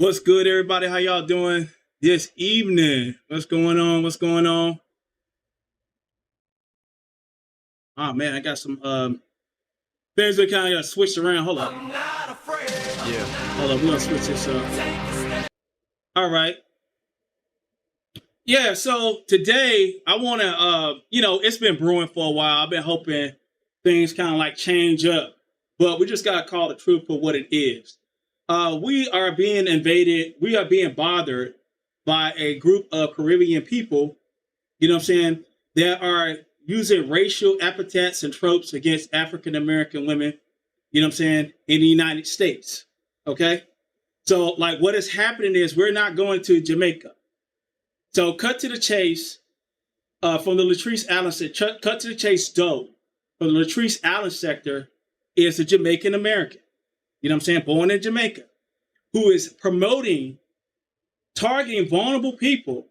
What's good, everybody? How y'all doing this evening? What's going on? What's going on? Oh man, I got some things that kind of got switched around. Hold up. Yeah. Hold up. We're gonna switch this up. All right. Yeah. So today I want to, it's been brewing for a while. I've been hoping things kind of like change up, but we just gotta call the truth for what it is. We are being invaded. We are being bothered by a group of Caribbean people, you know what I'm saying, that are using racial epithets and tropes against African American women, you know what I'm saying, in the United States. Okay. So, like, what is happening is we're not going to Jamaica. So, cut to the chase from the Latrice Allen sector, cut to the chase, Doe from the Latrice Allen sector is a Jamaican American, you know what I'm saying, born in Jamaica, who is promoting, targeting vulnerable people,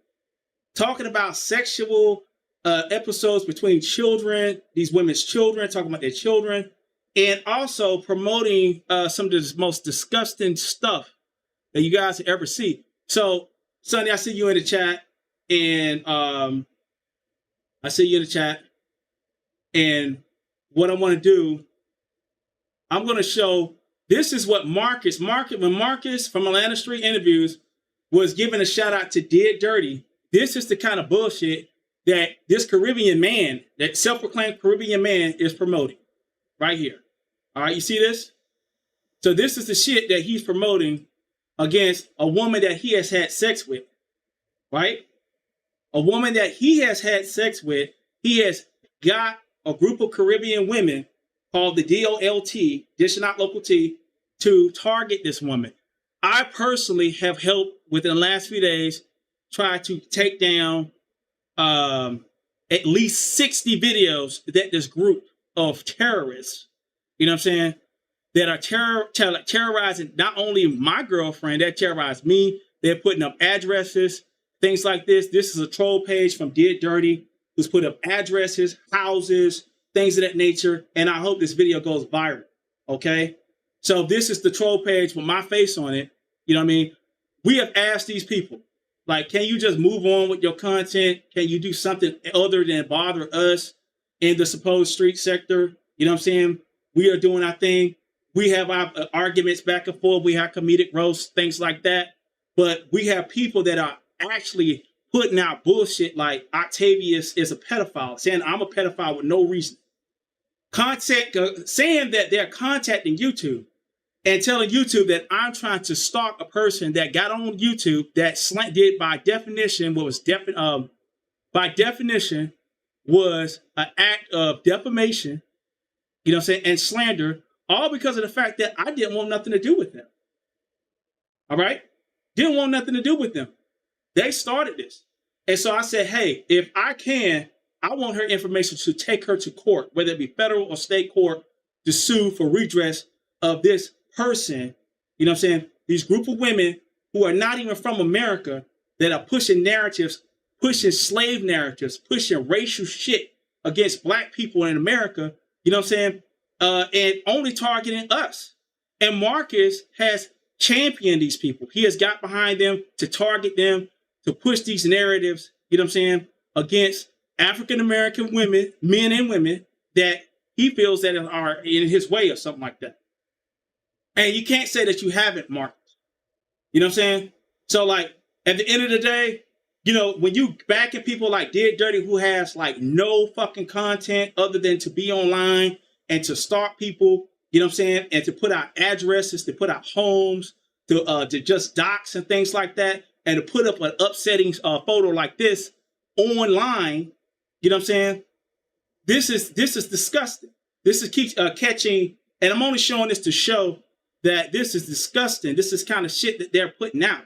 talking about sexual episodes between children, these women's children, talking about their children, and also promoting some of the most disgusting stuff that you guys ever see. So, Sunnyi, I see you in the chat, and and what I want to do, I'm going to show. This is what when Marcus from Atlanta Street Interviews was giving a shout out to Dead Dirty. This is the kind of bullshit that this Caribbean man, that self-proclaimed Caribbean man, is promoting right here. All right, you see this? So this is the shit that he's promoting against a woman that he has had sex with, right? A woman that he has had sex with. He has got a group of Caribbean women called the DOLT, Dish Not Local T, to target this woman. I personally have helped within the last few days try to take down at least 60 videos that this group of terrorists, you know what I'm saying, that are terrorizing not only my girlfriend, they terrorize me. They're putting up addresses, things like this. This is a troll page from Dead Dirty, who's put up addresses, houses, things of that nature. And I hope this video goes viral. Okay. So this is the troll page with my face on it. You know what I mean? We have asked these people, like, can you just move on with your content? Can you do something other than bother us in the supposed street sector? You know what I'm saying? We are doing our thing. We have our arguments back and forth. We have comedic roasts, things like that. But we have people that are actually putting out bullshit like Octavius is a pedophile, saying I'm a pedophile with no reason. Saying that they're contacting YouTube and telling YouTube that I'm trying to stalk a person that got on YouTube that did by definition was an act of defamation, you know what I'm saying, and slander, all because of the fact that I didn't want nothing to do with them. All right? Didn't want nothing to do with them. They started this. And so I said, hey, if I can, I want her information to take her to court, whether it be federal or state court, to sue for redress of this person, you know what I'm saying? These group of women who are not even from America that are pushing narratives, pushing slave narratives, pushing racial shit against black people in America, you know what I'm saying? And only targeting us. And Marcus has championed these people. He has got behind them to target them, to push these narratives, you know what I'm saying, against African-American women, men and women, that he feels that are in his way or something like that. And you can't say that you haven't, Marcus. You know what I'm saying? So, like, at the end of the day, you know, when you back at people like Dead Dirty, who has, like, no fucking content other than to be online and to stalk people, you know what I'm saying, and to put out addresses, to put out homes, to just dox and things like that, and to put up an upsetting photo like this online, you know what I'm saying? This is disgusting. This is catching, and I'm only showing this to show that this is disgusting. This is kind of shit that they're putting out,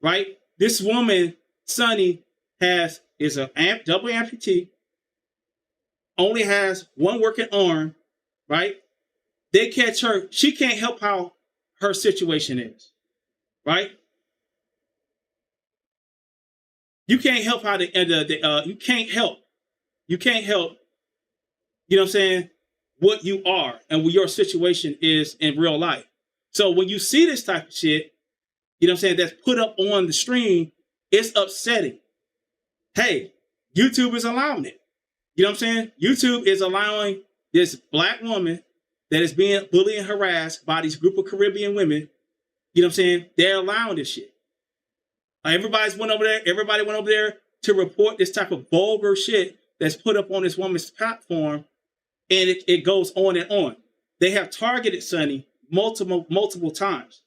right? This woman, Sunnyi, is a double amputee, only has one working arm, right? They catch her. She can't help how her situation is, right? You can't help how you can't help. You can't help, you know what I'm saying, what you are and what your situation is in real life. So when you see this type of shit, you know what I'm saying, that's put up on the stream, it's upsetting. Hey, YouTube is allowing it. You know what I'm saying? YouTube is allowing this black woman that is being bullied and harassed by these group of Caribbean women. You know what I'm saying? They're allowing this shit. Everybody went over there to report this type of vulgar shit that's put up on this woman's platform, and it goes on and on. They have targeted Sunnyi multiple times.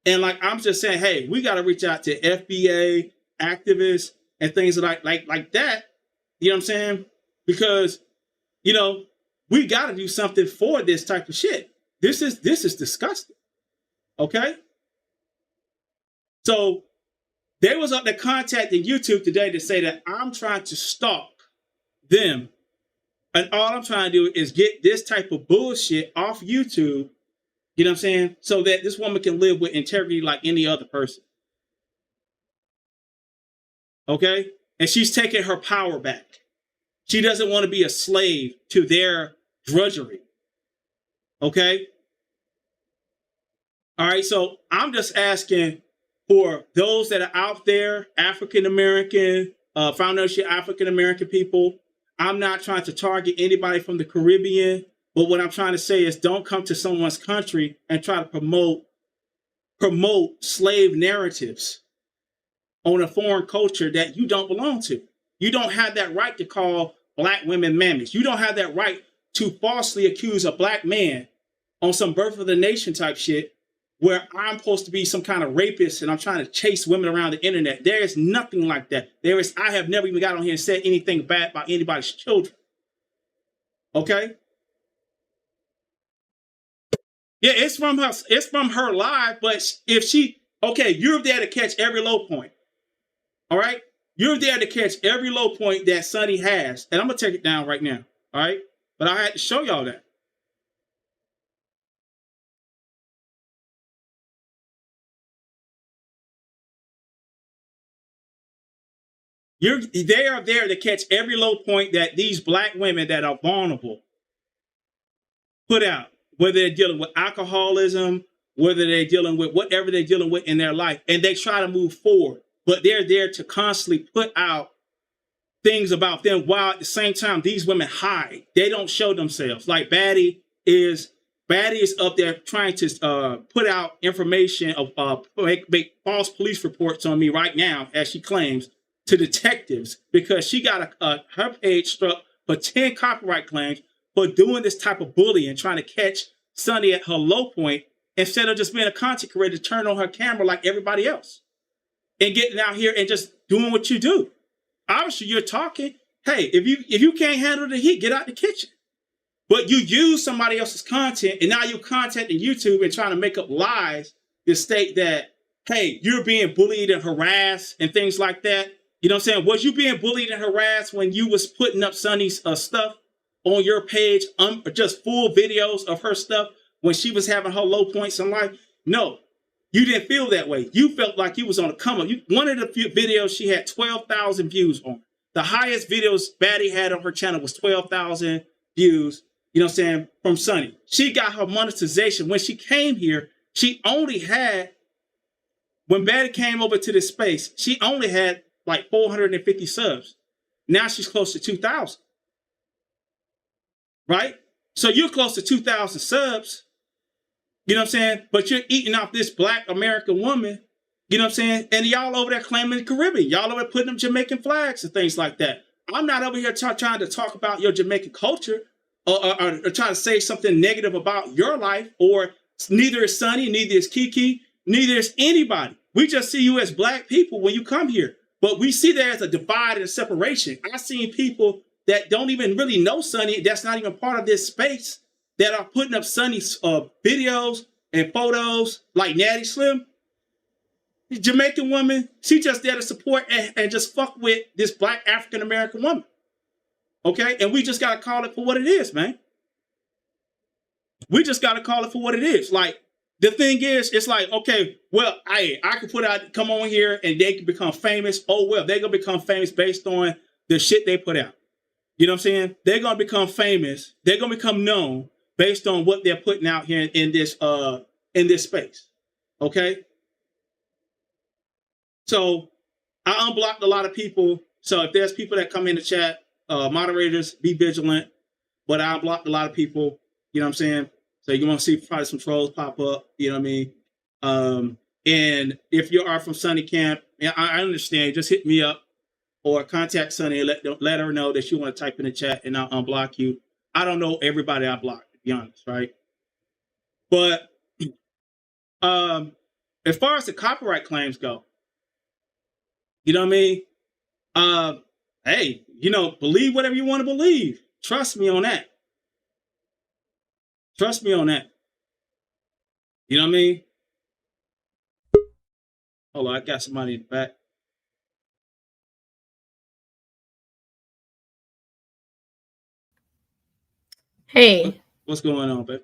And like I'm just saying, hey, we got to reach out to FBA activists and things like that. You know what I'm saying? Because, you know, we got to do something for this type of shit. This is disgusting. Okay? So they was up there contacting YouTube today to say that I'm trying to stalk them. And all I'm trying to do is get this type of bullshit off YouTube, you know what I'm saying? So that this woman can live with integrity like any other person. Okay? And she's taking her power back. She doesn't want to be a slave to their drudgery. Okay? All right, so I'm just asking for those that are out there, African-American, foundational African-American people. I'm not trying to target anybody from the Caribbean, but what I'm trying to say is don't come to someone's country and try to promote slave narratives on a foreign culture that you don't belong to. You don't have that right to call black women mammies. You don't have that right to falsely accuse a black man on some birth of the nation type shit where I'm supposed to be some kind of rapist and I'm trying to chase women around the internet. There is nothing like that. I have never even got on here and said anything bad about anybody's children. Okay? Yeah, it's from her live, but you're there to catch every low point. All right? You're there to catch every low point that Sunnyi has. And I'm going to take it down right now. All right? But I had to show y'all that. They are there to catch every low point that these black women that are vulnerable put out, whether they're dealing with alcoholism, whether they're dealing with whatever they're dealing with in their life, and they try to move forward. But they're there to constantly put out things about them while at the same time these women hide. They don't show themselves. Like Baddie is up there trying to put out information of make false police reports on me right now, as she claims, to detectives because she got her page struck for 10 copyright claims for doing this type of bullying, trying to catch Sunnyi at her low point instead of just being a content creator to turn on her camera like everybody else and getting out here and just doing what you do. Obviously, you're talking. Hey, if you can't handle the heat, get out the kitchen. But you use somebody else's content and now you're contacting YouTube and trying to make up lies to state that, hey, you're being bullied and harassed and things like that. You know what I'm saying? Was you being bullied and harassed when you was putting up Sunny's stuff on your page, just full videos of her stuff when she was having her low points in life? No, you didn't feel that way. You felt like you was on a come up. One of the few videos she had 12,000 views on. The highest videos Baddie had on her channel was 12,000 views, you know what I'm saying, from Sunnyi. She got her monetization. When she came here, she only had, when Baddie came over to this space, she only had like 450 subs. Now she's close to 2,000. Right? So you're close to 2,000 subs. You know what I'm saying? But you're eating off this black American woman. You know what I'm saying? And y'all over there claiming the Caribbean. Y'all over there putting them Jamaican flags and things like that. I'm not over here trying to talk about your Jamaican culture or trying to say something negative about your life. Or neither is Sunnyi, neither is Kiki, neither is anybody. We just see you as black people when you come here. But we see there as a divide and a separation. I've seen people that don't even really know Sunnyi, that's not even part of this space, that are putting up Sunny's videos and photos like Natty Slim. The Jamaican woman, she just there to support and just fuck with this black African-American woman. Okay? And we just got to call it for what it is, man. We just got to call it for what it is. Like, the thing is, it's like, okay, well, I could come on here and they can become famous. Oh, well, they're going to become famous based on the shit they put out. You know what I'm saying? They're going to become famous. They're going to become known based on what they're putting out here in this space. Okay? So I unblocked a lot of people. So if there's people that come in the chat, moderators, be vigilant. But I unblocked a lot of people. You know what I'm saying? So you're gonna see probably some trolls pop up. You know what I mean? And if you are from Sunnyi Camp, I understand. Just hit me up or contact Sunnyi and let her know that you want to type in the chat, and I'll unblock you. I don't know everybody I blocked, to be honest, right? But as far as the copyright claims go, you know what I mean? Hey, believe whatever you want to believe. Trust me on that. Trust me on that. You know what I mean? Hold on, I got somebody in the back. Hey. What's going on, babe?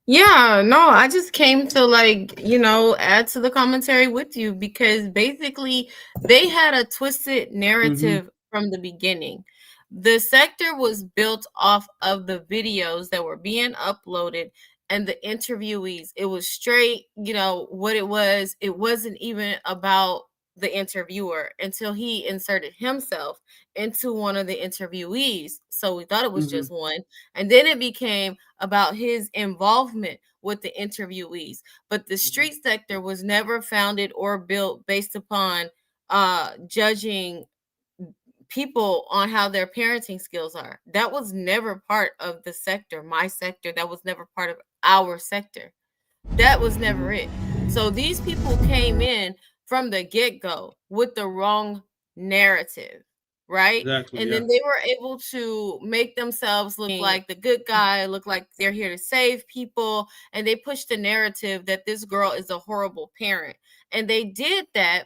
Yeah, no, I just came to add to the commentary with you because basically they had a twisted narrative from the beginning. The sector was built off of the videos that were being uploaded and the interviewees. It was straight, what it was. It wasn't even about the interviewer until he inserted himself into one of the interviewees. So we thought it was just one. And then it became about his involvement with the interviewees. But the street sector was never founded or built based upon judging people on how their parenting skills are. That was never part of the sector, my sector. That was never part of our sector. That was never it. So these people came in from the get-go with the wrong narrative, right? Exactly, and yeah. then they were able to make themselves look like the good guy, look like they're here to save people, and they pushed the narrative that this girl is a horrible parent. And they did that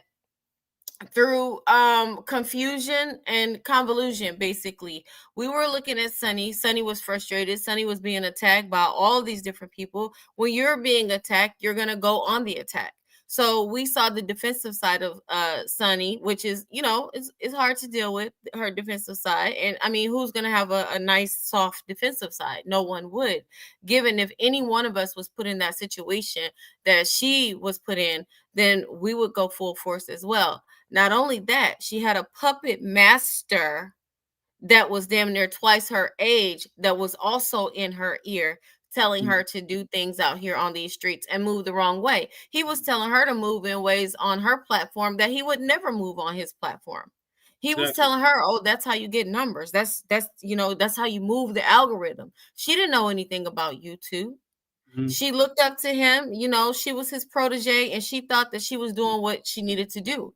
through confusion and convolution. Basically, we were looking at Sunnyi was frustrated. Sunnyi was being attacked by all these different people. When you're being attacked, you're gonna go on the attack. So we saw the defensive side of Sunnyi, which is, it's hard to deal with, her defensive side. And I mean, who's gonna have a nice soft defensive side? No one would. Given if any one of us was put in that situation that she was put in, then we would go full force as well. Not only that, she had a puppet master that was damn near twice her age that was also in her ear telling her to do things out here on these streets and move the wrong way. He was telling her to move in ways on her platform that he would never move on his platform. He was telling her, "Oh, that's how you get numbers. That's how you move the algorithm." She didn't know anything about YouTube. She looked up to him, she was his protege, and she thought that she was doing what she needed to do.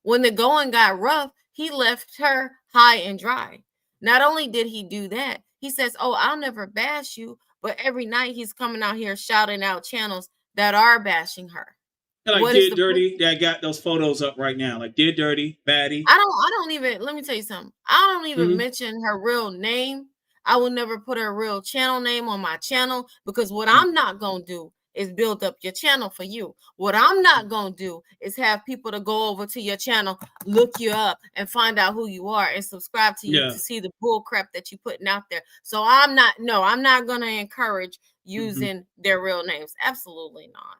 When the going got rough, he left her high and dry. Not only did he do that, he says, "Oh, I'll never bash you," but every night he's coming out here shouting out channels that are bashing her. Like what Did Dirty that got those photos up right now. Like Did Dirty, Baddie. I don't even, let me tell you something. I don't even mention her real name. I will never put her real channel name on my channel because what I'm not going to do is build up your channel for you. What I'm not going to do is have people to go over to your channel, look you up and find out who you are and subscribe to you to see the bull crap that you're putting out there. So I'm not going to encourage using their real names. Absolutely not.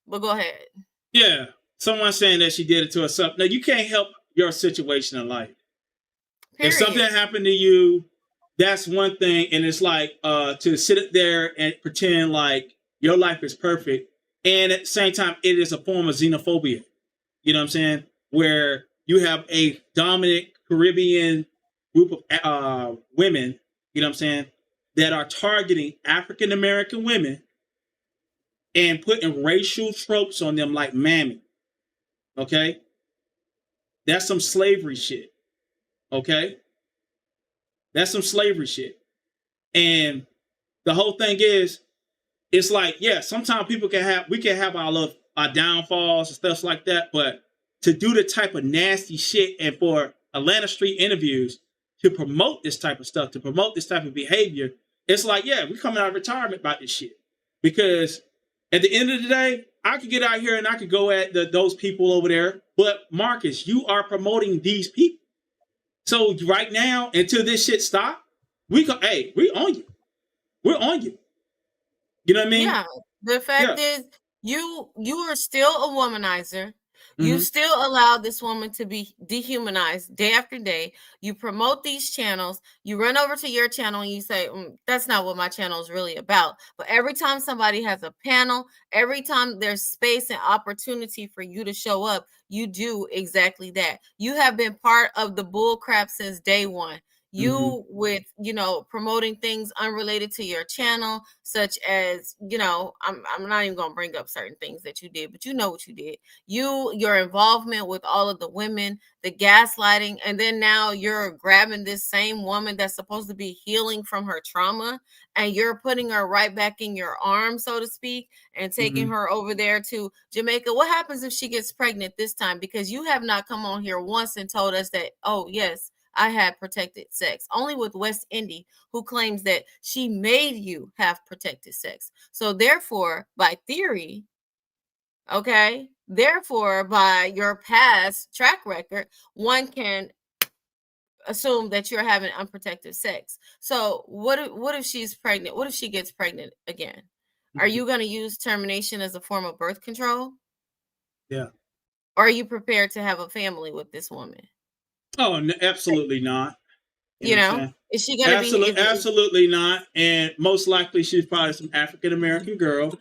But go ahead. Yeah. Someone saying that she did it to herself. Now, you can't help your situation in life. Period. If something happened to you, that's one thing. And it's like to sit there and pretend like your life is perfect. And at the same time, it is a form of xenophobia. You know what I'm saying? Where you have a dominant Caribbean group of women, you know what I'm saying, that are targeting African American women and putting racial tropes on them like mammy. Okay? That's some slavery shit. Okay? That's some slavery shit. And the whole thing is, it's like, yeah, sometimes we can have our downfalls and stuff like that, but to do the type of nasty shit and for Atlanta Street interviews to promote this type of stuff, to promote this type of behavior, it's like, yeah, we're coming out of retirement about this shit. Because at the end of the day, I could get out here and I could go at those people over there, but Marcus, you are promoting these people. So right now, until this shit stop, we're on you. We're on you. You know what I mean? Yeah. The fact is, you are still a womanizer. You Mhm. still allow this woman to be dehumanized day after day. You promote these channels. You run over to your channel and you say, that's not what my channel is really about. But every time somebody has a panel, every time there's space and opportunity for you to show up, you do exactly that. You have been part of the bull crap since day one. You with promoting things unrelated to your channel, such as I'm not even gonna bring up certain things that you did, but you know what you did. Your involvement with all of the women, the gaslighting, and then now you're grabbing this same woman that's supposed to be healing from her trauma, and you're putting her right back in your arms, so to speak, and taking her over there to Jamaica. What happens if she gets pregnant this time? Because you have not come on here once and told us that, oh yes, I had protected sex. Only with West Indy, who claims that she made you have protected sex. So therefore, by theory, okay, therefore, by your past track record, one can assume that you're having unprotected sex. So what if she's pregnant? What if she gets pregnant again? Are you going to use termination as a form of birth control? Yeah. Or are you prepared to have a family with this woman? Oh, absolutely not. You know what I'm saying? Is she going to be Absolutely not. And most likely she's probably some African American girl.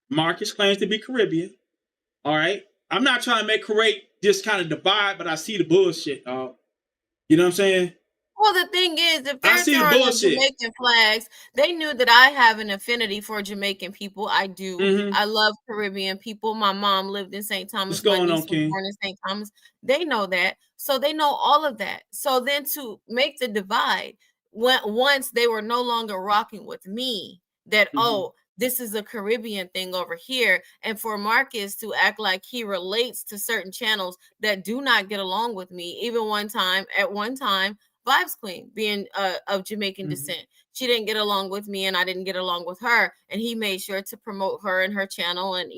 Marcus claims to be Caribbean. All right. I'm not trying to create this kind of divide, but I see the bullshit, dog. You know what I'm saying? Well, the thing is, if I they're see the throwing up bullshit. Jamaican flags, they knew that I have an affinity for Jamaican people. I do. I love Caribbean people. My mom lived in St. Thomas. What's My going niece on, was King? born in St. Thomas. They know that. So they know all of that. So then to make the divide, once they were no longer rocking with me, that, oh, this is a Caribbean thing over here. And for Marcus to act like he relates to certain channels that do not get along with me, even at one time, Vibes Queen, being of Jamaican descent. She didn't get along with me and I didn't get along with her. And he made sure to promote her and her channel and,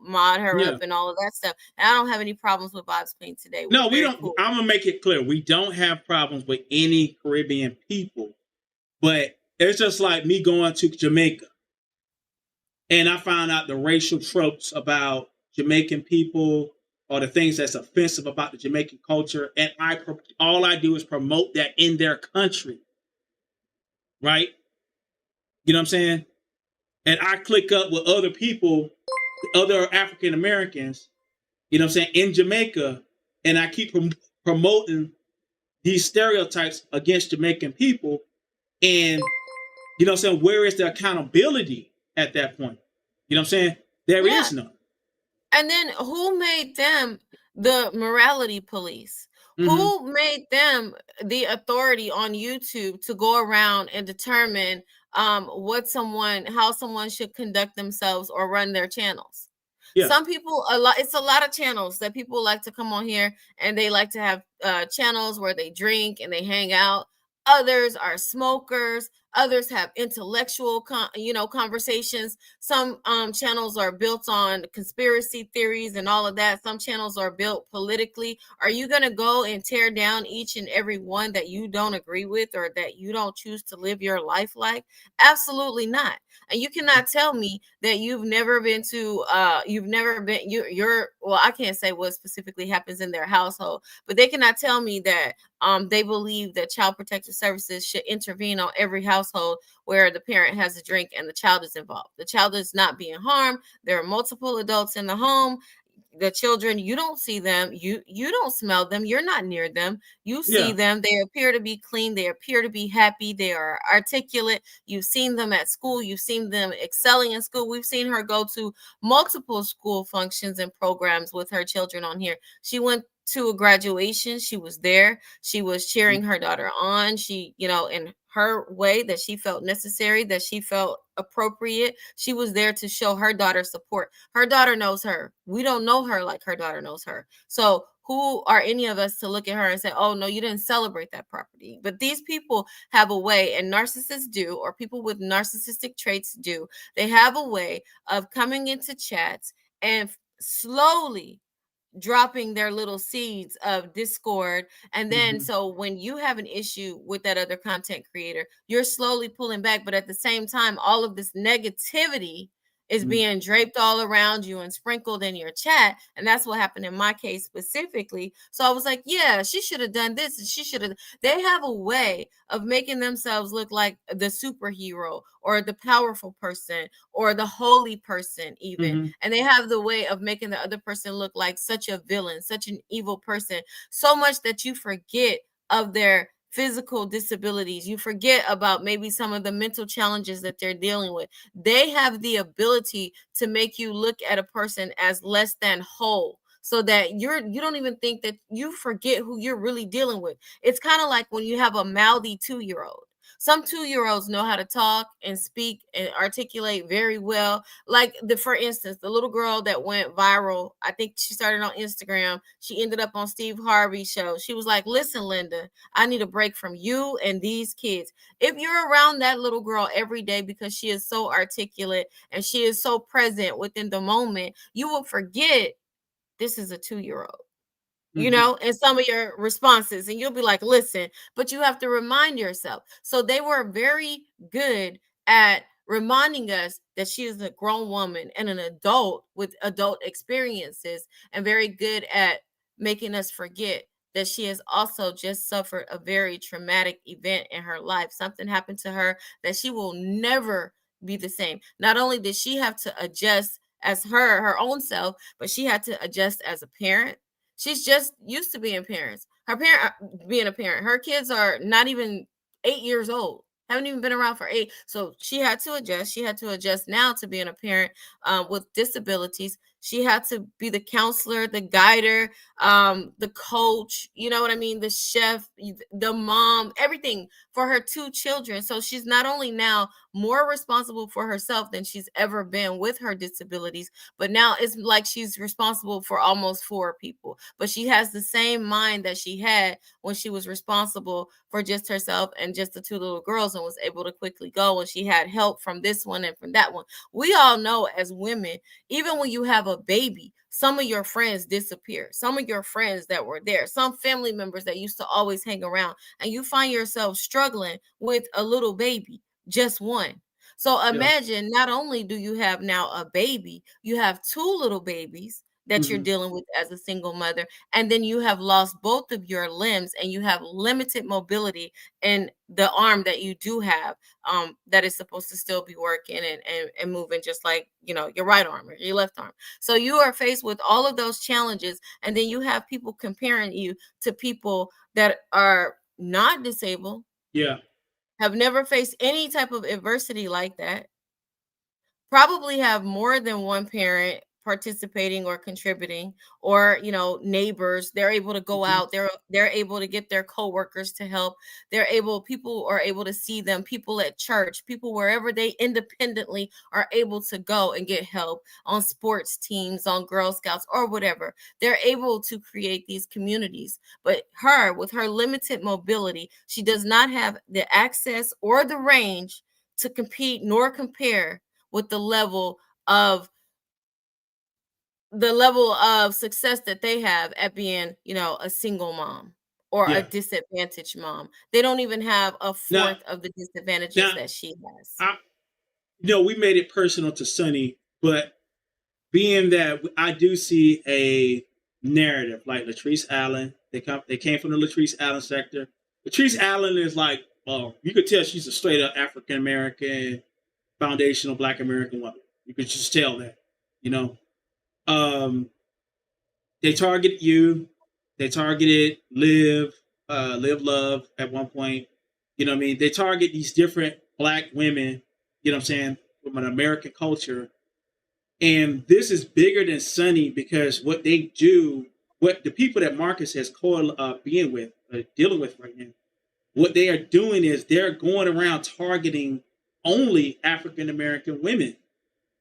mod her up and all of that stuff. And I don't have any problems with Vibes Queen today. No, we don't. Cool. I'm going to make it clear. We don't have problems with any Caribbean people. But it's just like me going to Jamaica and I found out the racial tropes about Jamaican people or the things that's offensive about the Jamaican culture. And all I do is promote that in their country. Right? You know what I'm saying? And I click up with other people, other African Americans, you know what I'm saying, in Jamaica. And I keep promoting these stereotypes against Jamaican people. And, you know what I'm saying, where is the accountability at that point? You know what I'm saying? There is none. And then who made them the morality police? Who made them the authority on YouTube to go around and determine how someone should conduct themselves or run their channels? Yeah. Some people, it's a lot of channels that people like to come on here and they like to have channels where they drink and they hang out. Others are smokers. Others have intellectual, conversations. Some channels are built on conspiracy theories and all of that. Some channels are built politically. Are you going to go and tear down each and every one that you don't agree with or that you don't choose to live your life like? Absolutely not. And you cannot tell me that you've never been to, well, I can't say what specifically happens in their household, but they cannot tell me that they believe that Child Protective Services should intervene on every household where the parent has a drink and the child is involved. The child is not being harmed. There are multiple adults in the home. The children, you don't see them, you don't smell them, you're not near them, you see them, they appear to be clean, they appear to be happy, they are articulate, you've seen them at school, you've seen them excelling in school. We've seen her go to multiple school functions and programs with her children on here. She went to a graduation, she was there, she was cheering her daughter on, she, in her way that she felt necessary, that she felt appropriate, she was there to show her daughter support. Her daughter knows her. We don't know her like her daughter knows her. So who are any of us to look at her and say, oh no, you didn't celebrate that property? But these people have a way, and narcissists do, or people with narcissistic traits do, they have a way of coming into chats and slowly dropping their little seeds of discord. And then so when you have an issue with that other content creator, you're slowly pulling back, but at the same time all of this negativity is being draped all around you and sprinkled in your chat. And that's what happened in my case specifically. So I was like, yeah, she should have done this and she should have. They have a way of making themselves look like the superhero or the powerful person or the holy person, even. Mm-hmm. And they have the way of making the other person look like such a villain, such an evil person, so much that you forget of their physical disabilities. You forget about maybe some of the mental challenges that they're dealing with. They have the ability to make you look at a person as less than whole, so that you don't even think that, you forget who you're really dealing with. It's kind of like when you have a mouthy 2-year-old. Some 2-year-olds know how to talk and speak and articulate very well. Like, for instance, the little girl that went viral, I think she started on Instagram. She ended up on Steve Harvey's show. She was like, listen, Linda, I need a break from you and these kids. If you're around that little girl every day, because she is so articulate and she is so present within the moment, you will forget this is a 2-year-old, in some of your responses, and you'll be like, listen, but you have to remind yourself. So they were very good at reminding us that she is a grown woman and an adult with adult experiences, and very good at making us forget that she has also just suffered a very traumatic event in her life. Something happened to her that she will never be the same. Not only did she have to adjust as her own self, but she had to adjust as a parent. She's just used to being being a parent. Her kids are not even 8 years old. Haven't even been around for 8. So she had to adjust. She had to adjust now to being a parent with disabilities. She had to be the counselor, the guider, the coach, you know what I mean? The chef, the mom, everything for her 2 children. So she's not only now more responsible for herself than she's ever been with her disabilities, but now it's like she's responsible for almost 4 people. But she has the same mind that she had when she was responsible for just herself and just the 2 little girls, and was able to quickly go, and she had help from this one and from that one. We all know as women, even when you have a baby, some of your friends disappear. Some of your friends that were there, some family members that used to always hang around, and you find yourself struggling with a little baby, just one. So imagine, not only do you have now a baby, you have 2 little babies that you're dealing with as a single mother, and then you have lost both of your limbs, and you have limited mobility in the arm that you do have, that is supposed to still be working and moving, just like your right arm or your left arm. So you are faced with all of those challenges, and then you have people comparing you to people that are not disabled, Yeah. have never faced any type of adversity like that, probably have more than one parent participating or contributing, or neighbors. They're able to go out, they're able to get their coworkers to help. People are able to see them, people at church, people wherever they independently are able to go and get help, on sports teams, on Girl Scouts, or whatever. They're able to create these communities. But her, with her limited mobility, she does not have the access or the range to compete nor compare with the level of success that they have at being, a single mom or a Yeah. disadvantaged mom. They don't even have a Now, fourth of the disadvantages now, that she has. we made it personal to Sunnyi, but being that I do see a narrative like Latrice Allen, they came from the Latrice Allen sector. Latrice Allen is like, you could tell she's a straight up African American, foundational Black American woman. You could just tell that, you know. They targeted you. They targeted Live Love at one point. You know what I mean? They target these different Black women, you know what I'm saying, from an American culture. And this is bigger than Sunnyi, because what they do, what the people that Marcus has being with, dealing with right now, what they are doing is they're going around targeting only African American women.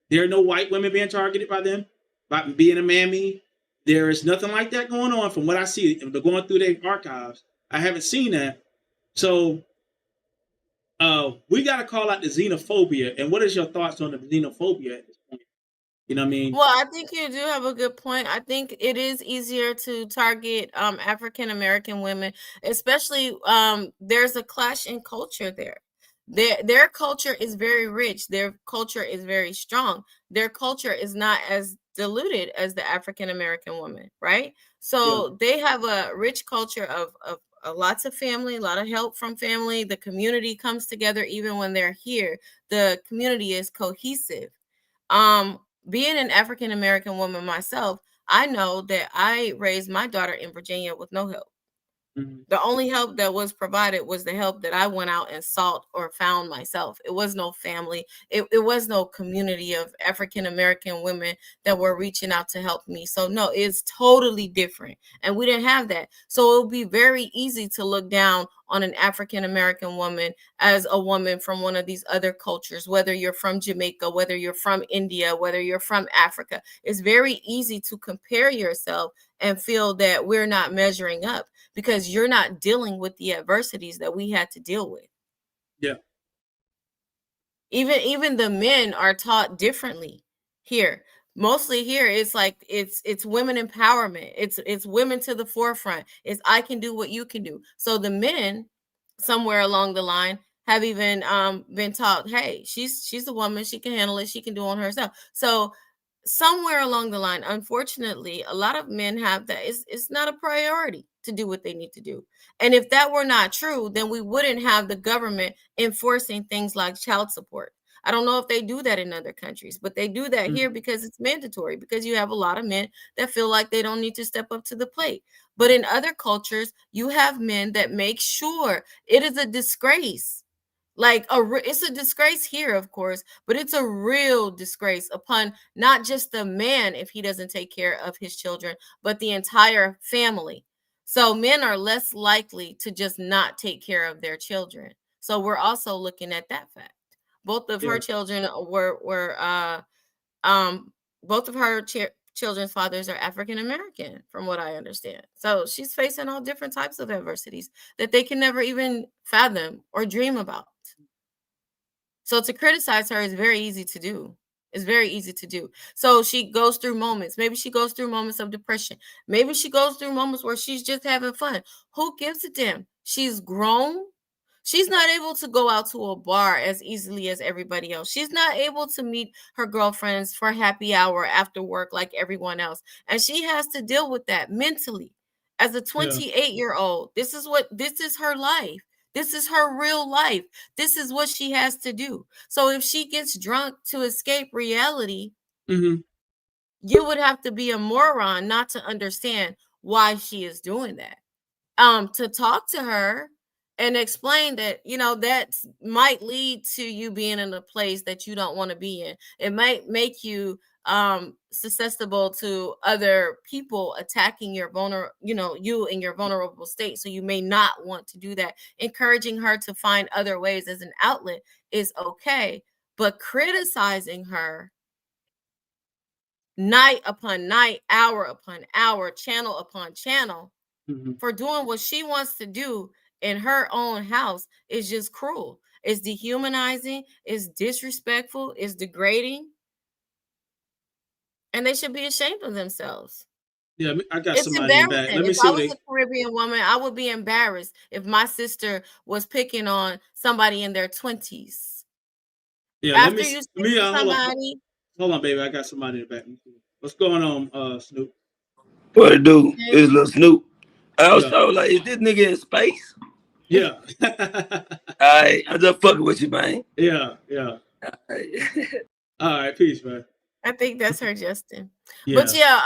There are no white women being targeted by them, by being a mammy. There is nothing like that going on from what I see. They're going through their archives. I haven't seen that. So we got to call out the xenophobia. And what is your thoughts on the xenophobia at this point? You know what I mean? Well, I think you do have a good point. I think it is easier to target African American women, especially there's a clash in culture there. Their culture is very rich. Their culture is very strong. Their culture is not as diluted as the African American woman, right? So they have a rich culture of lots of family, a lot of help from family. The community comes together even when they're here. The community is cohesive. Being an African American woman myself, I know that I raised my daughter in Virginia with no help. The only help that was provided was the help that I went out and sought or found myself. It was no family. It was no community of African American women that were reaching out to help me. So no, it's totally different. And we didn't have that. So it would be very easy to look down on an African American woman as a woman from one of these other cultures, whether you're from Jamaica, whether you're from India, whether you're from Africa. It's very easy to compare yourself and feel that we're not measuring up because you're not dealing with the adversities that we had to deal with. Yeah. Even the men are taught differently here. Mostly here, it's like it's women empowerment. It's women to the forefront. It's I can do what you can do. So the men somewhere along the line have even been taught, hey, she's a woman, she can handle it, she can do it on herself. So somewhere along the line, unfortunately, a lot of men have that. It's not a priority to do what they need to do. And if that were not true, then we wouldn't have the government enforcing things like child support. I don't know if they do that in other countries, but they do that here because it's mandatory, because you have a lot of men that feel like they don't need to step up to the plate. But in other cultures, you have men that make sure it is a disgrace. Like it's a disgrace here, of course, but it's a real disgrace upon not just the man if he doesn't take care of his children, but the entire family. So men are less likely to just not take care of their children. So we're also looking at that fact. Both of her children were both of her children's fathers are African American, from what I understand. So she's facing all different types of adversities that they can never even fathom or dream about. So to criticize her is very easy to do. It's very easy to do. So she goes through moments. Maybe she goes through moments of depression. Maybe she goes through moments where she's just having fun. Who gives a damn? She's grown. She's not able to go out to a bar as easily as everybody else. She's not able to meet her girlfriends for happy hour after work like everyone else. And she has to deal with that mentally. As a 28-year-old, this is her life. This is her real life. This is what she has to do. So if she gets drunk to escape reality, you would have to be a moron not to understand why she is doing that. To talk to her and explain that, that might lead to you being in a place that you don't want to be in. It might make you susceptible to other people attacking your you in your vulnerable state. So you may not want to do that. Encouraging her to find other ways as an outlet is okay, but criticizing her night upon night, hour upon hour, channel upon channel, for doing what she wants to do in her own house is just cruel. It's dehumanizing, it's disrespectful, it's degrading. And they should be ashamed of themselves. Yeah, I got It's somebody in the back. embarrassing. Let me If see I what was they. a Caribbean woman, I would be embarrassed if my sister was picking on somebody in their 20s. Yeah, let After me. you Let speak me. to Hold on. somebody, Hold on, baby. I got somebody in the back. What's going on, Snoop? What it do? okay, It's Lil Snoop. I Yeah. also like, is this nigga in space? Yeah. Alright, I'm just fucking with you, man. Yeah. Yeah. Alright. All right. Peace, man. I think that's her, Justin. Yeah. But yeah,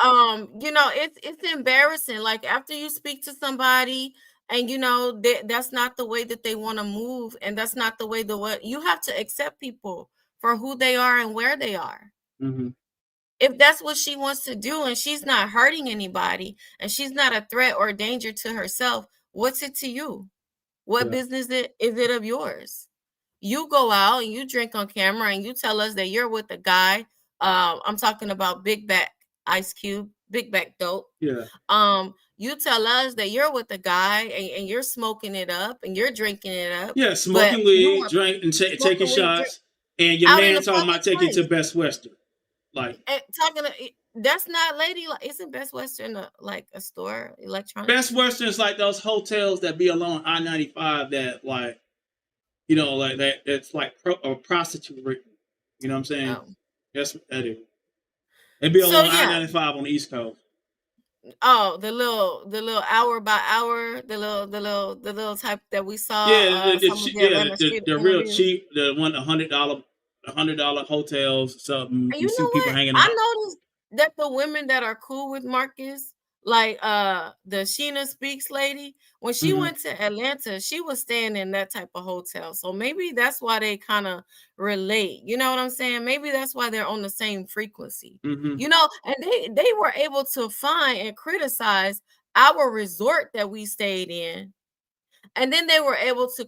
it's embarrassing. Like after you speak to somebody and that's not the way that they want to move, and that's not the way you have to accept people for who they are and where they are. If that's what she wants to do and she's not hurting anybody and she's not a threat or a danger to herself, what's it to you? What business is it of yours? You go out and you drink on camera and you tell us that you're with a guy. I'm talking about Big Back Ice Cube, Big Back Dope. Yeah. You tell us that you're with a guy and you're smoking it up and you're drinking it up. Yeah, smoking weed, drink and taking shots, and your man talking about taking to Best Western. Like that's not ladylike. Isn't Best Western like a store, electronics? Best Western is like those hotels that be along I-95 that like You know, like that. It's like a prostitute. You know what I'm saying? Oh. That's what that is. It'd be So along yeah. I-95 on the East Coast. Oh, the little hour by hour, the little type that we saw. Yeah, Some of the Atlanta Street the real interviews. cheap, the one $100 hotels, something. And You you see know people what? hanging I out. noticed that the women that are cool with Marcus, like the Sheena Speaks lady, when she Mhm. went to Atlanta, she was staying in that type of hotel. So maybe that's why they kind of relate. You know what I'm saying? Maybe that's why they're on the same frequency. Mhm. You know, and they were able to find and criticize our resort that we stayed in. And then they were able to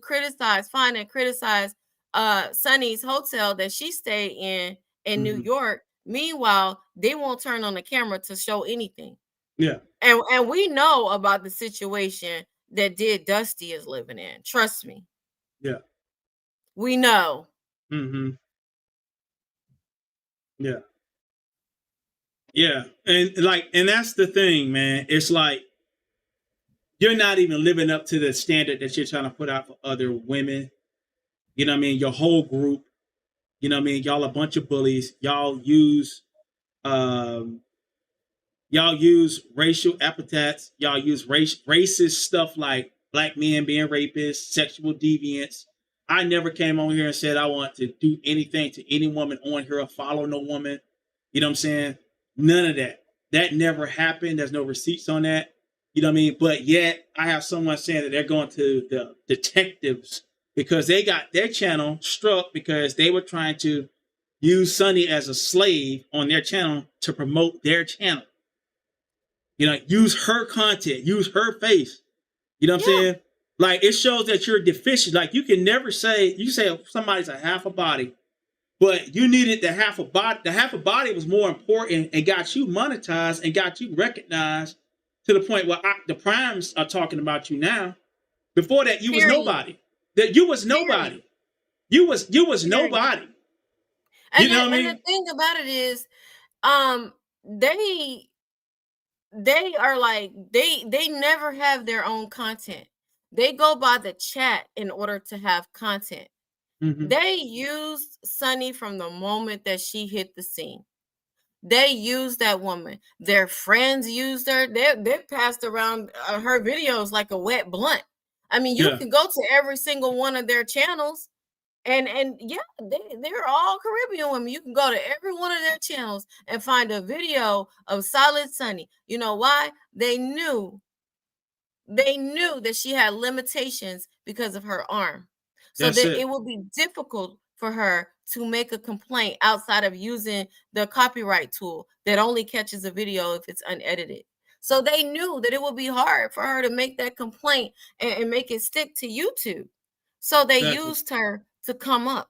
find and criticize Sunny's hotel that she stayed in New Mhm. York. Meanwhile, they won't turn on the camera to show anything. Yeah. And we know about the situation that Dusty is living in. Trust me. Yeah. We know. Mhm. Yeah. Yeah. And that's the thing, man. It's like you're not even living up to the standard that you're trying to put out for other women. You know what I mean? Your whole group. You know what I mean? Y'all a bunch of bullies. Um y'all use racial epithets. Y'all use racist stuff like black men being rapists, sexual deviants. I never came on here and said I want to do anything to any woman on here or follow no woman. You know what I'm saying? None of that. That never happened. There's no receipts on that. You know what I mean? But yet I have someone saying that they're going to the detectives because they got their channel struck because they were trying to use Sunnyi as a slave on their channel to promote their channel. You know, use her content, use her face. You know what I'm saying? Like it shows that you're deficient. Like you can never say somebody's a half a body, but you needed the half a body. The half a body was more important and got you monetized and got you recognized to the point where the primes are talking about you now. Before that, you was nobody. That you was nobody. You was nobody. And you know what I mean? And the thing about it is, they are like they never have their own content. They go by the chat in order to have content. Mhm. They used Sunnyi from the moment that she hit the scene. They used that woman. Their friends used her. They passed around her videos like a wet blunt. I mean, you can go to every single one of their channels. And yeah, they're all Caribbean women. You can go to every one of their channels and find a video of Solid Sunnyi. You know why? They knew that she had limitations because of her arm. So that it would be difficult for her to make a complaint outside of using the copyright tool that only catches a video if it's unedited. So they knew that it would be hard for her to make that complaint and make it stick to YouTube. So they used her to come up.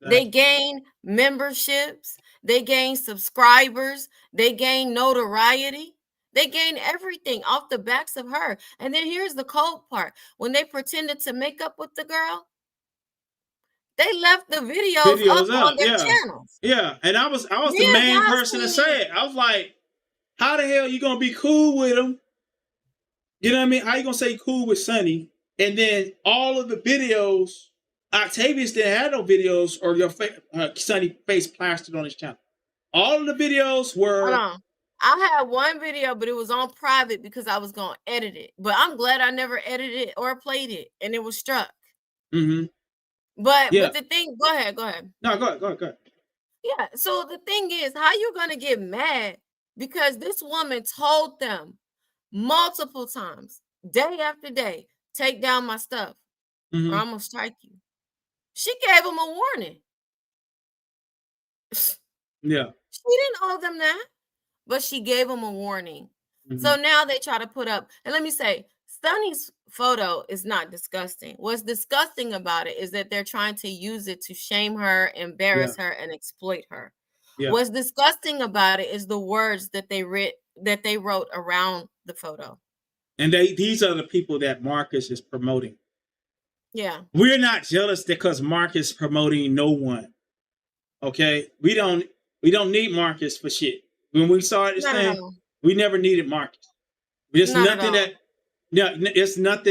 They gain memberships, they gain subscribers, they gain notoriety, they gain everything off the backs of her. And then here's the cold part. When they pretended to make up with the girl, they left the videos up on their channels. Yeah. And I was the main person to say it. I was like, how the hell are you gonna be cool with him? You know what I mean? How you gonna say cool with Sunnyi? And then all of the videos, Octavius didn't have no videos or your Sunnyi face plastered on his channel. All of the videos were. Hold on. I had one video, but it was on private because I was gonna edit it. But I'm glad I never edited it or played it, and it was struck. Mm-hmm. But the thing, go ahead. No, go ahead. Yeah. So the thing is, how you gonna get mad because this woman told them multiple times, day after day, take down my stuff, or I'm gonna strike you. She gave them a warning. Yeah. She didn't owe them that, but she gave them a warning. So now they try to put up, and let me say, Sunny's photo is not disgusting. What's disgusting about it is that they're trying to use it to shame her, embarrass her, and exploit her. Yeah. What's disgusting about it is the words that they wrote around the photo. And these are the people that Marcus is promoting. Yeah. We're not jealous because Marcus is promoting no one. Okay? We don't need Marcus for shit. When we started this thing, we never needed Marcus. It's nothing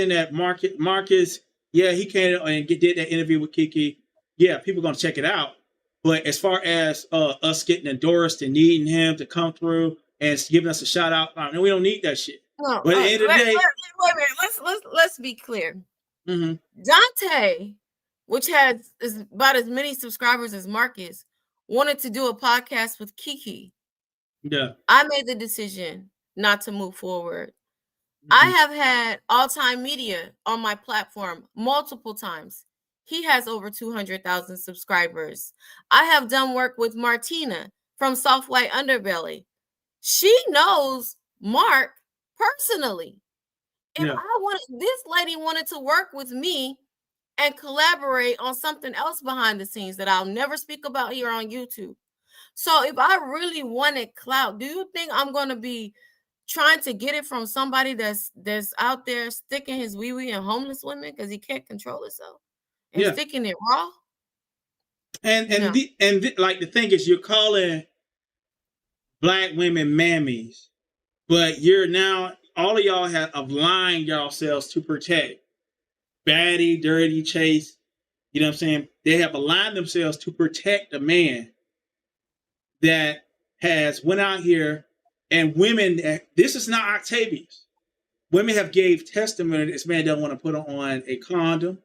that Marcus Yeah, he came and did that interview with Kiki. Yeah, people are gonna check it out. But as far as us getting endorsed and needing him to come through and giving us a shout out, we don't need that shit. No, But at the end of the day, wait a minute. Let's be clear. mm-hmm. Dante, which has about as many subscribers as Marcus, wanted to do a podcast with Kiki. Yeah, I made the decision not to move forward. I have had All Time Media on my platform multiple times. He has over 200,000 subscribers. I have done work with Martina from Soft White Underbelly. She knows Mark personally. If this lady wanted to work with me and collaborate on something else behind the scenes that I'll never speak about here on YouTube. So if I really wanted clout, do you think I'm going to be trying to get it from somebody that's out there sticking his wee-wee in homeless women because he can't control himself and sticking it raw? And like the thing is, you're calling black women mammies, but you're now all of y'all have aligned yourselves to protect Baddie, Dirty, Chase. You know what I'm saying? They have aligned themselves to protect a man that has went out here and women. This is not Octavius. Women have gave testimony. This man doesn't want to put on a condom.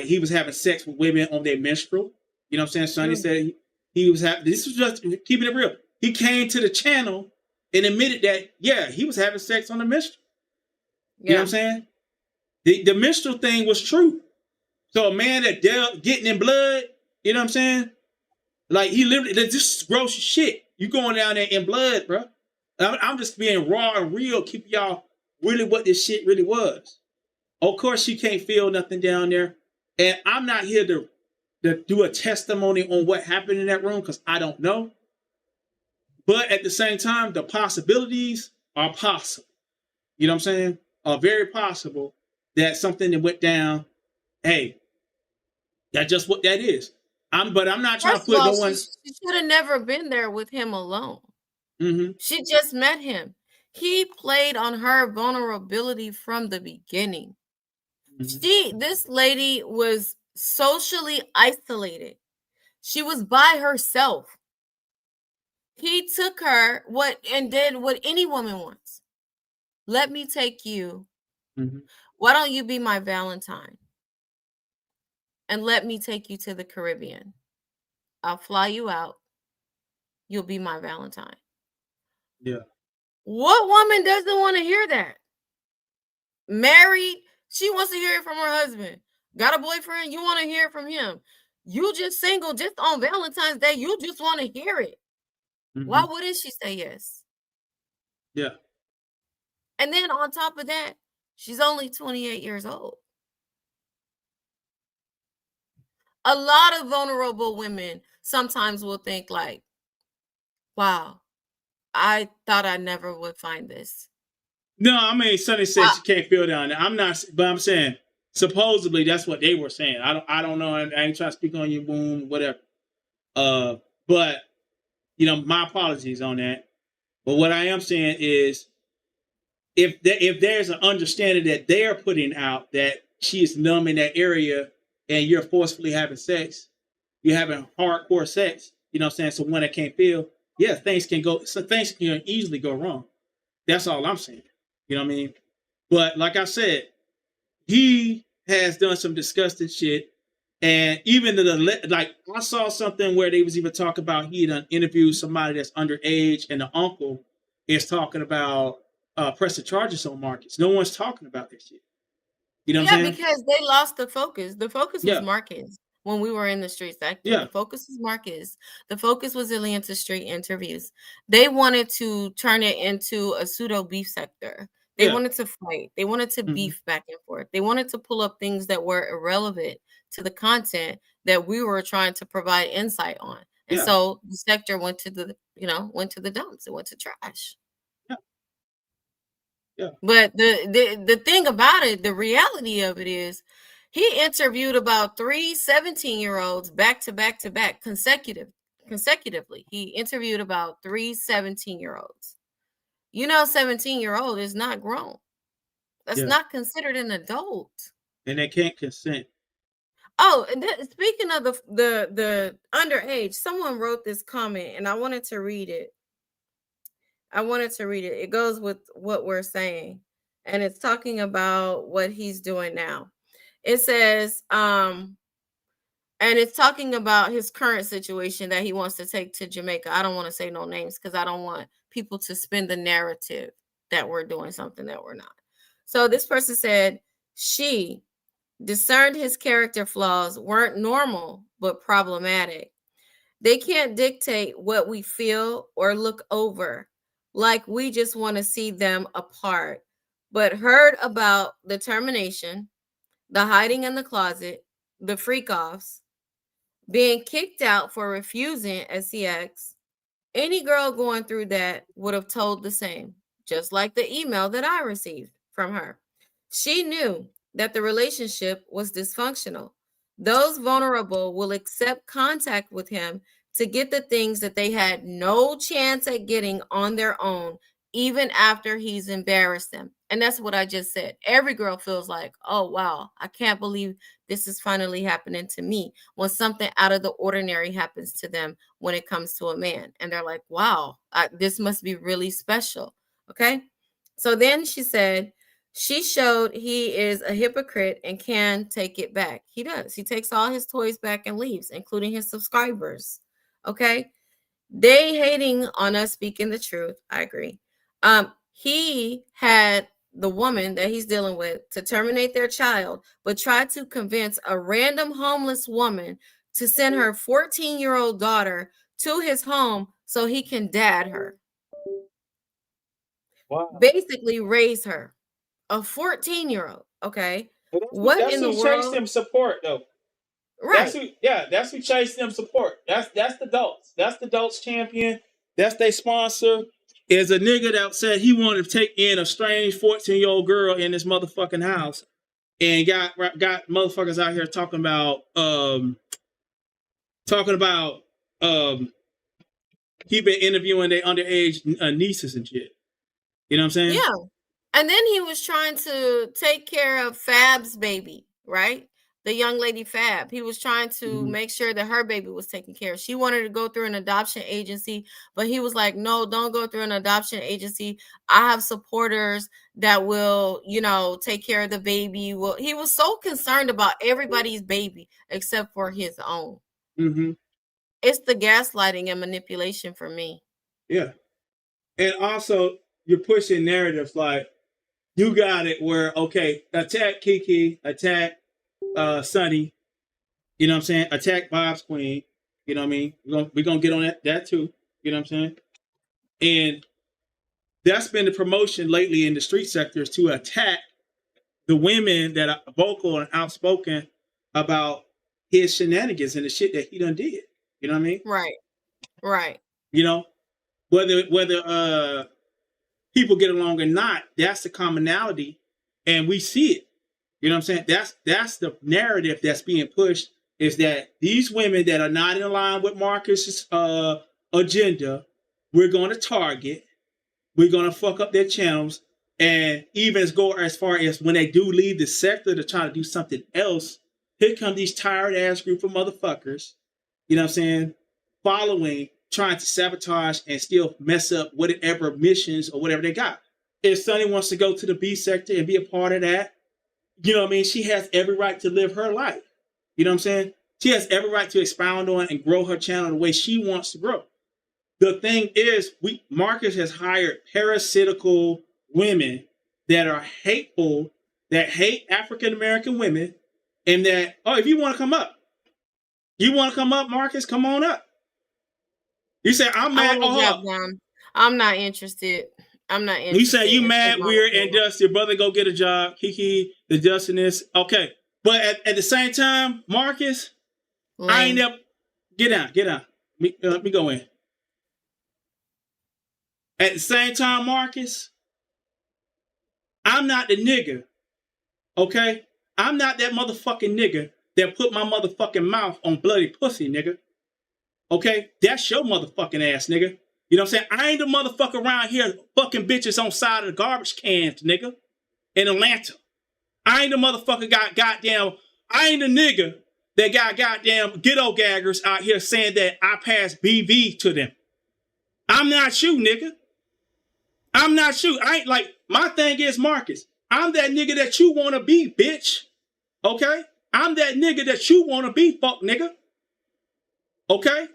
He was having sex with women on their menstrual. You know what I'm saying? Sunnyi said he was having. This was just keeping it real. He came to the channel and admitted that he was having sex on the menstrual. You know what I'm saying? The menstrual thing was true. So a man that getting in blood, you know what I'm saying? Like he literally, this is gross shit. You going down there in blood, bro. I'm just being raw and real, keep y'all really what this shit really was. Of course, she can't feel nothing down there. And I'm not here to do a testimony on what happened in that room because I don't know. But at the same time, the possibilities are possible. You know what I'm saying? Are very possible that something that went down, hey, that's just what that is. But I'm not trying to put no one. She should have never been there with him alone. Mm-hmm. She just met him. He played on her vulnerability from the beginning. Mm-hmm. This lady was socially isolated. She was by herself. He took her and did what any woman wants. Let me take you. Mm-hmm. Why don't you be my Valentine? And let me take you to the Caribbean. I'll fly you out. You'll be my Valentine. Yeah. What woman doesn't want to hear that? Married, she wants to hear it from her husband. Got a boyfriend, you want to hear it from him. You just single, just on Valentine's Day, you just want to hear it. Mm-hmm. Why wouldn't she say yes? Yeah. And then on top of that, she's only 28 years old. A lot of vulnerable women sometimes will think like, wow, I thought I never would find this. No, I mean, Sunnyi said she can't feel down there. I'm not, but I'm saying supposedly that's what they were saying. I don't know. I ain't trying to speak on you, boom, whatever. But you know, my apologies on that. But what I am saying is, if there's an understanding that they're putting out that she is numb in that area and you're forcefully having sex, you're having hardcore sex, you know what I'm saying? So when that can't feel, things can easily go wrong. That's all I'm saying. You know what I mean? But like I said, he has done some disgusting shit. And even I saw something where they was even talking about he done interviewed somebody that's underage and the uncle is talking about pressing charges on Marcus. No one's talking about that shit. You know what I'm saying? Because they lost the focus. The focus was Marcus when we were in the streets. The focus was Marcus. The focus was Atlanta street interviews. They wanted to turn it into a pseudo beef sector. They wanted to fight. They wanted to beef back and forth. They wanted to pull up things that were irrelevant to the content that we were trying to provide insight on. And so the sector went to the dumps. It went to trash. Yeah. But the thing about it, the reality of it is he interviewed about 3 17-year-olds back to back to back consecutively. He interviewed about 3 17-year-olds. 17-year-old is not grown. That's not considered an adult. and they can't consent. Oh, and speaking of the underage, someone wrote this comment, and I wanted to read it. It goes with what we're saying, and it's talking about what he's doing now. It says, and it's talking about his current situation that he wants to take to Jamaica. I don't want to say no names because I don't want people to spin the narrative that we're doing something that we're not. So this person said she discerned his character flaws weren't normal but problematic. They can't dictate what we feel or look over, like we just want to see them apart, but heard about the termination, the hiding in the closet, the freak offs, being kicked out for refusing SCX. Any girl going through that would have told the same, just like the email that I received from her. She knew that the relationship was dysfunctional. Those vulnerable will accept contact with him to get the things that they had no chance at getting on their own, even after he's embarrassed them. And that's what I just said. Every girl feels like, oh, wow, I can't believe this is finally happening to me, when something out of the ordinary happens to them when it comes to a man. And they're like, wow, this must be really special. Okay. So then she said, she showed he is a hypocrite and can take it back. He does. He takes all his toys back and leaves, including his subscribers. Okay. They hating on us speaking the truth. I agree. He had the woman that he's dealing with to terminate their child, but tried to convince a random homeless woman to send her 14-year-old daughter to his home so he can dad her. Wow. Basically raise her. A 14-year-old. Okay. What in the world? Chase them support though. Right. That's who chase them support. That's the adults. That's the adults champion. That's their sponsor. Is a nigga that said he wanted to take in a strange 14-year-old girl in this motherfucking house, and got motherfuckers out here talking about he been interviewing their underage nieces and shit. You know what I'm saying? Yeah. And then he was trying to take care of Fab's baby, right? The young lady Fab. He was trying to make sure that her baby was taken care of. She wanted to go through an adoption agency, but he was like, no, don't go through an adoption agency. I have supporters that will, take care of the baby. Well, he was so concerned about everybody's baby except for his own. Mm-hmm. It's the gaslighting and manipulation for me. Yeah. And also, you're pushing narratives like, you got it where, okay, attack Kiki, attack Sunnyi, you know what I'm saying? Attack Bob's Queen, you know what I mean? We're gonna get on that too, you know what I'm saying? And that's been the promotion lately in the street sectors, to attack the women that are vocal and outspoken about his shenanigans and the shit that he done did. You know what I mean? Right. You know, whether people get along or not, that's the commonality, and we see it. You know what I'm saying? That's the narrative that's being pushed, is that these women that are not in line with Marcus's agenda, we're going to target, we're going to fuck up their channels, and even go as far as when they do leave the sector to try to do something else, here come these tired ass group of motherfuckers, you know what I'm saying, following, trying to sabotage and still mess up whatever missions or whatever they got. If Sunnyi wants to go to the B sector and be a part of that, you know what I mean? She has every right to live her life. You know what I'm saying? She has every right to expound on and grow her channel the way she wants to grow. The thing is, Marcus has hired parasitical women that are hateful, that hate African-American women, and that, if you want to come up, Marcus, come on up. You say, I'm mad. I'm not interested. You say you mad, weird, and dusty. Brother, go get a job. Kiki, the dustiness. Okay. But at the same time, Marcus, Lame. I ain't never. Get down. Let me go in. At the same time, Marcus, I'm not the nigga. Okay? I'm not that motherfucking nigga that put my motherfucking mouth on bloody pussy, nigga. Okay? That's your motherfucking ass, nigga. You know what I'm saying? I ain't the motherfucker around here fucking bitches on side of the garbage cans, nigga, in Atlanta. I ain't the motherfucker I ain't the nigga that got goddamn ghetto gaggers out here saying that I pass BV to them. I'm not you, nigga. I'm not you. I ain't like, my thing is, Marcus, I'm that nigga that you want to be, bitch. Okay? I'm that nigga that you want to be, fuck nigga. Okay?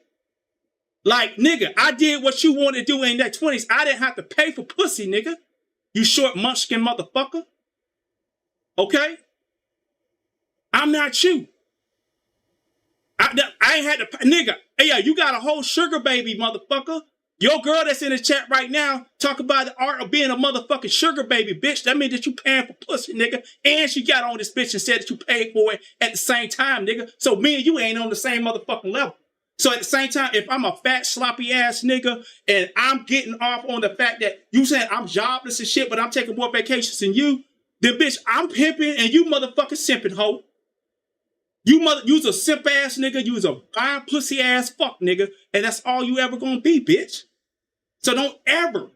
Like, nigga, I did what you wanted to do in that 20s. I didn't have to pay for pussy, nigga. You short munchkin motherfucker. Okay? I'm not you. I ain't had to, nigga. Hey, yeah, you got a whole sugar baby, motherfucker. Your girl that's in the chat right now talk about the art of being a motherfucking sugar baby, bitch. That means that you paying for pussy, nigga. And she got on this bitch and said that you paid for it at the same time, nigga. So me and you ain't on the same motherfucking level. So at the same time, if I'm a fat, sloppy ass nigga and I'm getting off on the fact that you saying I'm jobless and shit, but I'm taking more vacations than you, then bitch, I'm pimping and you motherfucking simping, hoe. You's a simp ass nigga, you's a fine pussy ass fuck nigga, and that's all you ever gonna be, bitch. So don't ever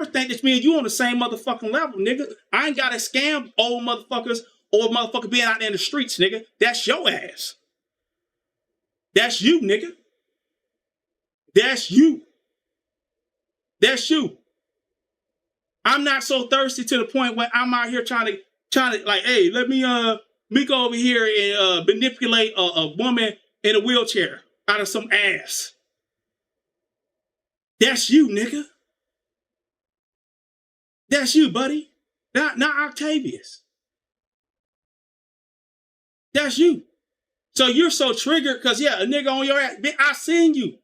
think that me and you on the same motherfucking level, nigga. I ain't gotta scam old motherfuckers or motherfucker being out there in the streets, nigga. That's your ass. That's you, nigga. That's you. That's you. I'm not so thirsty to the point where I'm out here trying to like, hey, let me go over here and manipulate a woman in a wheelchair out of some ass. That's you, nigga. That's you, buddy. Not Octavius. That's you. So you're so triggered because, yeah, a nigga on your ass. I seen you.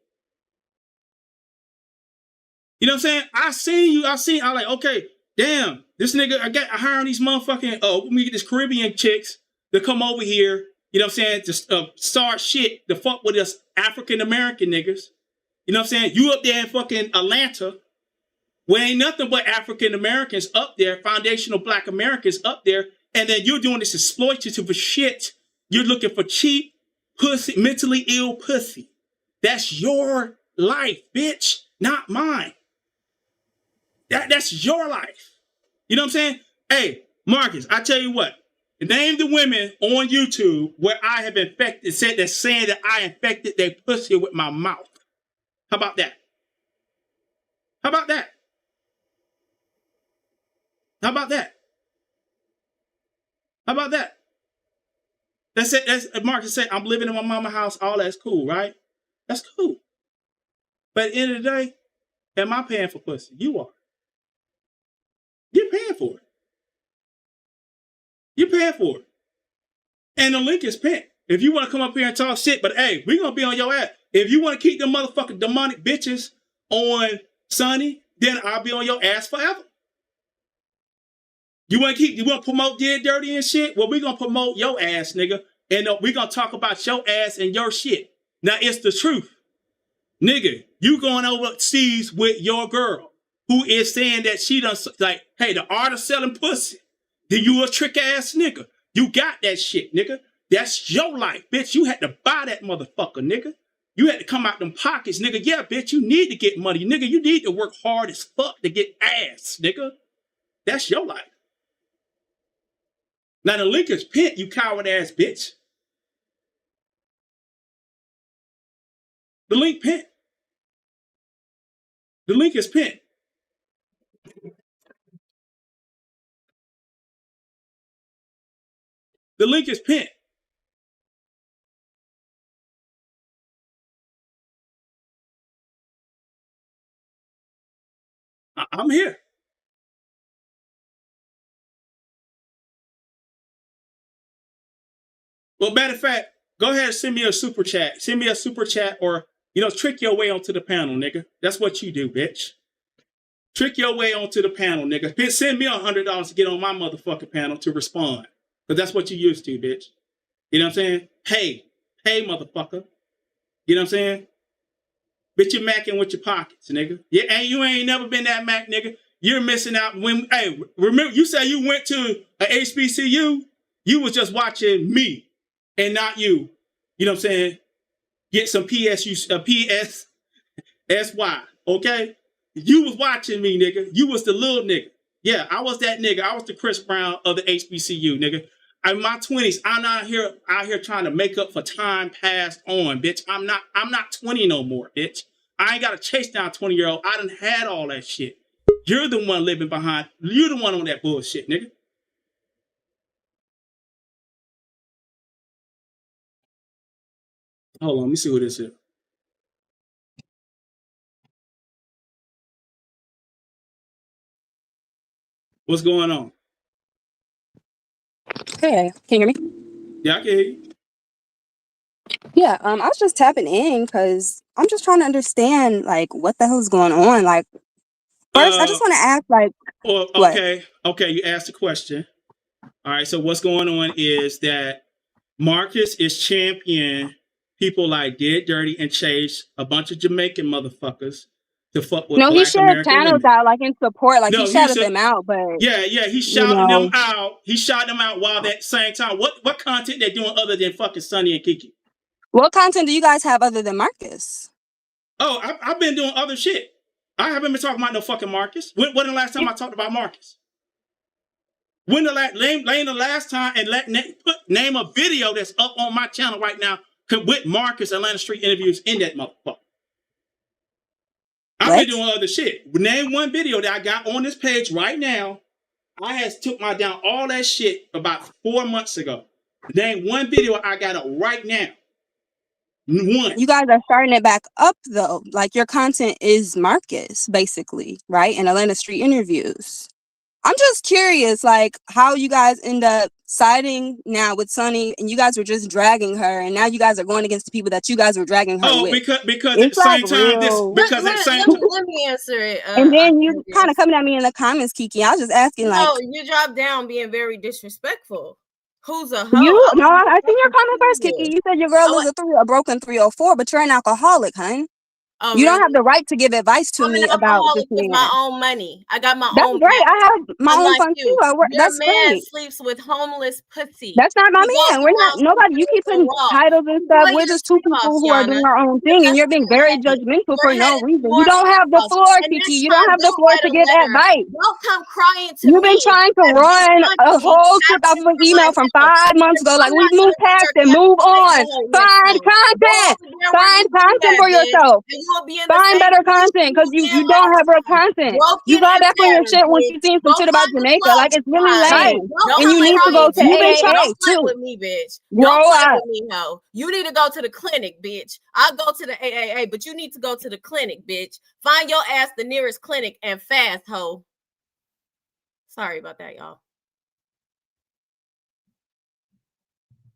You know what I'm saying? I'm like, okay, damn, this nigga, I hiring these motherfucking, let me get this Caribbean chicks to come over here, you know what I'm saying, to start shit, to fuck with us African-American niggas. You know what I'm saying? You up there in fucking Atlanta, where ain't nothing but African-Americans up there, foundational black Americans up there, and then you're doing this exploitative shit. You're looking for cheap pussy, mentally ill pussy. That's your life, bitch, not mine. That's your life. You know what I'm saying? Hey, Marcus, I tell you what. Name the women on YouTube where I have infected, saying that I infected their pussy with my mouth. How about that? How about that? How about that? How about that? That's it. That's Marcus said, I'm living in my mama's house. All that's cool, right? That's cool. But at the end of the day, am I paying for pussy? You are. You're paying for it. You're paying for it. And the link is pinned. If you want to come up here and talk shit, but hey, we're going to be on your ass. If you want to keep them motherfucking demonic bitches on Sunnyi, then I'll be on your ass forever. You want to promote Dead Dirty and shit? Well, we're going to promote your ass, nigga. And we're going to talk about your ass and your shit. Now, it's the truth. Nigga, you going overseas with your girl who is saying that she done, like, hey, the art of selling pussy. Then you a trick ass nigga. You got that shit, nigga. That's your life, bitch. You had to buy that motherfucker, nigga. You had to come out them pockets, nigga. Yeah, bitch, you need to get money, nigga. You need to work hard as fuck to get ass, nigga. That's your life. Now, the link is pinned, you coward ass bitch. The link pinned. The link is pinned. The link is pinned. I'm here. Well, matter of fact, go ahead and send me a super chat. Send me a super chat or, trick your way onto the panel, nigga. That's what you do, bitch. Trick your way onto the panel, nigga. Send me $100 to get on my motherfucking panel to respond. Because that's what you used to, bitch. You know what I'm saying? Hey, motherfucker. You know what I'm saying? Bitch, you're macking with your pockets, nigga. Yeah, and you ain't never been that mac, nigga. You're missing out. Hey, remember, you say you went to a HBCU? You was just watching me and not you. You know what I'm saying? Get some PSY, okay? You was watching me, nigga. You was the little nigga. Yeah, I was that nigga. I was the Chris Brown of the HBCU, nigga. In my 20s, I'm not out here trying to make up for time passed on, bitch. I'm not 20 no more, bitch. I ain't got to chase down 20-year-old. I done had all that shit. You're the one living behind. You're the one on that bullshit, nigga. Hold on, let me see what this is. What's going on? Hey, can you hear me? Yeah, I can hear you. Yeah, I was just tapping in because I'm just trying to understand, like, what the hell's going on. Like, first, I just want to ask, like, Well, what? okay, you asked the question. All right, so what's going on is that Marcus is championing people like Dead Dirty and Chase, a bunch of Jamaican motherfuckers, to fuck with No, he Black shared American channels women. out, like, in support. Like, he No, shouted them out, but, yeah, he you shouting them know. out. He shouting them out while at the same time. What content they doing other than fucking Sunnyi and Kiki? What content do you guys have other than Marcus? Oh, I've been doing other shit. I haven't been talking about no fucking Marcus. When the last time I talked about Marcus? When the last time and name a video that's up on my channel right now with Marcus Atlanta Street interviews in that motherfucker. I've been doing other shit. Name one video that I got on this page right now. I had took my down all that shit about 4 months ago. Name one video I got up right now. One. You guys are starting it back up, though. Like, your content is Marcus, basically, right? And Atlanta Street interviews. I'm just curious, like, how you guys end up siding now with Sunnyi, and you guys were just dragging her, and now you guys are going against the people that you guys were dragging her with. Because it's at the like same time, let me answer it. And then you kind of coming at me in the comments, Kiki. I was just asking, like, you dropped down being very disrespectful. Who's a hoe? No, I seen your comment first, Kiki. You said your girl is a broken 304, but you're an alcoholic, hun. Oh, you don't have the right to give advice to me about this man. My own money. I got my That's own. That's great. I have my own funds too. That's man great. Sleeps with homeless pussy. That's not my man. We're not nobody. You keep putting titles and stuff. We're just two people who are doing our own thing, and you're being very judgmental for no reason. You don't have the floor, Kiki. You don't have the floor to give advice. Don't come crying to You've been trying to run a whole script off of an email from 5 months ago. Like, we've moved past it. Move on. Find content. Find content for yourself. Find better content, because you don't have real content. You got back on your shit when you seen some shit about Jamaica. Like, it's really lame. And you need to go to AAA too. With me, bitch. Grow up. With me, ho. You need to go to the clinic, bitch. I'll go to the AAA, but you need to go to the clinic, bitch. Find your ass the nearest clinic and fast, ho. Sorry about that, y'all.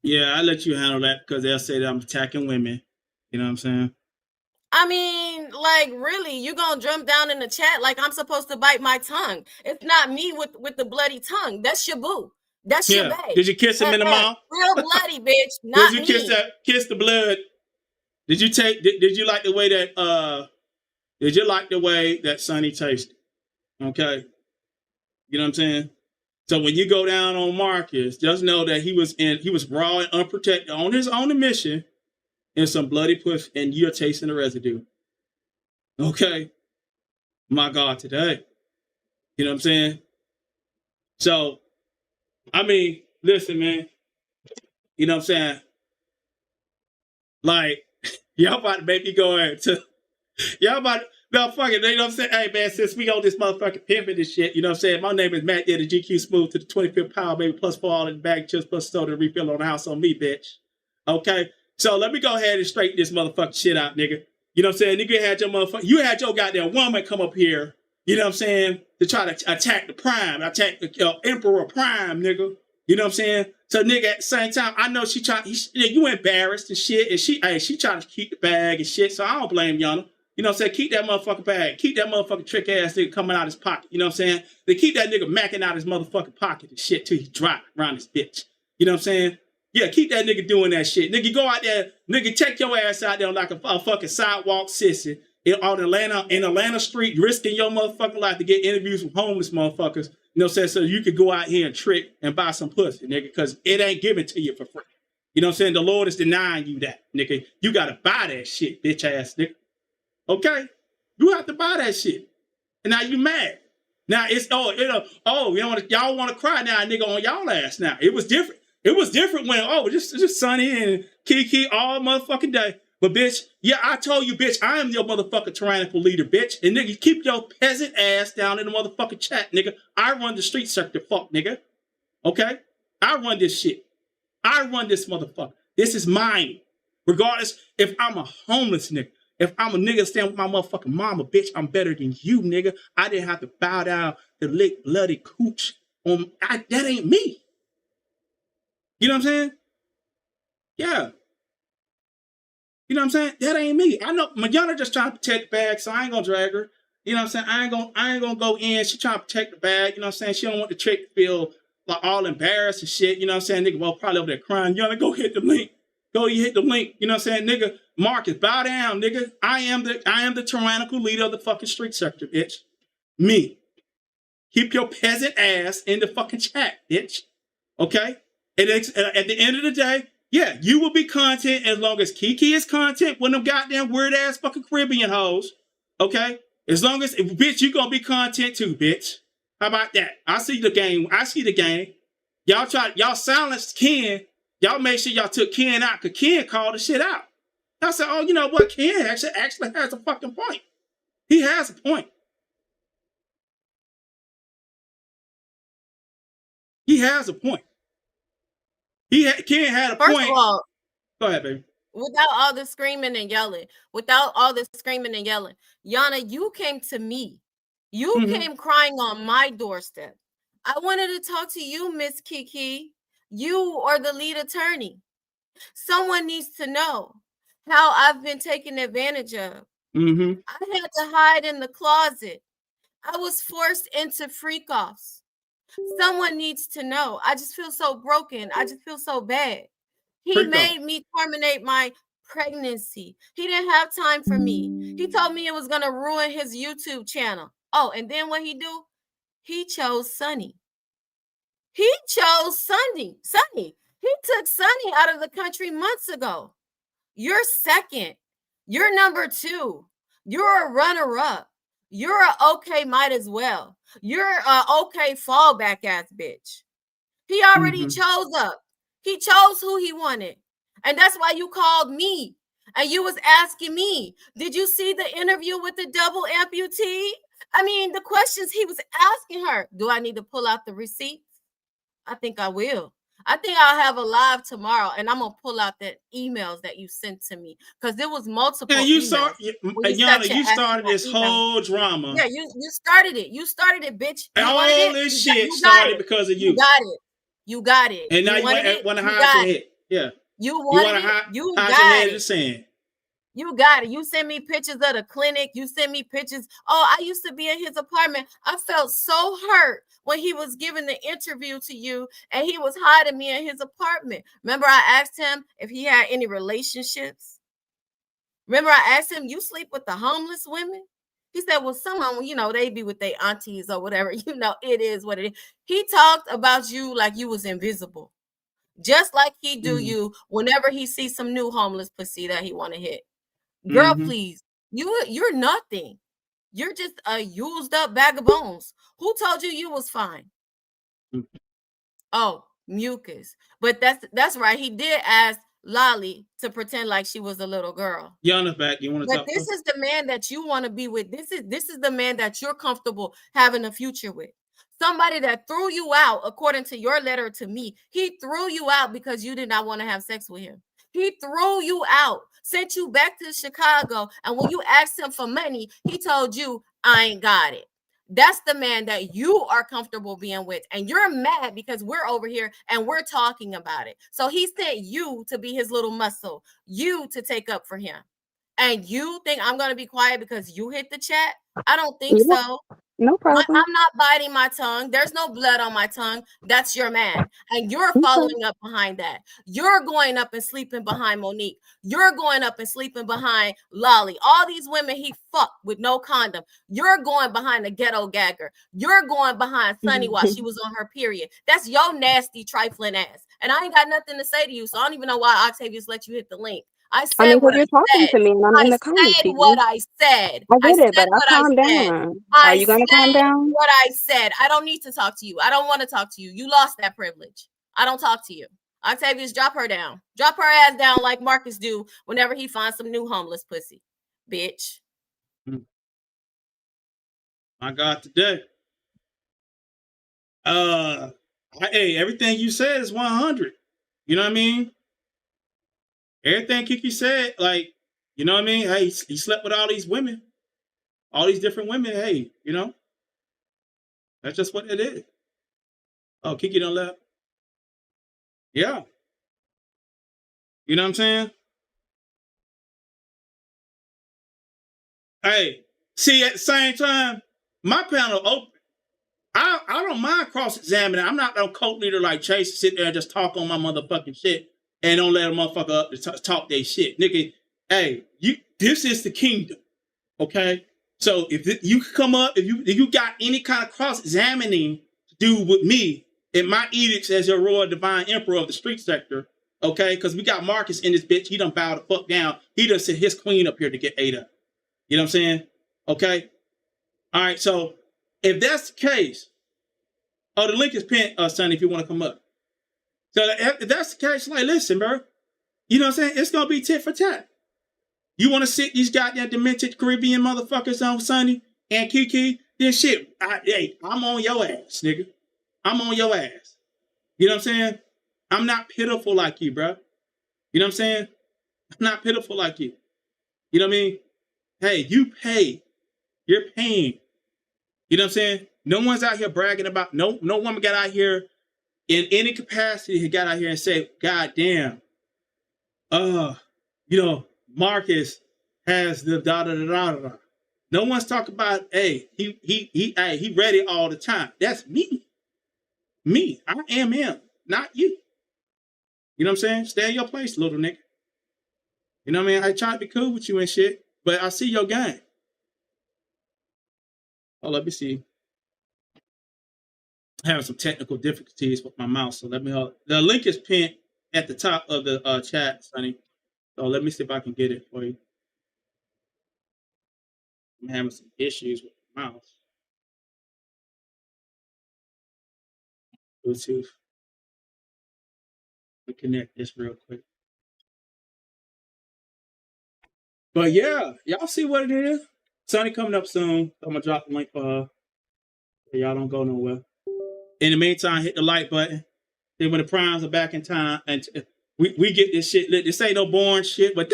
Yeah, I let you handle that because they'll say that I'm attacking women. You know what I'm saying? I mean, like, really, you gonna jump down in the chat like I'm supposed to bite my tongue? It's not me with the bloody tongue. That's your boo. That's your babe. Did you kiss him in the mouth? Real bloody, bitch. Not Did you kiss the blood? Did you like the way that Sunnyi tasted? Okay. You know what I'm saying? So when you go down on Marcus, just know that he was raw and unprotected on his own mission in some bloody push, and you're tasting the residue. Okay. My God, today. You know what I'm saying? So, I mean, listen, man. You know what I'm saying? Like, y'all about to make me go into y'all about to, no, fuck it. You know what I'm saying? Hey, man, since we on this motherfucking pimping and shit, you know what I'm saying? My name is Matt, the GQ Smooth to the 25th power, baby, plus 4 all in the bag, chips, plus soda, refill on the house on me, bitch. Okay? So let me go ahead and straighten this motherfucking shit out, nigga. You know what I'm saying? Nigga you had your goddamn woman come up here, you know what I'm saying, to try to attack the Prime, attack the Emperor Prime, nigga. You know what I'm saying? So, nigga, at the same time, I know you embarrassed and shit, and she trying to keep the bag and shit, so I don't blame y'all. You know what I'm saying? Keep that motherfucking bag. Keep that motherfucking trick ass nigga coming out his pocket. You know what I'm saying? They keep that nigga macking out his motherfucking pocket and shit till he dry around his bitch. You know what I'm saying? Yeah, keep that nigga doing that shit. Nigga, go out there, nigga, take your ass out there like a fucking sidewalk sissy in Atlanta Street, risking your motherfucking life to get interviews with homeless motherfuckers. You know what I'm saying? So you could go out here and trick and buy some pussy, nigga, because it ain't given to you for free. You know what I'm saying? The Lord is denying you that, nigga. You gotta buy that shit, bitch ass nigga. Okay? You have to buy that shit. And now you mad. Now it's y'all want to cry now, nigga, on y'all ass now. It was different. It was different when just Sunnyi and Kiki all motherfucking day. But bitch, yeah, I told you, bitch, I am your motherfucking tyrannical leader, bitch. And nigga, keep your peasant ass down in the motherfucking chat, nigga. I run the street sector, fuck, nigga. Okay? I run this shit. I run this motherfucker. This is mine. Regardless if I'm a homeless nigga. If I'm a nigga staying with my motherfucking mama, bitch, I'm better than you, nigga. I didn't have to bow down to lick bloody cooch on. That ain't me. You know what I'm saying? Yeah. You know what I'm saying? That ain't me. I know Mariana just trying to protect the bag, so I ain't gonna drag her. You know what I'm saying? I ain't gonna go in. She trying to protect the bag. You know what I'm saying? She don't want the chick to feel like all embarrassed and shit. You know what I'm saying? Nigga, well, probably over there crying. Yana, go hit the link. Go, you hit the link. You know what I'm saying? Nigga, Marcus, bow down, nigga. I am the tyrannical leader of the fucking street sector, bitch. Me. Keep your peasant ass in the fucking chat, bitch. Okay? And at the end of the day, yeah, you will be content as long as Kiki is content with them goddamn weird ass fucking Caribbean hoes. Okay? As long as, bitch, you gonna be content too, bitch. How about that? I see the game. I see the game. Y'all silenced Ken. Y'all made sure y'all took Ken out because Ken called the shit out. I said, oh, you know what? Ken actually has a fucking point. He has a point. He has a point. Ken had a point. First of all, go ahead, baby. Without all the screaming and yelling, Yana, you came to me. You came crying on my doorstep. I wanted to talk to you, Miss Kiki. You are the lead attorney. Someone needs to know how I've been taken advantage of. I had to hide in the closet. I was forced into freak-offs. Someone needs to know. I just feel so broken. I just feel so bad. He made me terminate my pregnancy. He didn't have time for me. He told me it was going to ruin his YouTube channel. Oh, and then what he do? He chose Sunnyi. He chose Sunnyi. He took Sunnyi out of the country months ago. You're second. You're number 2. You're a runner-up. You're a okay, might as well. You're a okay fallback ass bitch. He already chose up. He chose who he wanted. And that's why you called me. And you was asking me, did you see the interview with the double amputee? I mean, the questions he was asking her. Do I need to pull out the receipts? I think I will. I think I'll have a live tomorrow, and I'm gonna pull out the emails that you sent to me because there was multiple. And you started this whole drama. Yeah, you started it. You started it, bitch. And all this shit started because of you. You got it. You got it. And now you want to hide your head. Yeah. You want to hide your head in the sand. You got it. You send me pictures of the clinic. You send me pictures. Oh, I used to be in his apartment. I felt so hurt when he was giving the interview to you and he was hiding me in his apartment. Remember, I asked him if he had any relationships. Remember, I asked him, you sleep with the homeless women? He said, well, someone, they be with their aunties or whatever. It is what it is. He talked about you like you was invisible. Just like he do you whenever he sees some new homeless pussy that he want to hit. Girl, please, you're nothing. You're just a used up bag of bones. Who told you was fine? Oh, mucus. But that's right. He did ask Lolly to pretend like she was a little girl. Yana's back. You want to talk? But this is the man that you want to be with. This is the man that you're comfortable having a future with. Somebody that threw you out, according to your letter to me. He threw you out because you did not want to have sex with him. He threw you out, sent you back to Chicago, and when you asked him for money, he told you, I ain't got it. That's the man that you are comfortable being with, and you're mad because we're over here and we're talking about it. So he sent you to be his little muscle, you to take up for him. And you think I'm going to be quiet because you hit the chat? I don't think so. No problem. I'm not biting my tongue. There's no blood on my tongue. That's your man. And you're following up behind that. You're going up and sleeping behind Monique. You're going up and sleeping behind Lolly. All these women he fucked with no condom. You're going behind the ghetto gagger. You're going behind Sunnyi while she was on her period. That's your nasty, trifling ass. And I ain't got nothing to say to you, so I don't even know why Octavius let you hit the link. I I said mean, what because you're I talking said. to me and I'm in I the comments, said Kiki. what I said. I I get said it, but I'll what I calm said. down. Are I you going to calm said down? what I said. I don't need to talk to you. I don't want to talk to you. You lost that privilege. I don't talk to you. Octavius, drop her down. Drop her ass down like Marcus do whenever he finds some new homeless pussy. Bitch. My God, today. Hey, everything you said is 100. You know what I mean? Everything Kiki said, like, you know what I mean? Hey, he slept with all these women, all these different women. Hey, you know, that's just what it is. Oh, Kiki don't left. Yeah. You know what I'm saying? Hey, see, at the same time, my panel open. I don't mind cross-examining. I'm not no cult leader like Chase to sit there and just talk on my motherfucking shit and don't let a motherfucker up to talk their shit. Nigga, hey, this is the kingdom, okay? So if you come up, if you got any kind of cross-examining to do with me and my edicts as your royal divine emperor of the street sector, okay? Because we got Marcus in this bitch. He done bowed the fuck down. He done sent his queen up here to get ate up. You know what I'm saying? Okay? All right, so if that's the case, the link is pinned, Sunnyi, if you want to come up. So if that's the case, like, listen, bro. You know what I'm saying? It's going to be tit for tat. You want to sit these goddamn demented Caribbean motherfuckers on Sunnyi and Kiki? Then shit, I'm on your ass, nigga. I'm on your ass. You know what I'm saying? I'm not pitiful like you, bro. You know what I'm saying? I'm not pitiful like you. You know what I mean? Hey, you pay. You're paying. You know what I'm saying? No one's out here bragging about, no woman got out here in any capacity who got out here and say, God damn, you know, Marcus has the da. No one's talking about, hey, he ready all the time. That's me. Me. I am him, not you. You know what I'm saying? Stay in your place, little nigga. You know what I mean? I try to be cool with you and shit, but I see your game. Oh, let me see. Having some technical difficulties with my mouse, so let me. The link is pinned at the top of the chat, Sunnyi. So let me see if I can get it for you. I'm having some issues with the mouse. Bluetooth. Let me connect this real quick. But yeah, y'all see what it is. Sunnyi coming up soon. I'm gonna drop the link for her. So y'all don't go nowhere. In the meantime, hit the like button. Then when the primes are back in time, and we get this shit lit. This ain't no boring shit, but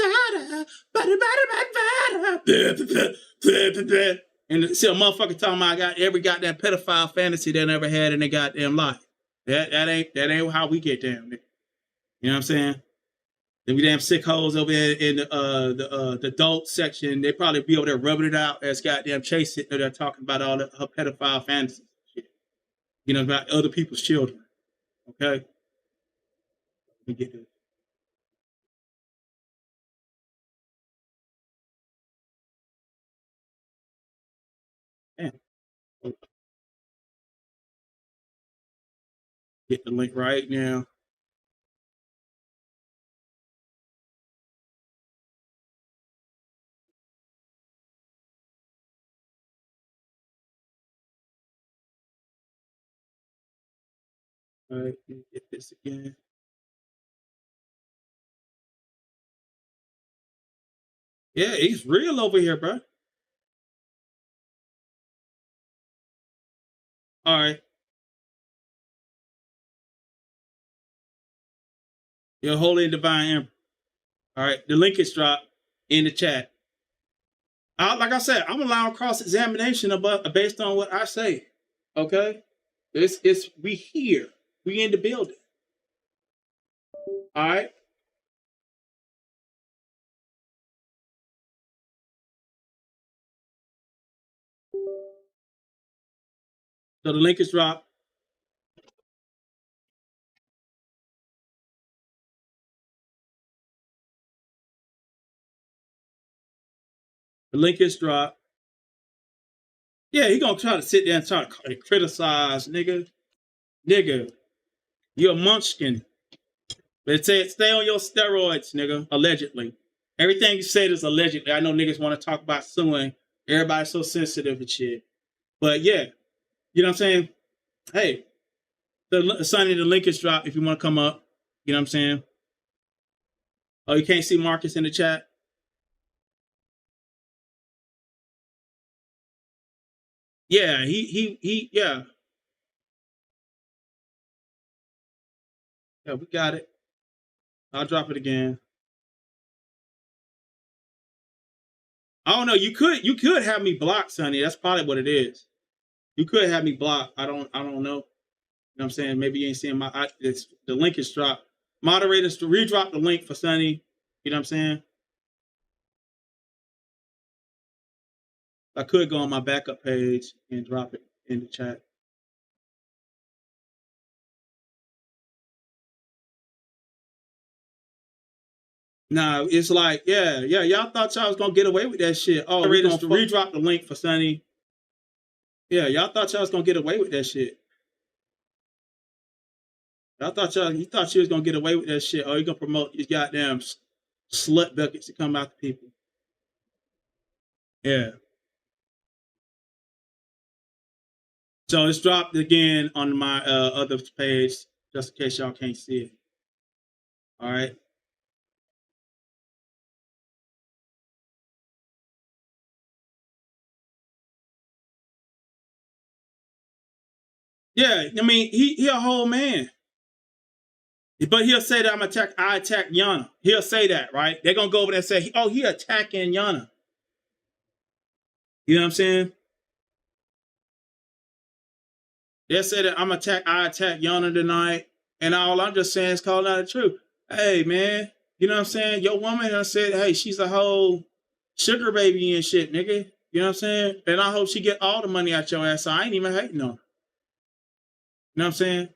and see a motherfucker talking about I got every goddamn pedophile fantasy they never had in their goddamn life. That ain't how we get down. You know what I'm saying? Them damn sick hoes over there in the adult section, they probably be over there rubbing it out as goddamn Chase sitting there talking about all her pedophile fantasies. You know, about other people's children. Okay? Let me get this. Damn. Get the link right now. All right, let me get this again. Yeah, he's real over here, bro. All right. Your holy and divine emperor. All right. The link is dropped in the chat. Like I said, I'm allowing cross-examination based on what I say. Okay? It's we here. We in the building. All right. So the link is dropped. The link is dropped. Yeah, he gonna try to sit there and try to criticize, nigga. Nigga, you're a munchkin. But it said stay on your steroids, nigga, allegedly. Everything you said is allegedly. I know niggas want to talk about suing. Everybody's so sensitive and shit. But yeah, you know what I'm saying? Hey, Sunnyi, the link is dropped if you want to come up. You know what I'm saying? Oh, you can't see Marcus in the chat? Yeah, yeah. Yeah, we got it. I'll drop it again. I don't know. You could have me blocked, Sunnyi. That's probably what it is. You could have me blocked. I don't know. You know what I'm saying? Maybe you ain't seeing the link is dropped. Moderators to redrop the link for Sunnyi. You know what I'm saying? I could go on my backup page and drop it in the chat. Nah, it's like, yeah. Y'all thought y'all was gonna get away with that shit. Oh, we're gonna redrop the link for Sunnyi. Yeah, y'all thought y'all was gonna get away with that shit. You thought you was gonna get away with that shit. Oh, you gonna promote these goddamn slut buckets to come out to people. Yeah. So it's dropped again on my other page, just in case y'all can't see it. All right. Yeah, I mean, he a whole man. But he'll say that I attacked Yana. He'll say that, right? They're gonna go over there and say, oh, he attacking Yana. You know what I'm saying? They say that I attacked Yana tonight, and all I'm just saying is calling out the truth. Hey, man, you know what I'm saying? Your woman done said, hey, she's a whole sugar baby and shit, nigga. You know what I'm saying? And I hope she get all the money out your ass. So I ain't even hating on her. You know what I'm saying?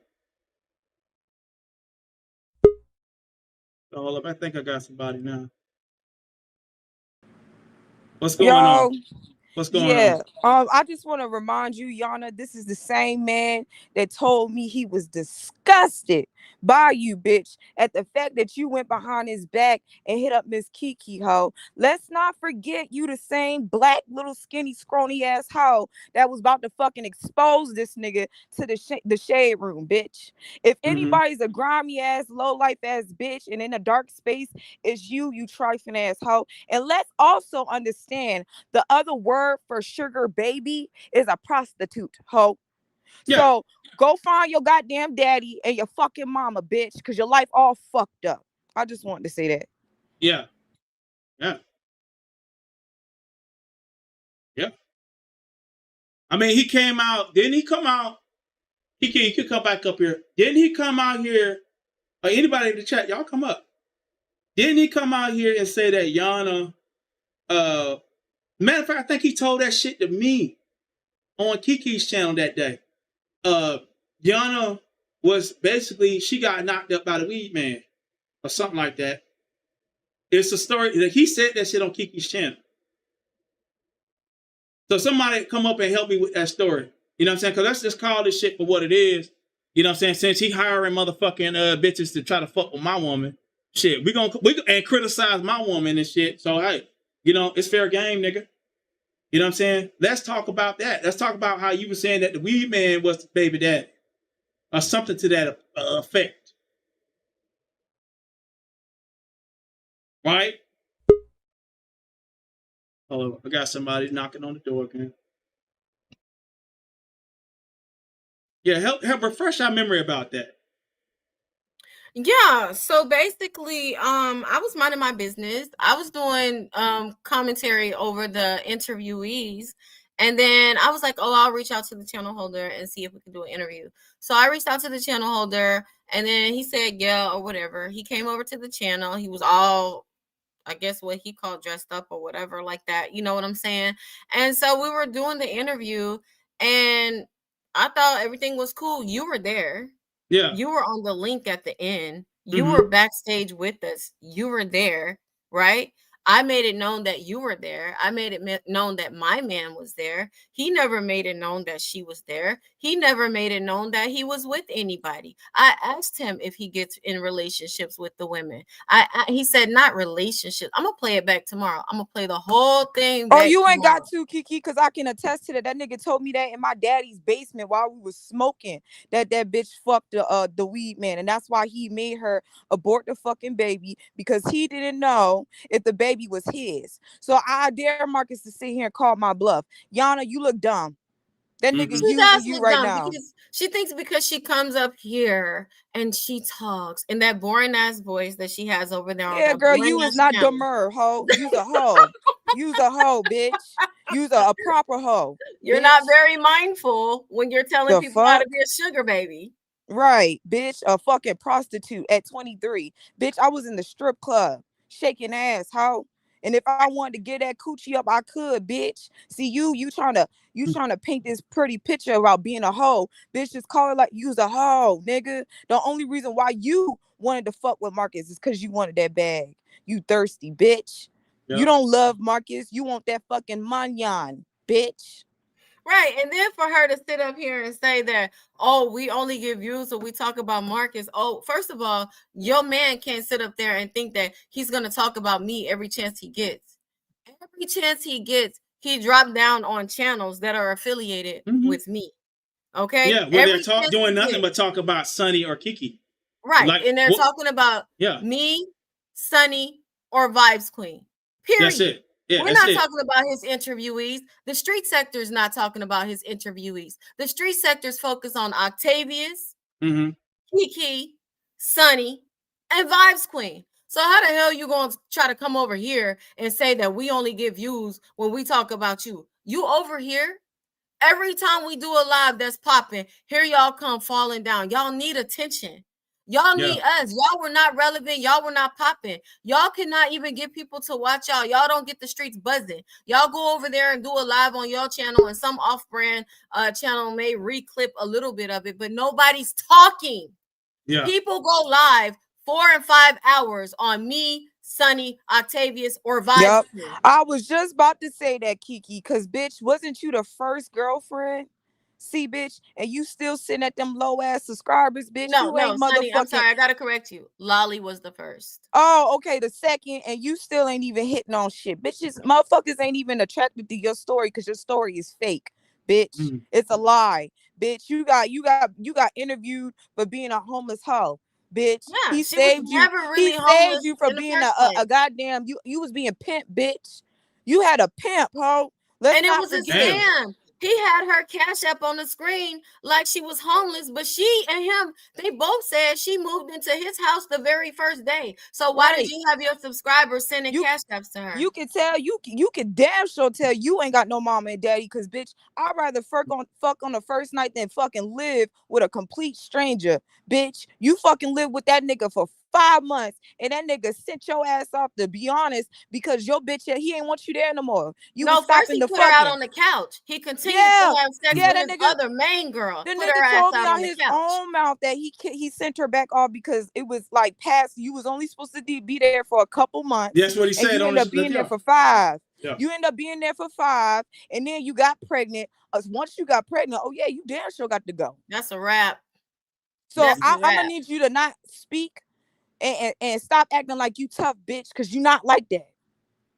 So hold up, I think I got somebody now. What's going on? What's going on? I just want to remind you, Yana, this is the same man that told me he was disgusted by you, bitch, at the fact that you went behind his back and hit up Miss Kiki hoe. Let's not forget you the same black little skinny scrawny ass hoe that was about to fucking expose this nigga to the shade room, bitch. If anybody's a grimy ass, low life ass bitch and in a dark space, it's you trifling ass hoe. And let's also understand the other word for sugar baby is a prostitute, ho. Yeah. So go find your goddamn daddy and your fucking mama, bitch, because your life all fucked up. I just wanted to say that. Yeah. I mean, he came out. Didn't he come out? He could come back up here. Didn't he come out here? Or anybody in the chat, y'all come up. Didn't he come out here and say that Yana? Matter of fact, I think he told that shit to me on Kiki's channel that day. Yana was basically, she got knocked up by the weed man or something like that. It's a story that he said that shit on Kiki's channel. So somebody come up and help me with that story. You know what I'm saying? Because let's just call this shit for what it is. You know what I'm saying? Since he hiring motherfucking bitches to try to fuck with my woman, shit, we and criticize my woman and shit. So hey, you know, it's fair game, nigga. You know what I'm saying? Let's talk about that. Let's talk about how you were saying that the weed man was the baby daddy. Or something to that effect. Right? Oh, I got somebody knocking on the door again. Yeah, help refresh our memory about that. Yeah, so basically, I was minding my business. I was doing commentary over the interviewees, and then I was like, oh, I'll reach out to the channel holder and see if we can do an interview. So I reached out to the channel holder, and then he said, yeah, or whatever. He came over to the channel. He was all, I guess what he called dressed up or whatever like that. You know what I'm saying? And so we were doing the interview, and I thought everything was cool. You were there. Yeah. You were on the link at the end. You were backstage with us. You were there, right? I made it known that you were there. I made it known that my man was there. He never made it known that she was there. He never made it known that he was with anybody. I asked him if he gets in relationships with the women. He said not relationships. I'm gonna play it back tomorrow. I'm gonna play the whole thing back. Oh, you ain't tomorrow. got to, Kiki, because I can attest to that. That nigga told me that in my daddy's basement while we was smoking. That bitch fucked the weed man, and that's why he made her abort the fucking baby, because he didn't know if the baby was his. So I dare Marcus to sit here and call my bluff. Yana, you look dumb. That nigga She using does you look right dumb now. because she thinks because she comes up here and she talks in that boring ass voice that she has over there. Yeah, girl, you is not demur, hoe. You's a hoe. You's a hoe, bitch. You's a proper hoe. You're bitch. not very mindful when you're telling The people how to fuck? be a sugar baby. Right, bitch. A fucking prostitute at 23. Bitch, I was in the strip club shaking ass, hoe. And if I wanted to get that coochie up, I could, bitch. See, you trying to paint this pretty picture about being a hoe. Bitch, just call it like you's a hoe, nigga. The only reason why you wanted to fuck with Marcus is because you wanted that bag. You thirsty, bitch. Yep. You don't love Marcus. You want that fucking manyan, bitch. Right. And then for her to sit up here and say that, oh, we only give views, so we talk about Marcus. Oh, first of all, your man can't sit up there and think that he's going to talk about me every chance he gets. Every chance he gets, he dropped down on channels that are affiliated with me. Okay? Yeah, where they're doing nothing but talk about Sunnyi or Kiki. Right. Like, and they're talking about me, Sunnyi, or Vibes Queen. Period. That's it. Yeah, We're not talking about his interviewees. The street sector is not talking about his interviewees. The street sector's focus on Octavius, Kiki, Sunnyi, and Vibes Queen. So how the hell you going to try to come over here and say that we only give views when we talk about you? You over here, every time we do a live that's popping, here y'all come falling down. Y'all need attention. Y'all need us. Y'all were not relevant. Y'all were not popping. Y'all cannot even get people to watch y'all. Y'all don't get the streets buzzing. Y'all go over there and do a live on your channel, and some off-brand channel may reclip a little bit of it, but nobody's talking. Yeah. People go live 4 and 5 hours on me, Sunnyi, Octavius, or Vibes. Yep. I was just about to say that, Kiki, because, bitch, wasn't you the first girlfriend? See, bitch, and you still sitting at them low ass subscribers, bitch. No, you ain't Sunnyi, I'm sorry, I gotta correct you. Lolly was the first. Oh, okay, the second, and you still ain't even hitting on shit. Bitches, motherfuckers ain't even attracted to your story because your story is fake, bitch. It's a lie, bitch. You got interviewed for being a homeless hoe, bitch. Yeah, he saved you. Really he saved you from being a goddamn. You was being pimp, bitch. You had a pimp, hoe. And it was a scam. He had her cash up on the screen like she was homeless, but she and him, they both said she moved into his house the very first day. So why did you have your subscribers sending cash apps to her? You can tell, you can damn sure tell you ain't got no mama and daddy, because, bitch, I'd rather fuck on the first night than fucking live with a complete stranger, bitch. You fucking live with that nigga for 5 months, and that nigga sent your ass off, to be honest, because your bitch, he ain't want you there no more. You was stopping he put her out on the couch. He continued to have sex with his other main girl. The nigga told me out his own mouth that he sent her back off because it was like past. You was only supposed to be there for a couple months. That's what he said. You end up being there for 5. Yeah. You end up being there for 5, and then you got pregnant. Once you got pregnant, oh yeah, you damn sure got to go. That's a wrap. So I'm gonna need you to not speak and stop acting like you tough, bitch, because you're not like that.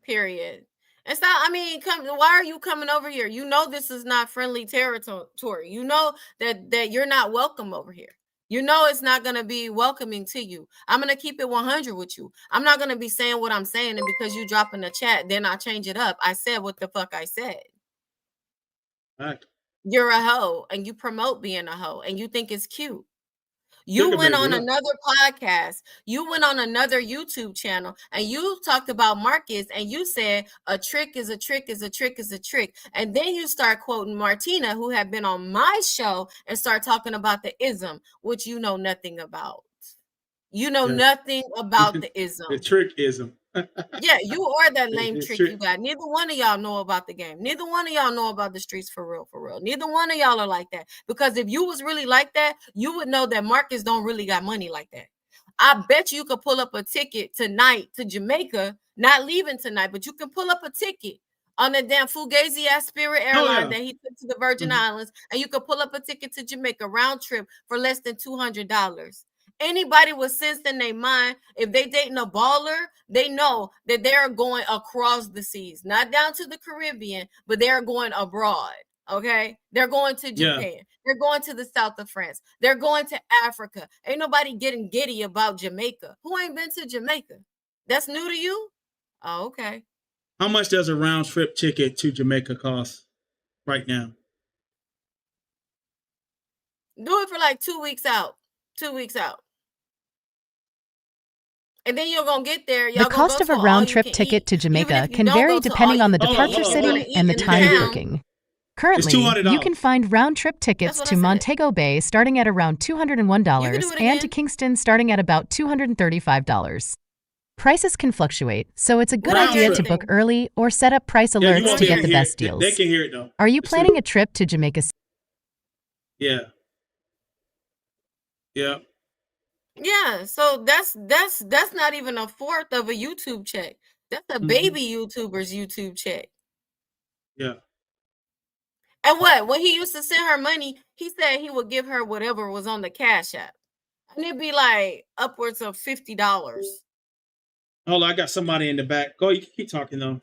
Period. And stop. I mean, why are you coming over here? You know this is not friendly territory. You know that you're not welcome over here. You know it's not going to be welcoming to you. I'm going to keep it 100 with you. I'm not going to be saying what I'm saying, and because you drop in the chat, then I change it up. I said what the fuck I said. Right. You're a hoe, and you promote being a hoe, and you think it's cute. You went on another podcast. You went on another YouTube channel, and you talked about Marcus, and you said a trick is a trick is a trick is a trick. And then you start quoting Martina, who had been on my show, and start talking about the ism, which you know nothing about. You know nothing about the ism. The trick ism. Yeah, you are that lame trick you got. Neither one of y'all know about the game. Neither one of y'all know about the streets for real, for real. Neither one of y'all are like that. Because if you was really like that, you would know that Marcus don't really got money like that. I bet you could pull up a ticket tonight to Jamaica not leaving tonight, but you can pull up a ticket on the damn Fugazi ass Spirit airline that he took to the Virgin Islands, and you could pull up a ticket to Jamaica round trip for less than $200. Anybody with sense in their mind, if they dating a baller, they know that they're going across the seas, not down to the Caribbean, but they're going abroad. Okay, they're going to Japan. They're going to the south of France. They're going to Africa. Ain't nobody getting giddy about Jamaica. Who ain't been to Jamaica? That's new to you? Oh, okay. How much does a round trip ticket to Jamaica cost right now? Do it for like 2 weeks out. 2 weeks out. And then you're going to get there. The cost of a round-trip ticket to Jamaica can vary depending on the departure city and the time of booking. Currently, you can find round-trip tickets to Montego Bay starting at around $201 and to Kingston starting at about $235. Prices can fluctuate, so it's a good idea to book early or set up price alerts to get the best deals. They can hear it though. Are you planning a trip to Jamaica? Yeah. Yeah. Yeah, so that's not even a fourth of a YouTube check. That's a baby YouTuber's YouTube check. Yeah. And what? When he used to send her money, he said he would give her whatever was on the Cash App. And it'd be like upwards of $50. Hold on, I got somebody in the back. Go, you can keep talking though.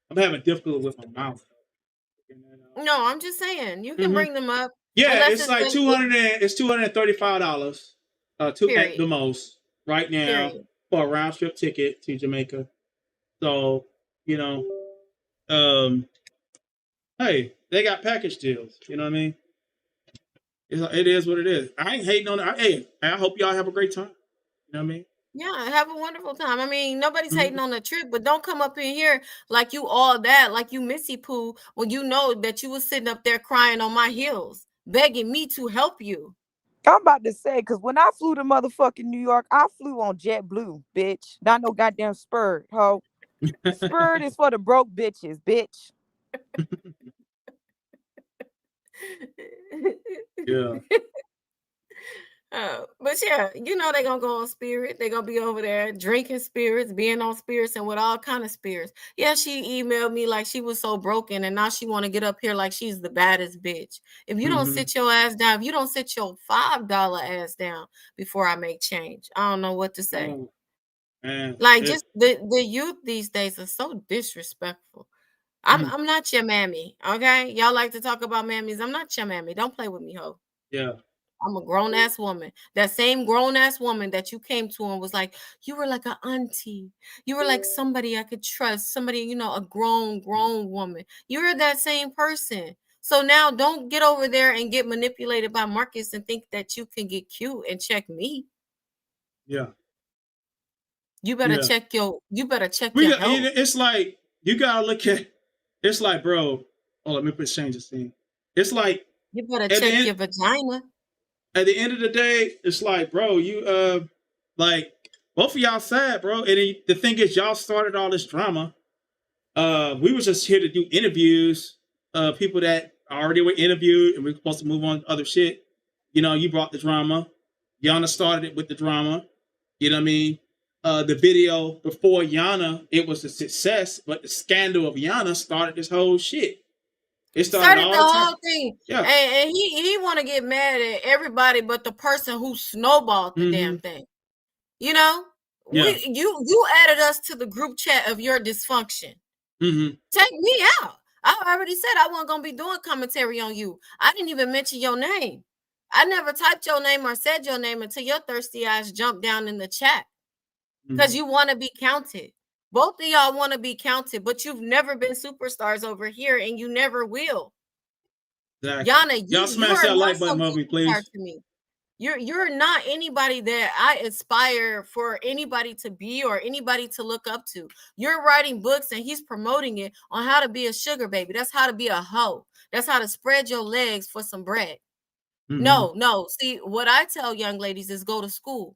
I'm having difficulty with my mouth. No, I'm just saying you can bring them up. Yeah, it's like $235. At the most right now for a round trip ticket to Jamaica. So, you know, hey, they got package deals. You know what I mean? It is what it is. I ain't hating on it. Hey, I hope y'all have a great time. You know what I mean? Yeah, have a wonderful time. I mean, nobody's hating on the trip, but don't come up in here like you all that, like you Missy Pooh, when you know that you was sitting up there crying on my heels, begging me to help you. I'm about to say, because when I flew to motherfucking New York, I flew on JetBlue, bitch. Not no goddamn Spirit, ho. Spirit is for the broke bitches, bitch. Yeah. But yeah, you know they're gonna go on Spirit. They're gonna be over there drinking spirits, being on spirits, and with all kind of spirits. Yeah, she emailed me like she was so broken, and now she want to get up here like she's the baddest bitch. If you don't sit your ass down, if you don't sit your $5 ass down before I make change, I don't know what to say. Oh, man. Like just the youth these days are so disrespectful. I'm not your mammy, okay? Y'all like to talk about mammies. I'm not your mammy. Don't play with me, ho. Yeah. I'm a grown-ass woman. That same grown-ass woman that you came to and was like, you were like an auntie. You were like somebody I could trust. Somebody, you know, a grown woman. You're that same person. So now don't get over there and get manipulated by Marcus and think that you can get cute and check me. Yeah. You better check your health. It's like, you gotta look at, it's like, bro, let me change the scene. It's like, you better check your vagina. At the end of the day, it's like, bro, you like both of y'all sad, bro. And the thing is, y'all started all this drama. We were just here to do interviews. People that already were interviewed, and we're supposed to move on to other shit. You know, you brought the drama. Yana started it with the drama. You know what I mean? The video before Yana, it was a success, but the scandal of Yana started this whole shit. It started the whole thing. Yeah. And he want to get mad at everybody but the person who snowballed the damn thing. You know? Yeah. You added us to the group chat of your dysfunction. Take me out. I already said I wasn't going to be doing commentary on you. I didn't even mention your name. I never typed your name or said your name until your thirsty ass jumped down in the chat. Because you want to be counted. Both of y'all want to be counted, but you've never been superstars over here, and you never will. Exactly. Yana, y'all smash that like button, Moby, please. To me. You're not anybody that I aspire for anybody to be or anybody to look up to. You're writing books, and he's promoting it on how to be a sugar baby. That's how to be a hoe. That's how to spread your legs for some bread. No. See, what I tell young ladies is go to school.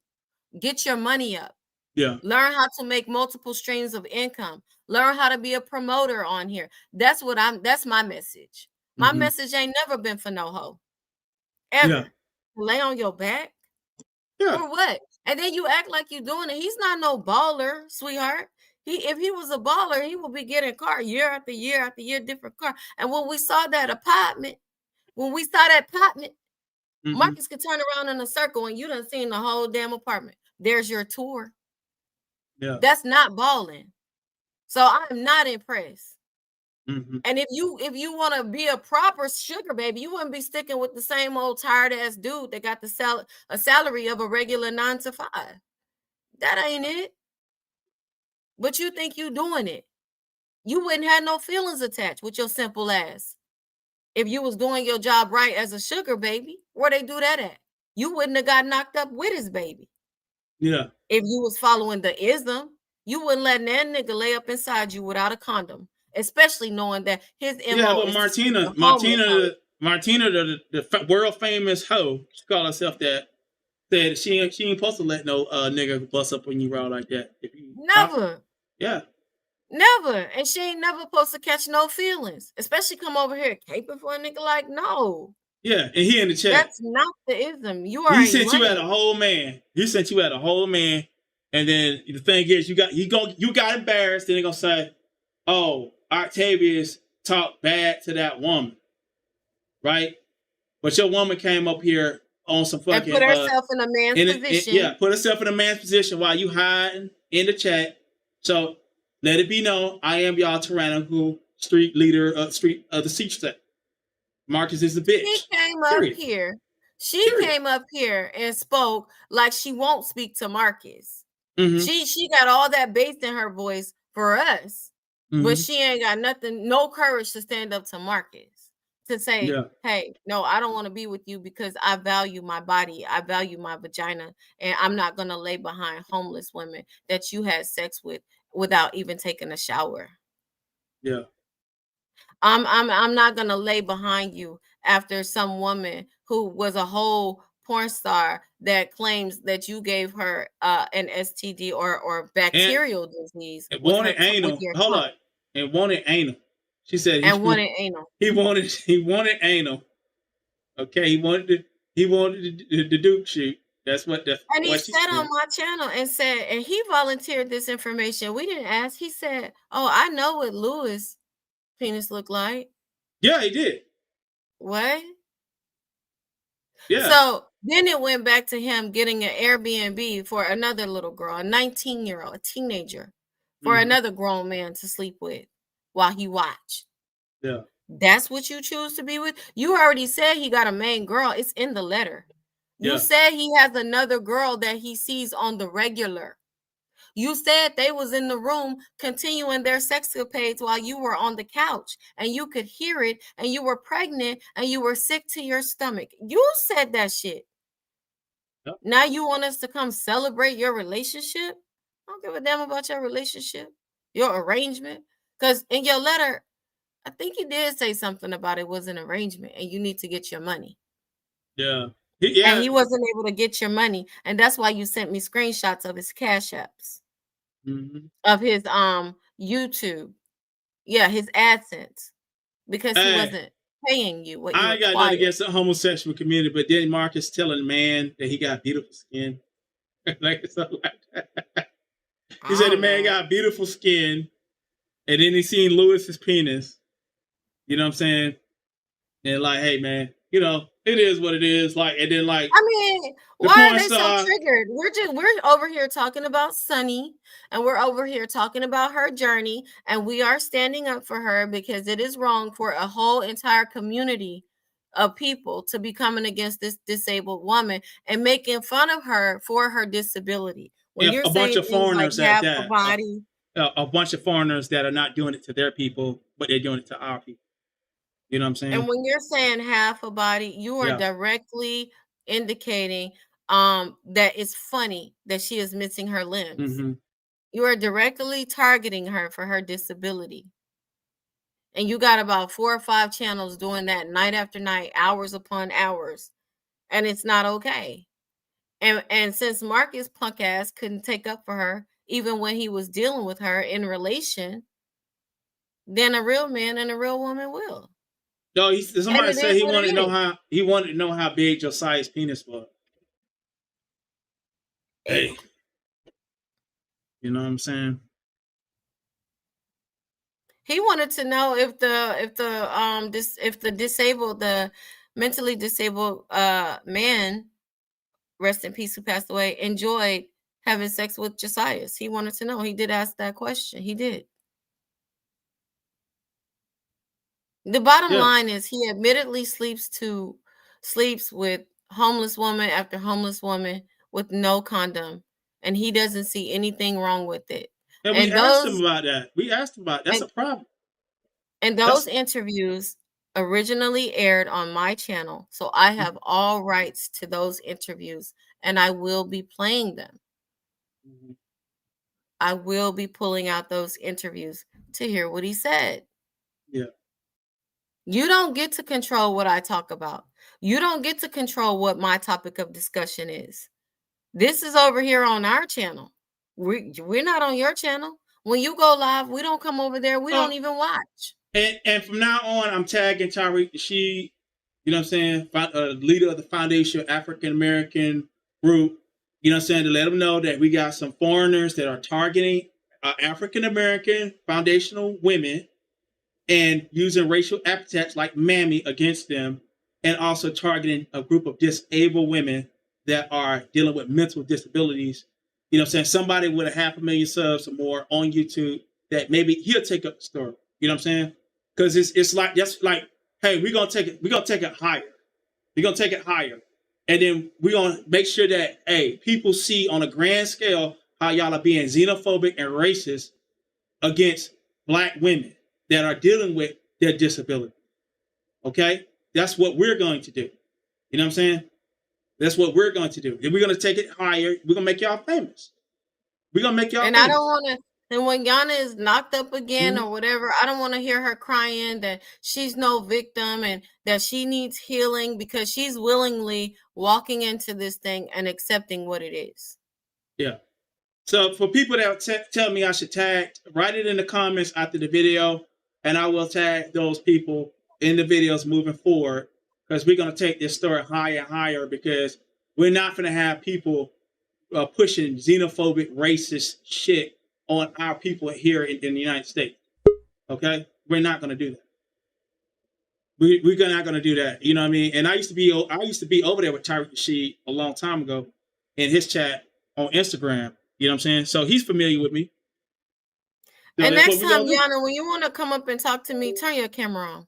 Get your money up. Yeah. Learn how to make multiple streams of income. Learn how to be a promoter on here. That's my message. My message ain't never been for no hoe. Ever. Yeah. Lay on your back. Yeah. Or what? And then you act like you're doing it. He's not no baller, sweetheart. If he was a baller, he would be getting a car year after year after year, different car. And when we saw that apartment, Marcus could turn around in a circle and you done seen the whole damn apartment. There's your tour. Yeah. That's not balling. So I'm not impressed. And if you want to be a proper sugar baby, you wouldn't be sticking with the same old tired ass dude that got a salary of a regular 9 to 5. That ain't it. But you think you doing it. You wouldn't have no feelings attached with your simple ass. If you was doing your job right as a sugar baby, where they do that at? You wouldn't have got knocked up with his baby. Yeah. If you was following the ism, you wouldn't let that nigga lay up inside you without a condom, especially knowing that his MO yeah, but is Martina, the world famous hoe, she called herself that, said she ain't supposed to let no nigga bust up on you raw like that. Never. Yeah. Never. And she ain't never supposed to catch no feelings, especially come over here caping for a nigga like no. Yeah, and he in the chat. That's not the ism. You are. He sent you at a whole man. He sent you at a whole man, and then the thing is, you got embarrassed. Then they're gonna say, "Oh, Octavius talked bad to that woman," right? But your woman came up here on some fucking and put herself in a man's position. Put herself in a man's position while you hiding in the chat. So let it be known, I am y'all tyrannical street leader of the street set. Marcus is a bitch. She came up here. She came up here and spoke like she won't speak to Marcus. She got all that bass in her voice for us, but she ain't got no courage to stand up to Marcus to say, hey, no, I don't want to be with you because I value my body. I value my vagina, and I'm not going to lay behind homeless women that you had sex with without even taking a shower. Yeah. I'm not gonna lay behind you after some woman who was a whole porn star that claims that you gave her an STD or bacterial disease. And wanted anal. Hold on. And wanted anal. She said wanted anal. He wanted anal. Okay, he wanted the Duke shoot. That's what and he said on my channel and said, and he volunteered this information. We didn't ask. He said, "Oh, I know what Lewis penis look like." Yeah, he did. What? Yeah. So then it went back to him getting an Airbnb for another little girl, a 19-year-old, a teenager, for another grown man to sleep with while he watched. Yeah. That's what you choose to be with? You already said he got a main girl. It's in the letter. You said he has another girl that he sees on the regular. You said they was in the room continuing their sexcapades while you were on the couch and you could hear it and you were pregnant and you were sick to your stomach. You said that shit. Yep. Now you want us to come celebrate your relationship? I don't give a damn about your relationship, your arrangement. Because in your letter, I think you did say something about it was an arrangement and you need to get your money. Yeah. And he wasn't able to get your money. And that's why you sent me screenshots of his Cash Apps. Of his YouTube. Yeah, his AdSense. Because he wasn't paying you what you I ain't got nothing against the homosexual community, but then Marcus telling man that he got beautiful skin. Like something like that. He said the man got beautiful skin, and then he seen Lewis's penis. You know what I'm saying? And like, hey man, you know, it is what it is. Like, and then like, I mean, why are they so triggered? We're over here talking about Sunnyi, and we're over here talking about her journey, and we are standing up for her because it is wrong for a whole entire community of people to be coming against this disabled woman and making fun of her for her disability. When you're a bunch of foreigners like half the body, a bunch of foreigners that are not doing it to their people, but they're doing it to our people. You know what I'm saying? And when you're saying half a body, you are directly indicating that it's funny that she is missing her limbs. You are directly targeting her for her disability. And you got about 4 or 5 channels doing that night after night, hours upon hours. And it's not okay. And since Marcus punk ass couldn't take up for her, even when he was dealing with her in relation, then a real man and a real woman will. No, somebody said he wanted to know how big Josiah's penis was. Hey, you know what I'm saying? He wanted to know if the mentally disabled man, rest in peace, who passed away, enjoyed having sex with Josias. He wanted to know. He did ask that question. He did. The bottom line is he admittedly sleeps with homeless woman after homeless woman with no condom, and he doesn't see anything wrong with it. And we asked him about that. That's a problem. And those interviews originally aired on my channel, so I have all rights to those interviews, and I will be playing them. Mm-hmm. I will be pulling out those interviews to hear what he said. Yeah. You don't get to control what I talk about. You don't get to control what my topic of discussion is. This is over here on our channel. We're not on your channel. When you go live, we don't come over there. We don't even watch. And from now on, I'm tagging Tariq Nasheed, you know what I'm saying, leader of the Foundation African American group, you know what I'm saying, to let them know that we got some foreigners that are targeting African American foundational women and using racial epithets like mammy against them, and also targeting a group of disabled women that are dealing with mental disabilities. You know what I'm saying? Somebody with 500,000 subs or more on YouTube that maybe he'll take up the story. You know what I'm saying? Because it's like, just like, hey, we're gonna take it higher. We're gonna take it higher. And then we're gonna make sure that, hey, people see on a grand scale how y'all are being xenophobic and racist against Black women that are dealing with their disability. Okay? That's what we're going to do. You know what I'm saying? That's what we're going to do. And we're going to take it higher. We're going to make y'all famous. We're going to make y'all famous. I don't want to, and when Yana is knocked up again or whatever, I don't want to hear her crying that she's no victim and that she needs healing, because she's willingly walking into this thing and accepting what it is. Yeah. So for people that tell me I should tag, write it in the comments after the video, and I will tag those people in the videos moving forward, because we're going to take this story higher and higher, because we're not going to have people pushing xenophobic, racist shit on our people here in the United States. Okay? We're not going to do that. We're not going to do that. You know what I mean? And I used to be over there with Tariq Nasheed a long time ago in his chat on Instagram. You know what I'm saying? So he's familiar with me. So and next time, Yana, when you want to come up and talk to me, turn your camera on.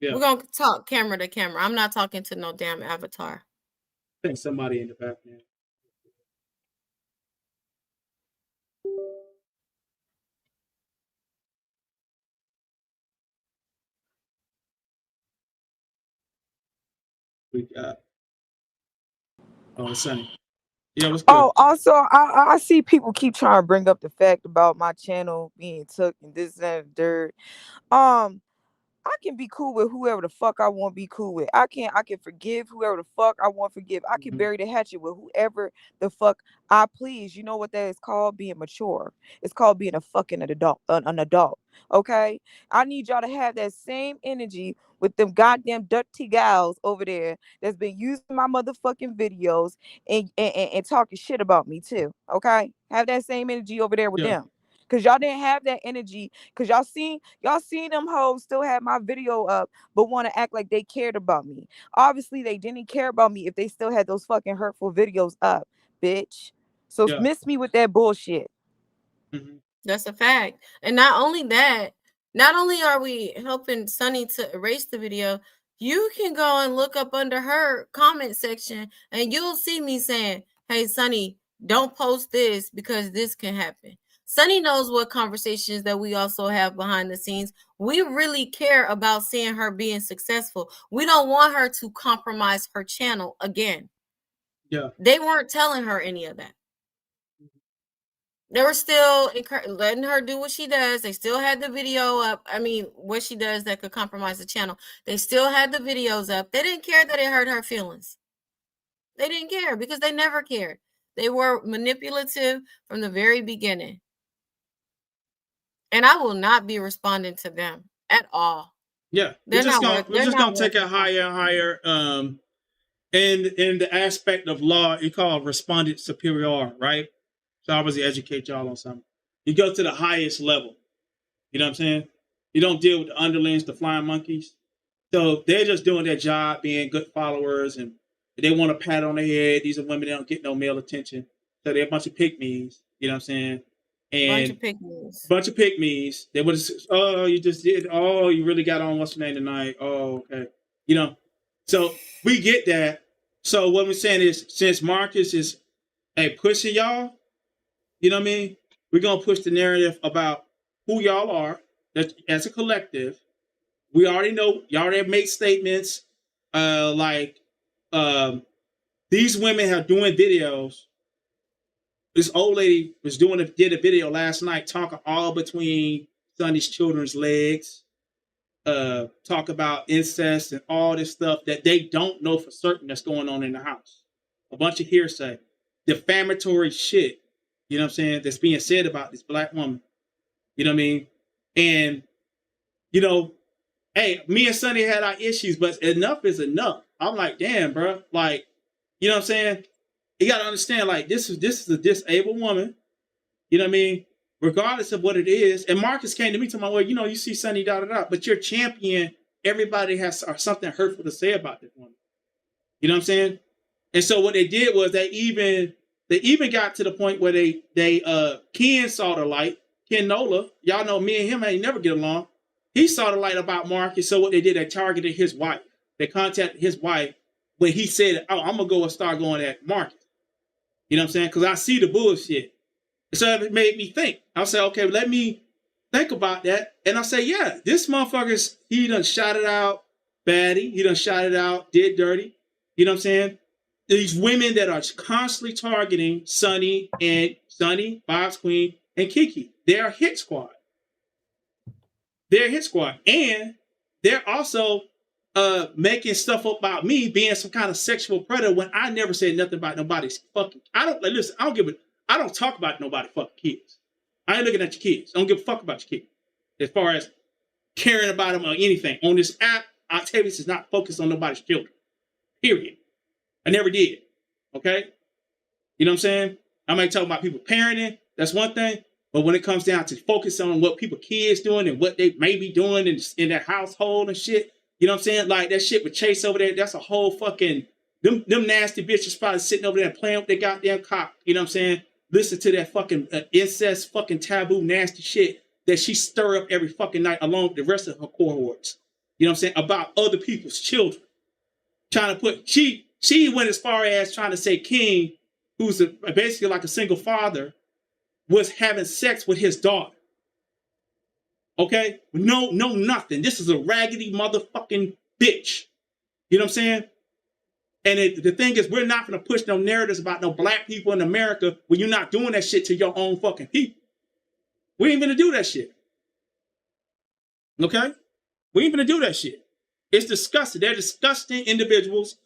Yeah. We're going to talk camera to camera. I'm not talking to no damn avatar. I think somebody in the back now. We got Sunnyi. Yeah, what's good? Oh, also, I see people keep trying to bring up the fact about my channel being took and this and that dirt. I can be cool with whoever the fuck I want to be cool with. I can forgive whoever the fuck I want to forgive. I can bury the hatchet with whoever the fuck I please. You know what that is called? Being mature. It's called being a fucking adult. An adult. Okay? I need y'all to have that same energy with them goddamn dirty gals over there that's been using my motherfucking videos and talking shit about me too. Okay? Have that same energy over there with them. Cause y'all didn't have that energy. Cause y'all seen them hoes still have my video up, but want to act like they cared about me. Obviously, they didn't care about me if they still had those fucking hurtful videos up, bitch. So miss me with that bullshit. Mm-hmm. That's a fact. And not only that, not only are we helping Sunnyi to erase the video, you can go and look up under her comment section and you'll see me saying, hey, Sunnyi, don't post this because this can happen. Sunnyi knows what conversations that we also have behind the scenes. We really care about seeing her being successful. We don't want her to compromise her channel again. Yeah. They weren't telling her any of that. They were still letting her do what she does. They still had the video up. I mean, what she does that could compromise the channel. They still had the videos up. They didn't care that it hurt her feelings. They didn't care because they never cared. They were manipulative from the very beginning. And I will not be responding to them at all. Yeah, we're just gonna take it higher and higher. And in the aspect of law, it's called respondent superior, right? So I obviously educate y'all on something. You go to the highest level. You know what I'm saying? You don't deal with the underlings, the flying monkeys. So they're just doing their job, being good followers, and they want a pat on the head. These are women that don't get no male attention. So they're a bunch of pick-me's, you know what I'm saying? And bunch of pick-me's. They would have said, oh, you just did, oh, you really got on what's your name tonight? Oh, okay. You know, so we get that. So what we're saying is, since Marcus is pushing y'all, you know what I mean? We're going to push the narrative about who y'all are as a collective. We already know, y'all already made statements these women are doing videos. This old lady did a video last night talking all between Sunnyi's children's legs, talk about incest and all this stuff that they don't know for certain that's going on in the house. A bunch of hearsay, defamatory shit, you know what I'm saying, that's being said about this black woman. You know what I mean? And, you know, hey, me and Sunnyi had our issues, but enough is enough. I'm like, damn, bro. Like, you know what I'm saying? You got to understand, like, this is a disabled woman. You know what I mean? Regardless of what it is. And Marcus came to me to my way, you know, you see Sunnyi, but your champion, everybody has something hurtful to say about this woman. You know what I'm saying? And so what they did was they even got to the point where Ken saw the light. Ken Nola, y'all know me and him ain't never get along. He saw the light about Marcus. So what they did, they targeted his wife. They contacted his wife when he said, oh, I'm going to go and start going at Marcus. You know what I'm saying? Because I see the bullshit. So it made me think. I'll say, okay, let me think about that. And I'll say, yeah, this motherfucker's, he done shot it out baddie. He done shot it out, did dirty. You know what I'm saying? These women that are constantly targeting Sunnyi, Bob's Queen, and Kiki. They're a hit squad. They're a hit squad. And they're also making stuff up about me being some kind of sexual predator when I never said nothing about nobody's fucking. I don't talk about nobody fucking kids. I ain't looking at your kids. I don't give a fuck about your kids. As far as caring about them or anything. On this app, Octavius is not focused on nobody's children. Period. I never did. Okay? You know what I'm saying? I might talk about people parenting. That's one thing. But when it comes down to focus on what people kids doing and what they may be doing in their household and shit, you know what I'm saying? Like that shit with Chase over there, that's a whole fucking, them nasty bitches probably sitting over there playing with their goddamn cock. You know what I'm saying? Listen to that fucking incest, fucking taboo, nasty shit that she stir up every fucking night along with the rest of her cohorts. You know what I'm saying? About other people's children. Trying to put, she went as far as trying to say King, who's basically like a single father, was having sex with his daughter. Okay? No, nothing. This is a raggedy motherfucking bitch. You know what I'm saying? And the thing is, we're not going to push no narratives about no black people in America when you're not doing that shit to your own fucking people. We ain't going to do that shit. Okay? We ain't going to do that shit. It's disgusting. They're disgusting individuals.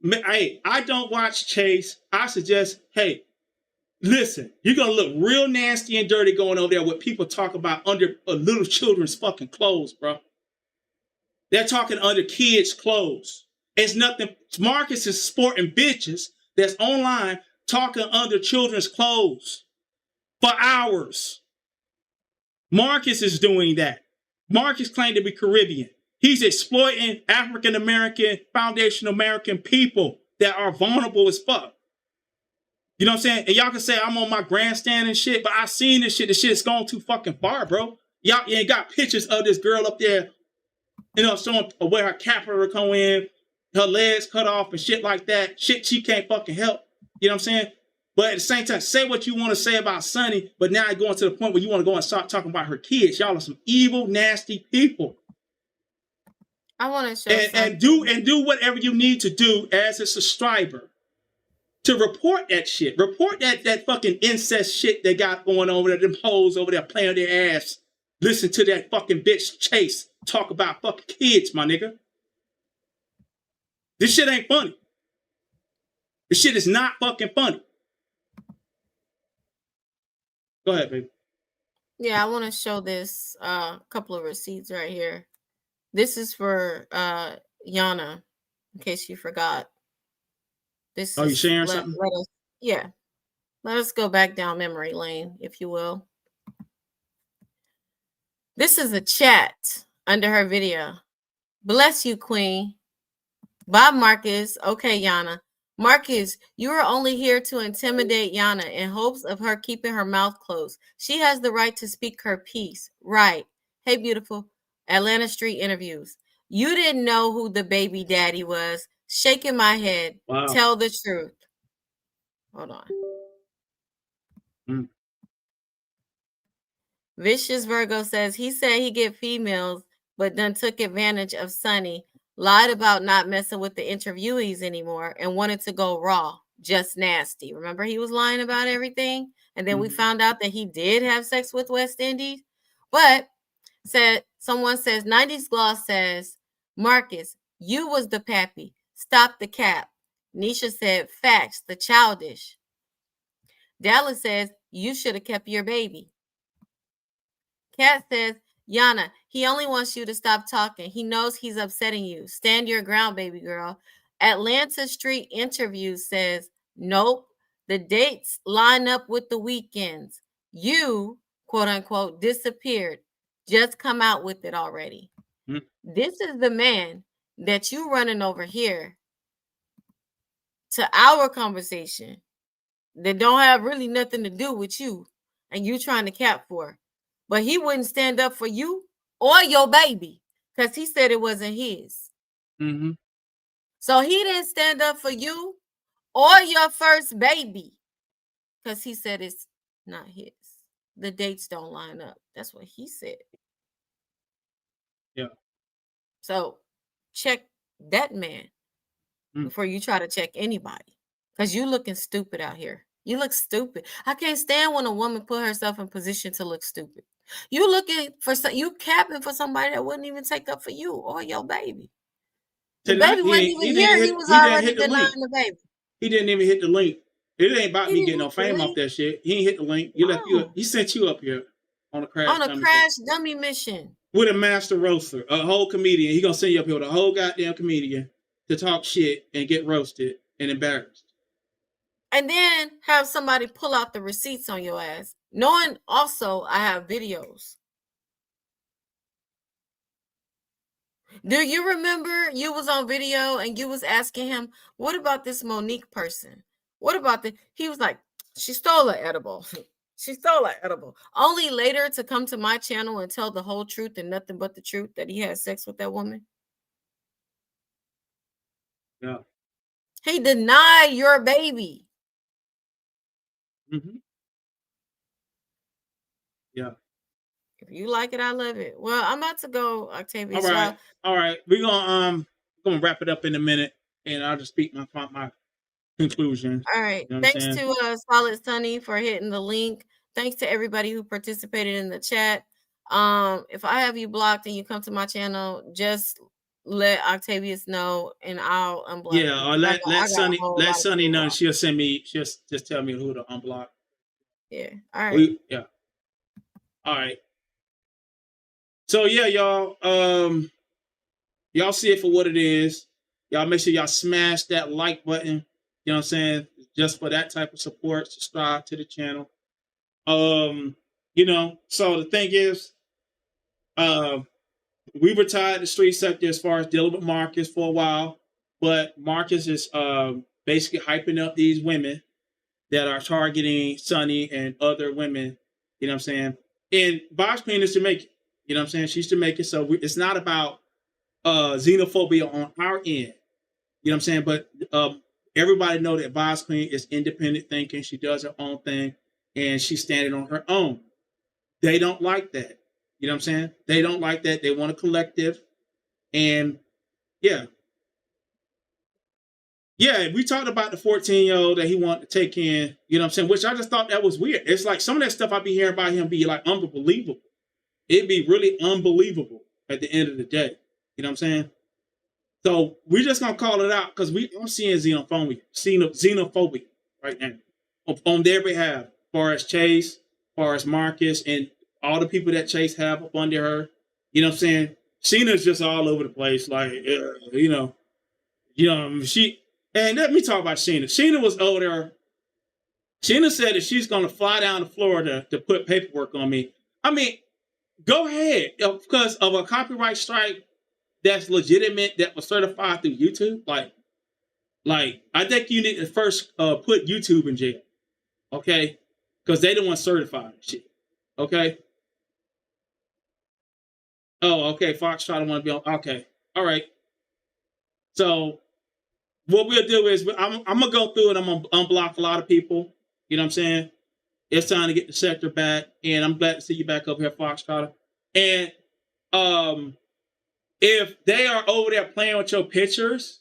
Hey, I don't watch Chase. I suggest, hey, listen, you're going to look real nasty and dirty going over there with people talk about under little children's fucking clothes, bro. They're talking under kids' clothes. It's nothing. Marcus is sporting bitches that's online talking under children's clothes for hours. Marcus is doing that. Marcus claimed to be Caribbean. He's exploiting African-American, foundational American people that are vulnerable as fuck. You know what I'm saying? And y'all can say I'm on my grandstand and shit, but I seen this shit. The shit's gone too fucking far, bro. Y'all ain't got pictures of this girl up there, you know, showing where her catheter come in, her legs cut off and shit like that. Shit she can't fucking help. You know what I'm saying? But at the same time, say what you want to say about Sunnyi, but now you're going to the point where you want to go and start talking about her kids. Y'all are some evil, nasty people. I want to show and do whatever you need to do as a subscriber to report that shit. Report that fucking incest shit they got going over there. Them hoes over there playing their ass. Listen to that fucking bitch Chase talk about fucking kids, my nigga. This shit ain't funny. This shit is not fucking funny. Go ahead, baby. Yeah, I want to show this couple of receipts right here. This is for Yana, in case you forgot. This you sharing something? Let us go back down memory lane, if you will. This is a chat under her video. Bless you, Queen. Bob Marcus. Okay, Yana. Marcus, you are only here to intimidate Yana in hopes of her keeping her mouth closed. She has the right to speak her piece. Right. Hey, beautiful. Atlanta Street interviews. You didn't know who the baby daddy was. Shaking my head. Wow. Tell the truth. Hold on. Vicious Virgo says he said he get females, but then took advantage of Sunnyi, lied about not messing with the interviewees anymore, and wanted to go raw. Just nasty. Remember, he was lying about everything, and then we found out that he did have sex with West Indies. But someone says 90s Gloss says, Marcus, you was the pappy. Stop the cap. Nisha said, facts, the childish. Dallas says, you should have kept your baby. Kat says, Yana, he only wants you to stop talking. He knows he's upsetting you. Stand your ground, baby girl. Atlanta Street Interview says, nope, the dates line up with the weekends. You, quote unquote, disappeared. Just come out with it already. This is the man that you running over here to our conversation that don't have really nothing to do with you and you trying to cap for. But he wouldn't stand up for you or your baby because he said it wasn't his. So he didn't stand up for you or your first baby because he said it's not his. The dates don't line up. That's what he said. Yeah. So check that man before you try to check anybody because you looking stupid out here. You look stupid. I can't stand when a woman put herself in position to look stupid. You looking for you capping for somebody that wouldn't even take up for you or your baby. The baby wasn't even here. He was already denying the baby. He didn't even hit the link. It ain't about me getting no fame off that shit. He ain't hit the link. He sent you up here on a crash dummy mission with a master roaster, a whole comedian. He gonna send you up here with a whole goddamn comedian to talk shit and get roasted and embarrassed. And then have somebody pull out the receipts on your ass. Knowing also I have videos. Do you remember you was on video and you was asking him, what about this Monique person? What about he was like, she stole an edible. She stole an edible. Only later to come to my channel and tell the whole truth and nothing but the truth that he had sex with that woman. Yeah. He denied your baby. Yeah. If you like it, I love it. Well, I'm about to go, Octavius. All right. We're gonna wrap it up in a minute, and I'll just speak my conclusion. All right. You know thanks to Solid Sunnyi for hitting the link. Thanks to everybody who participated in the chat. If I have you blocked and you come to my channel, just let Octavius know and I'll unblock you. Yeah, or let Sunnyi know. She'll send me. She'll just tell me who to unblock. Yeah. All right. All right. So yeah, y'all. Y'all see it for what it is. Y'all make sure y'all smash that like button. You know what I'm saying? Just for that type of support. Subscribe to the channel. You know. So the thing is, we retired the street sector as far as dealing with Marcus for a while, but Marcus is basically hyping up these women that are targeting Sunnyi and other women. You know what I'm saying? And Boss Queen is Jamaican. You know what I'm saying? She's Jamaican, so it's not about xenophobia on our end. You know what I'm saying? But everybody know that Boss Queen is independent thinking. She does her own thing, and she's standing on her own. They don't like that. You know what I'm saying? They don't like that. They want a collective. And yeah. Yeah, we talked about the 14-year-old that he wanted to take in, you know what I'm saying? Which I just thought that was weird. It's like some of that stuff I be hearing about him be like unbelievable. It'd be really unbelievable at the end of the day. You know what I'm saying? So we're just gonna call it out because I'm seeing xenophobia right now on their behalf, as far as Chase, as far as Marcus, and all the people that Chase have up under her. You know what I'm saying? Sheena's just all over the place, like you know, she. And let me talk about Sheena. Sheena was over there. Sheena said that she's gonna fly down to Florida to put paperwork on me. I mean, go ahead. Because of a copyright strike that's legitimate, that was certified through YouTube. Like I think you need to first put YouTube in jail. Okay? Because they don't want certified shit. Okay? Oh, okay. Foxtrot don't want to be on. Okay. All right. So what we'll do is I'm gonna go through and I'm gonna unblock a lot of people. You know what I'm saying? It's time to get the sector back, and I'm glad to see you back up here, Foxtrot. And if they are over there playing with your pictures,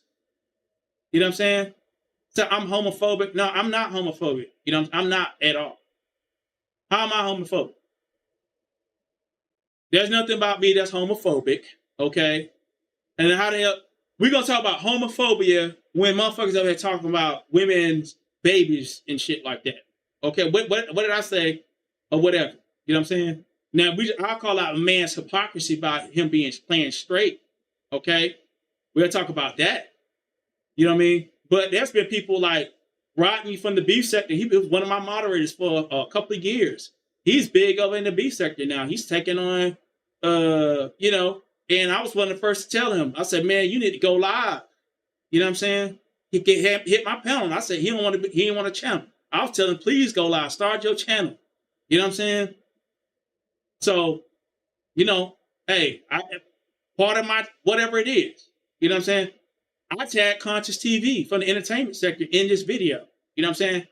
you know what I'm saying? So I'm homophobic. No, I'm not homophobic. You know, I'm not at all. How am I homophobic? There's nothing about me that's homophobic, okay? And how the hell we gonna talk about homophobia when motherfuckers over here talking about women's babies and shit like that? Okay, what did I say or whatever? You know what I'm saying? Now I'll call out a man's hypocrisy about him being playing straight. Okay, we'll talk about that. You know what I mean? But there's been people like Rodney from the beef sector. He was one of my moderators for a couple of years. He's big over in the beef sector now. He's taking on, you know. And I was one of the first to tell him. I said, "Man, you need to go live." You know what I'm saying? He hit my panel. I said he didn't want a channel. I was telling him, please go live, start your channel. You know what I'm saying? So, you know, hey, part of my whatever it is. You know what I'm saying? I tag Conscious TV from the entertainment sector in this video. You know what I'm saying?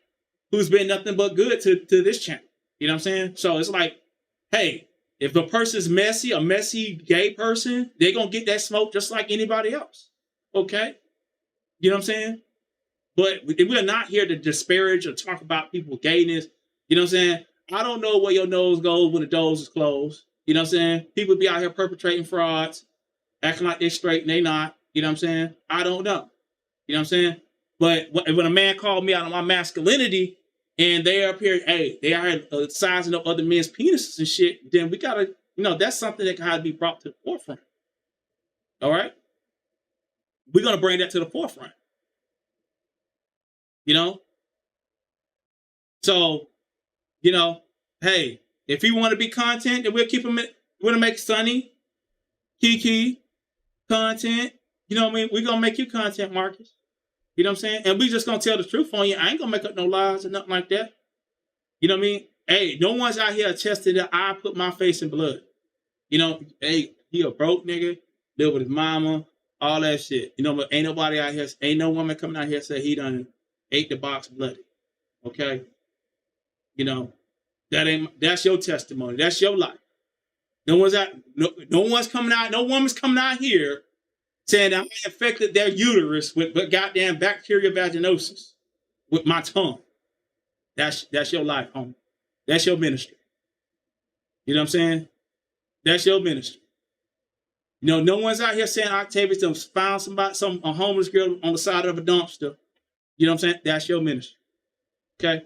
Who's been nothing but good to this channel. You know what I'm saying? So it's like, hey, if a person's messy, a messy gay person, they're going to get that smoke just like anybody else. Okay? You know what I'm saying? But we're not here to disparage or talk about people's gayness. You know what I'm saying? I don't know where your nose goes when the doors is closed. You know what I'm saying? People be out here perpetrating frauds, acting like they're straight and they not. You know what I'm saying? I don't know. You know what I'm saying? But when a man called me out on my masculinity and they up here, hey, they are sizing up other men's penises and shit, then we got to, you know, that's something that can have to be brought to the forefront. All right? We're going to bring that to the forefront. You know? So, you know, hey, if he want to be content, then we'll keep him. We're going to make Sunnyi, Kiki, content. You know what I mean? We're going to make you content, Marcus. You know what I'm saying? And we just going to tell the truth on you. I ain't going to make up no lies or nothing like that. You know what I mean? Hey, no one's out here attesting that I put my face in blood. You know, hey, he a broke nigga, live with his mama, all that shit. You know, but ain't nobody out here, ain't no woman coming out here say he done ate the box bloody. Okay? You know, that's your testimony. That's your life. No one's coming out, no woman's coming out here saying that I infected their uterus with goddamn bacterial vaginosis with my tongue. That's your life, homie. That's your ministry. You know what I'm saying? That's your ministry. You know, no one's out here saying Octavius done found a homeless girl on the side of a dumpster. You know what I'm saying? That's your ministry. Okay?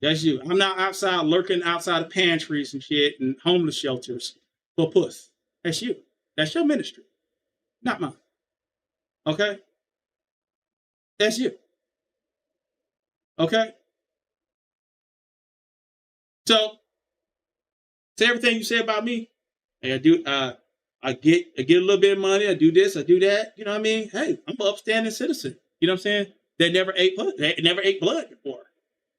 That's you. I'm not outside lurking outside of pantries and shit and homeless shelters for puss. That's you. That's your ministry. Not mine. Okay? That's you. Okay? So, say everything you say about me. Hey, I get a little bit of money, I do this, I do that. You know what I mean? Hey, I'm an upstanding citizen. You know what I'm saying? They never ate blood before.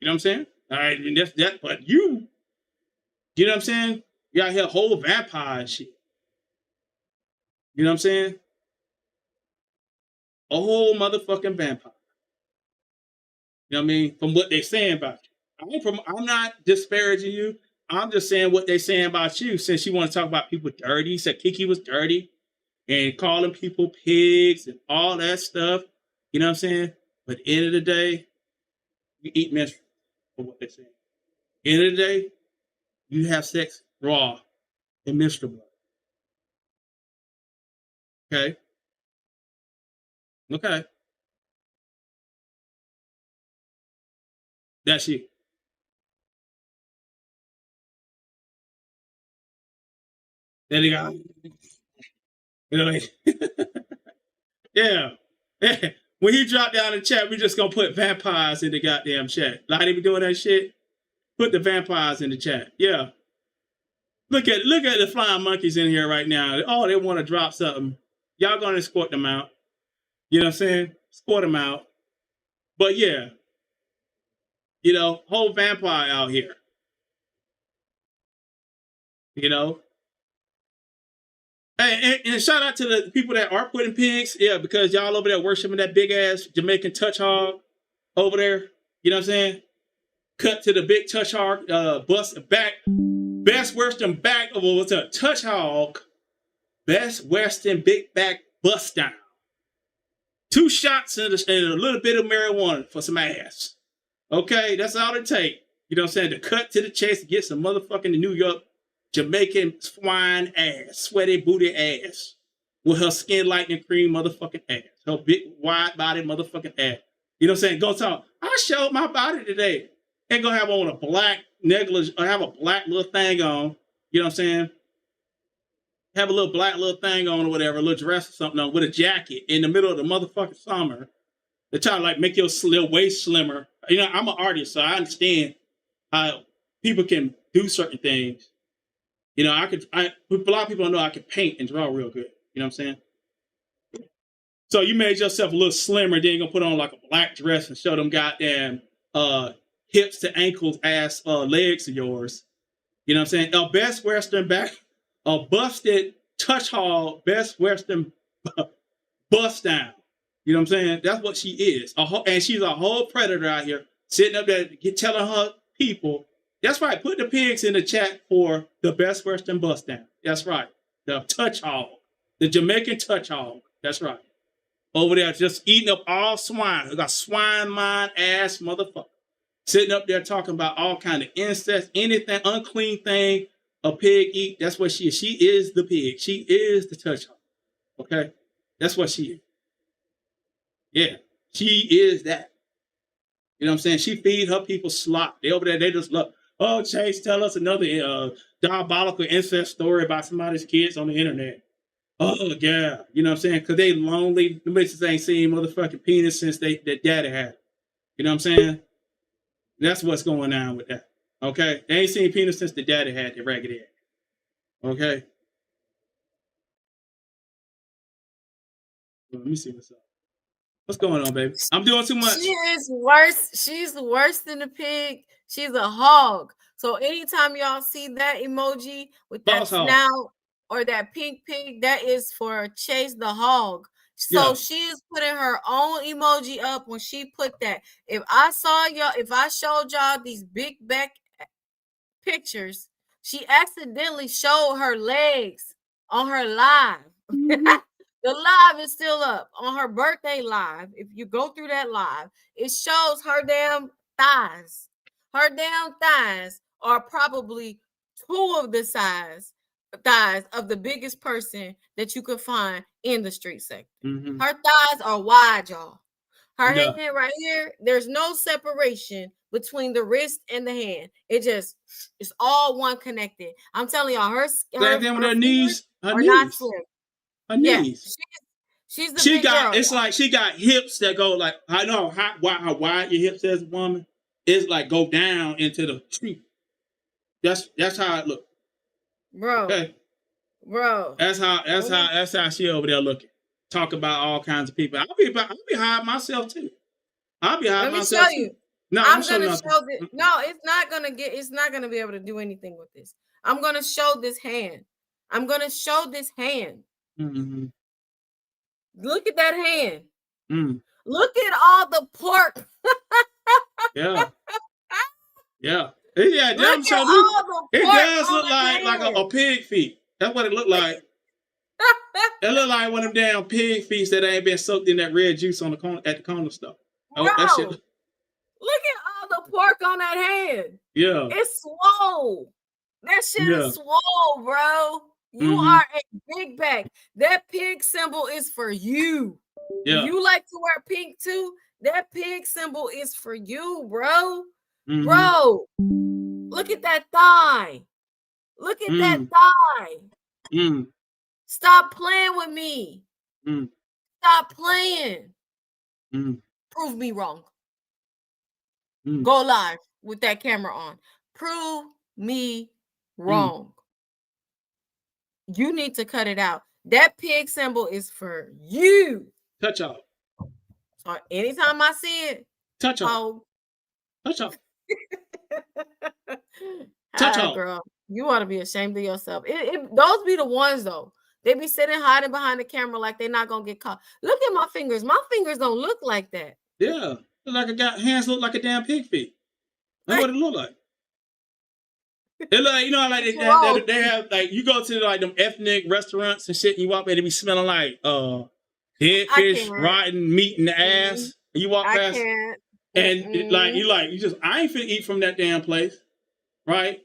You know what I'm saying? All right, and that's that. But you know what I'm saying? You out here whole vampire shit. You know what I'm saying? A whole motherfucking vampire. You know what I mean? From what they're saying about you. I'm not disparaging you. I'm just saying what they're saying about you. Since you want to talk about people dirty, you said Kiki was dirty and calling people pigs and all that stuff. You know what I'm saying? But at the end of the day, you eat menstrual for what they're saying. End of the day, you have sex raw and menstrual blood. Okay? Okay. That's you. Then you got, you know, like, yeah. When he dropped down in the chat, we just gonna put vampires in the goddamn chat. Like they be doing that shit. Put the vampires in the chat. Yeah. Look at the flying monkeys in here right now. Oh, they want to drop something. Y'all gonna escort them out. You know what I'm saying? Escort them out. But yeah, you know, whole vampire out here. You know. And shout out to the people that are putting pigs. Yeah, because y'all over there worshiping that big ass Jamaican touch hog over there. You know what I'm saying? Cut to the big touch hog, bust back. Best Western back of what's a touch hog. Best Western big back bust down. 2 shots and a little bit of marijuana for some ass. Okay, that's all it takes. You know what I'm saying? To cut to the chest, get some motherfucking New York Jamaican swine ass, sweaty booty ass, with her skin lightening cream motherfucking ass, her big wide body motherfucking ass. You know what I'm saying? Go talk. I showed my body today. Ain't gonna have on a black negligee or have a black little thing on. You know what I'm saying? Have a little black little thing on or whatever, a little dress or something on with a jacket in the middle of the motherfucking summer. They're trying to like make your little waist slimmer. You know, I'm an artist, so I understand how people can do certain things. You know, a lot of people don't know I can paint and draw real good. You know what I'm saying? So you made yourself a little slimmer, then you're gonna put on like a black dress and show them goddamn hips to ankles, ass, legs of yours. You know what I'm saying? A Best Western back, a busted touch hall, Best Western bust down. You know what I'm saying? That's what she is. And she's a whole predator out here, sitting up there telling her people. That's right. Put the pigs in the chat for the Best Western bust down. That's right. The touch hog. The Jamaican touch hog. That's right. Over there just eating up all swine. They got swine mind ass motherfucker. Sitting up there talking about all kind of incest, anything, unclean thing a pig eat. That's what she is. She is the pig. She is the touch hog. Okay? That's what she is. Yeah. She is that. You know what I'm saying? She feed her people slop. They over there, they just love. Oh, Chase, tell us another diabolical incest story about somebody's kids on the internet. Oh, yeah. You know what I'm saying? Because they lonely. The bitches ain't seen motherfucking penis since their daddy had it. You know what I'm saying? That's what's going on with that. Okay? They ain't seen penis since the daddy had the ragged egg. Okay? Well, let me see what's up. What's going on, baby? I'm doing too much. She is worse. She's worse than a pig. She's a hog. So anytime y'all see that emoji with that snout or that pink pig, that is for Chase the hog. So she is putting her own emoji up when she put that. If I showed y'all these big back pictures, she accidentally showed her legs on her live. The live is still up on her birthday live. If you go through that live, it shows her damn thighs. Her damn thighs are probably 2 of the thighs of the biggest person that you could find in the street sector. Mm-hmm. Her thighs are wide, y'all. Her hand right here, there's no separation between the wrist and the hand. It's all one connected. I'm telling y'all, her knees are not slim. Her knees. She's the big girl. It's like she got hips that go like, I know how wide your hips as a woman. It's like go down into the street. That's how it looks. Bro. Okay. Bro. That's how she over there looking. Talk about all kinds of people. I'll be hiding myself too. I'll be hiding myself too. Let me show you. No, I'm gonna show this. No, it's not gonna be able to do anything with this. I'm gonna show this hand. Mm-hmm. Look at that hand. Mm. Look at all the pork. Yeah. It does look like a pig feet. That's what it looked like. It looked like one of them damn pig feet that ain't been soaked in that red juice at the corner store. Bro, that shit. Look at all the pork on that hand. Yeah. It's swole. That shit is swole, bro. You are a big back. That pig symbol is for you. Yeah. You like to wear pink too? That pig symbol is for you, bro. Mm-hmm. Bro, look at that thigh. Look at that thigh. Mm. Stop playing with me. Mm. Stop playing. Mm. Prove me wrong. Go live with that camera on. Prove me wrong. You need to cut it out. That pig symbol is for you. Touch off. So anytime I see it, touch off. oh, Touch off. Touch off. Girl, you ought to be ashamed of yourself. Those be the ones though. They be sitting hiding behind the camera like they're not gonna get caught. Look at my fingers. My fingers don't look like that. Yeah, like hands look like a damn pig feet. That's what it look like. It like, you know, like they have like, you go to like them ethnic restaurants and shit, and you walk by, they be smelling like dead fish, rotten meat in the ass. And you walk past, and you just, I ain't finna eat from that damn place, right?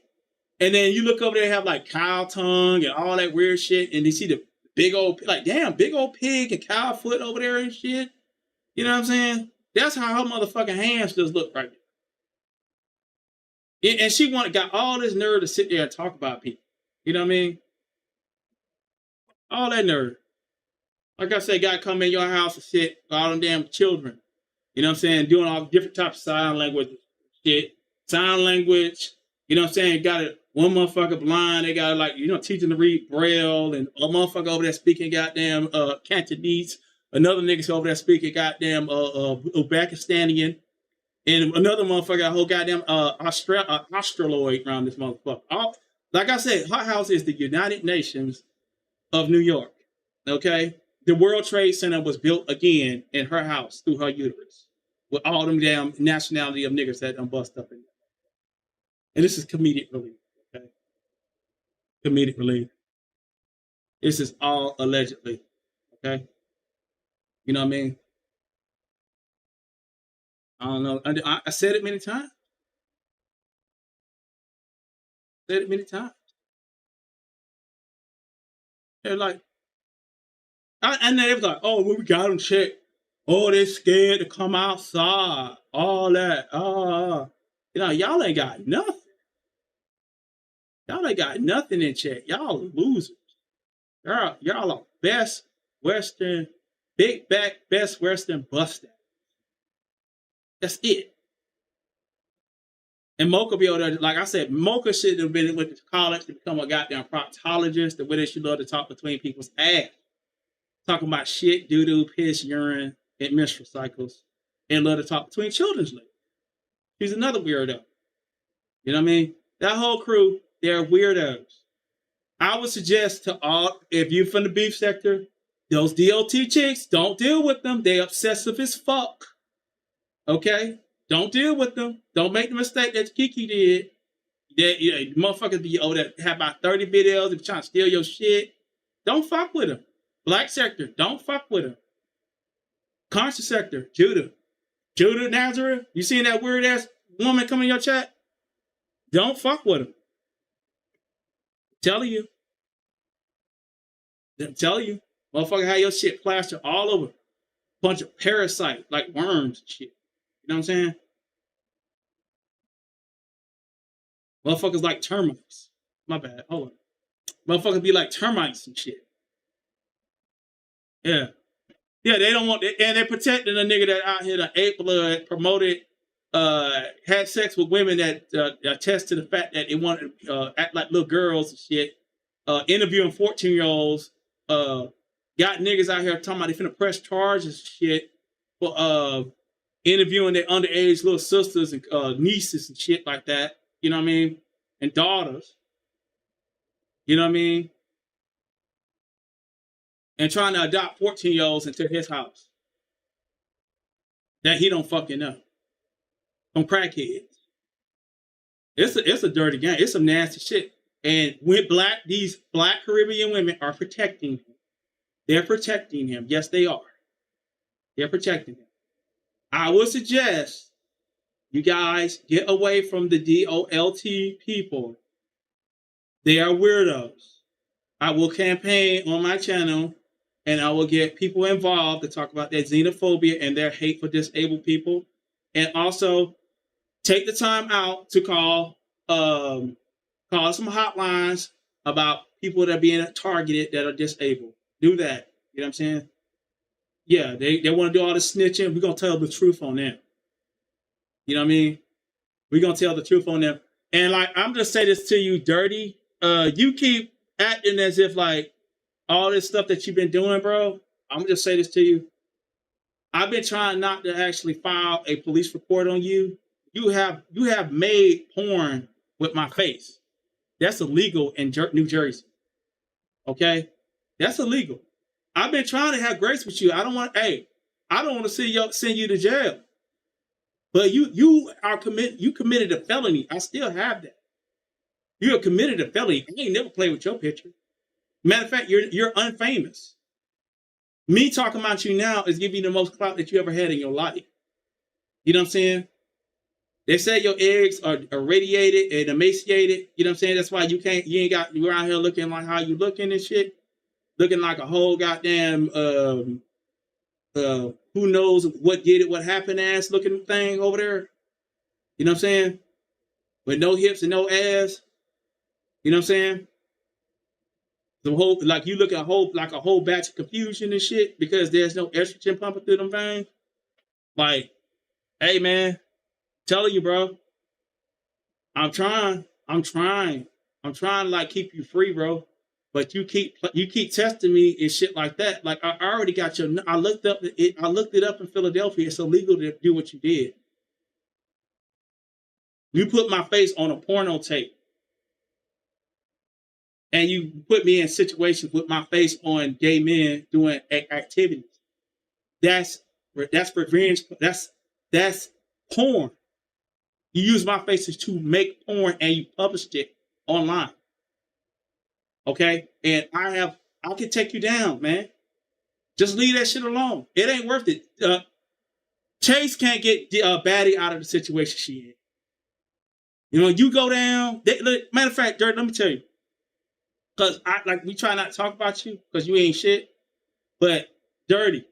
And then you look over there, have like cow tongue and all that weird shit, and you see the big old, like, damn, big old pig and cow foot over there and shit. You know what I'm saying? That's how her motherfucking hands just look right there. And she got all this nerve to sit there and talk about people. You know what I mean? All that nerve. Like I said, gotta come in your house and sit with all them damn children. You know what I'm saying? Doing all different types of sign language shit. Sign language. You know what I'm saying? Got it. One motherfucker blind. They got it, like, you know, teaching to read Braille. And a motherfucker over there speaking goddamn Cantonese. Another nigga's over there speaking goddamn Uzbekistanian. And another motherfucker, a whole goddamn Australoid around this motherfucker. Like I said, her house is the United Nations of New York. Okay? The World Trade Center was built again in her house through her uterus. With all them damn nationality of niggas that done bust up in there. And this is comedic relief. Okay? Comedic relief. This is all allegedly. Okay? You know what I mean? I don't know. I said it many times. Said it many times. They're like, and they was like, oh, well, we got them checked. Oh, they're scared to come outside. All that. You know, y'all ain't got nothing. Y'all ain't got nothing in check. Y'all are losers. Y'all are best Western, big back, best Western busters. That's it. And Mocha be over there, like I said, Mocha should have been with college to become a goddamn proctologist, the way they should love to talk between people's ass. Talking about shit, doo-doo, piss, urine, and menstrual cycles. And love to talk between children's legs. She's another weirdo. You know what I mean? That whole crew, they're weirdos. I would suggest to all, if you're from the beef sector, those DOT chicks, don't deal with them. They're obsessive as fuck. Okay? Don't deal with them. Don't make the mistake that Kiki did. That motherfuckers be over there, have about 30 videos if trying to steal your shit. Don't fuck with them. Black sector, don't fuck with them. Conscious sector, Judah Nazareth, you seen that weird ass woman come in your chat? Don't fuck with them. I'm telling you. Motherfucker have your shit plastered all over. Bunch of parasites like worms and shit. You know what I'm saying? Motherfuckers like termites. My bad. Hold on. Motherfuckers be like termites and shit. Yeah. Yeah, they don't want it. And they're protecting a nigga that out here that ate blood, promoted, had sex with women that attest to the fact that they want to act like little girls and shit. Interviewing 14-year-olds. Got niggas out here talking about they finna press charges and shit for interviewing their underage little sisters and nieces and shit like that. You know what I mean? And daughters. You know what I mean? And trying to adopt 14-year-olds into his house. That he don't fucking know. From crackheads. It's a dirty game. It's some nasty shit. And when these black Caribbean women are protecting him. They're protecting him. Yes, they are. They're protecting him. I would suggest you guys get away from the DOLT people. They are weirdos. I will campaign on my channel and I will get people involved to talk about their xenophobia and their hate for disabled people. And also take the time out to call some hotlines about people that are being targeted that are disabled. Do that. You know what I'm saying? Yeah, they want to do all the snitching. We're going to tell the truth on them. You know what I mean? We're going to tell the truth on them. And like, I'm just saying this to you, Dirty. You keep acting as if like all this stuff that you've been doing, bro. I'm gonna just say this to you. I've been trying not to actually file a police report on you. You have made porn with my face. That's illegal in New Jersey. Okay, that's illegal. I've been trying to have grace with you. I don't want to send you to jail. But you committed a felony. I still have that. You have committed a felony. I ain't never played with your picture. Matter of fact, you're unfamous. Me talking about you now is giving you the most clout that you ever had in your life. You know what I'm saying? They say your eggs are radiated and emaciated. You know what I'm saying? That's why you're out here looking like how you looking and shit. Looking like a whole goddamn who knows what did it, what happened ass looking thing over there. You know what I'm saying? With no hips and no ass. You know what I'm saying? The whole, like you look at a whole batch of confusion and shit because there's no estrogen pumping through them veins. Like, hey man, telling you, bro. I'm trying to like keep you free, bro. But you keep testing me and shit like that. Like I already got your. I looked it up in Philadelphia. It's illegal to do what you did. You put my face on a porno tape, and you put me in situations with my face on gay men doing activities. That's revenge. That's porn. You use my faces to make porn, and you published it online. Okay, and I can take you down, man. Just leave that shit alone. It ain't worth it. Chase can't get Batty out of the situation she in. You know, you go down. Matter of fact, Dirt, let me tell you, because we try not to talk about you because you ain't shit. But Dirty,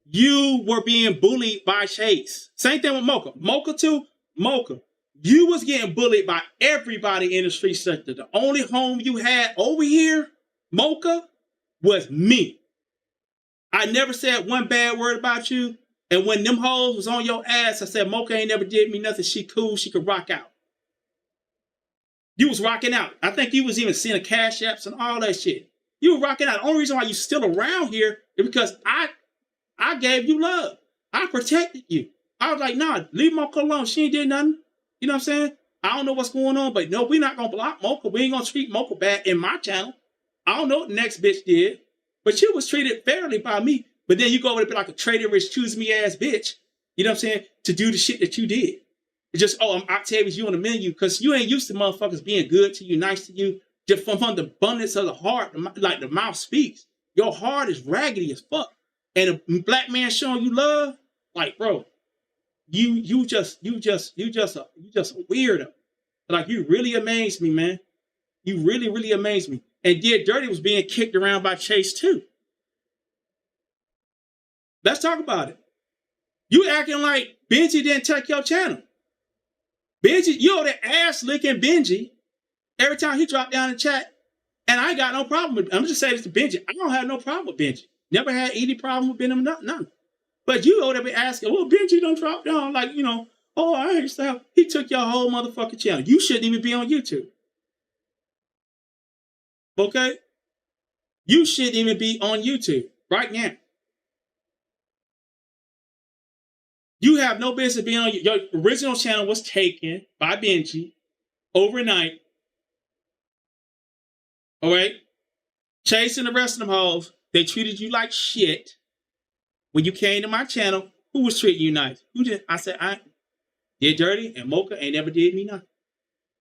you were being bullied by Chase. Same thing with Mocha. Mocha too. Mocha. You was getting bullied by everybody in the street sector. The only home you had over here, Mocha, was me. I never said one bad word about you. And when them hoes was on your ass, I said, Mocha ain't never did me nothing. She cool. She could rock out. You was rocking out. I think you was even seeing the cash apps and all that shit. You were rocking out. The only reason why you still around here is because I gave you love. I protected you. I was like, nah, leave Mocha alone. She ain't did nothing. You know what I'm saying? I don't know what's going on, but no, we're not going to block Mocha. We ain't going to treat Mocha bad in my channel. I don't know what the next bitch did, but she was treated fairly by me. But then you go over to be like a traitorous, choose me ass bitch, you know what I'm saying, to do the shit that you did. It's just, I'm Octavius, you on the menu, because you ain't used to motherfuckers being good to you, nice to you, just from the abundance of the heart, like the mouth speaks. Your heart is raggedy as fuck. And a black man showing you love, like, bro, you just a weirdo. Like, you really amaze me, man. You really, really amaze me. And Dear Dirty was being kicked around by Chase too. Let's talk about it. You acting like Benji didn't take your channel. Benji, you know that ass licking Benji every time he dropped down in chat. And I ain't got no problem with, I'm just saying this to Benji. I don't have no problem with Benji. Never had any problem with him, none. But you over there be asking, well, Benji don't drop down, like, you know, oh, I ain't stuff. He took your whole motherfucking channel. You shouldn't even be on YouTube. Okay? You shouldn't even be on YouTube right now. You have no business being on your original channel was taken by Benji overnight. All right? Chase and the rest of them hoes, they treated you like shit. When you came to my channel, who was treating you nice? Who did? I said, I did Dirty and Mocha ain't never did me nothing.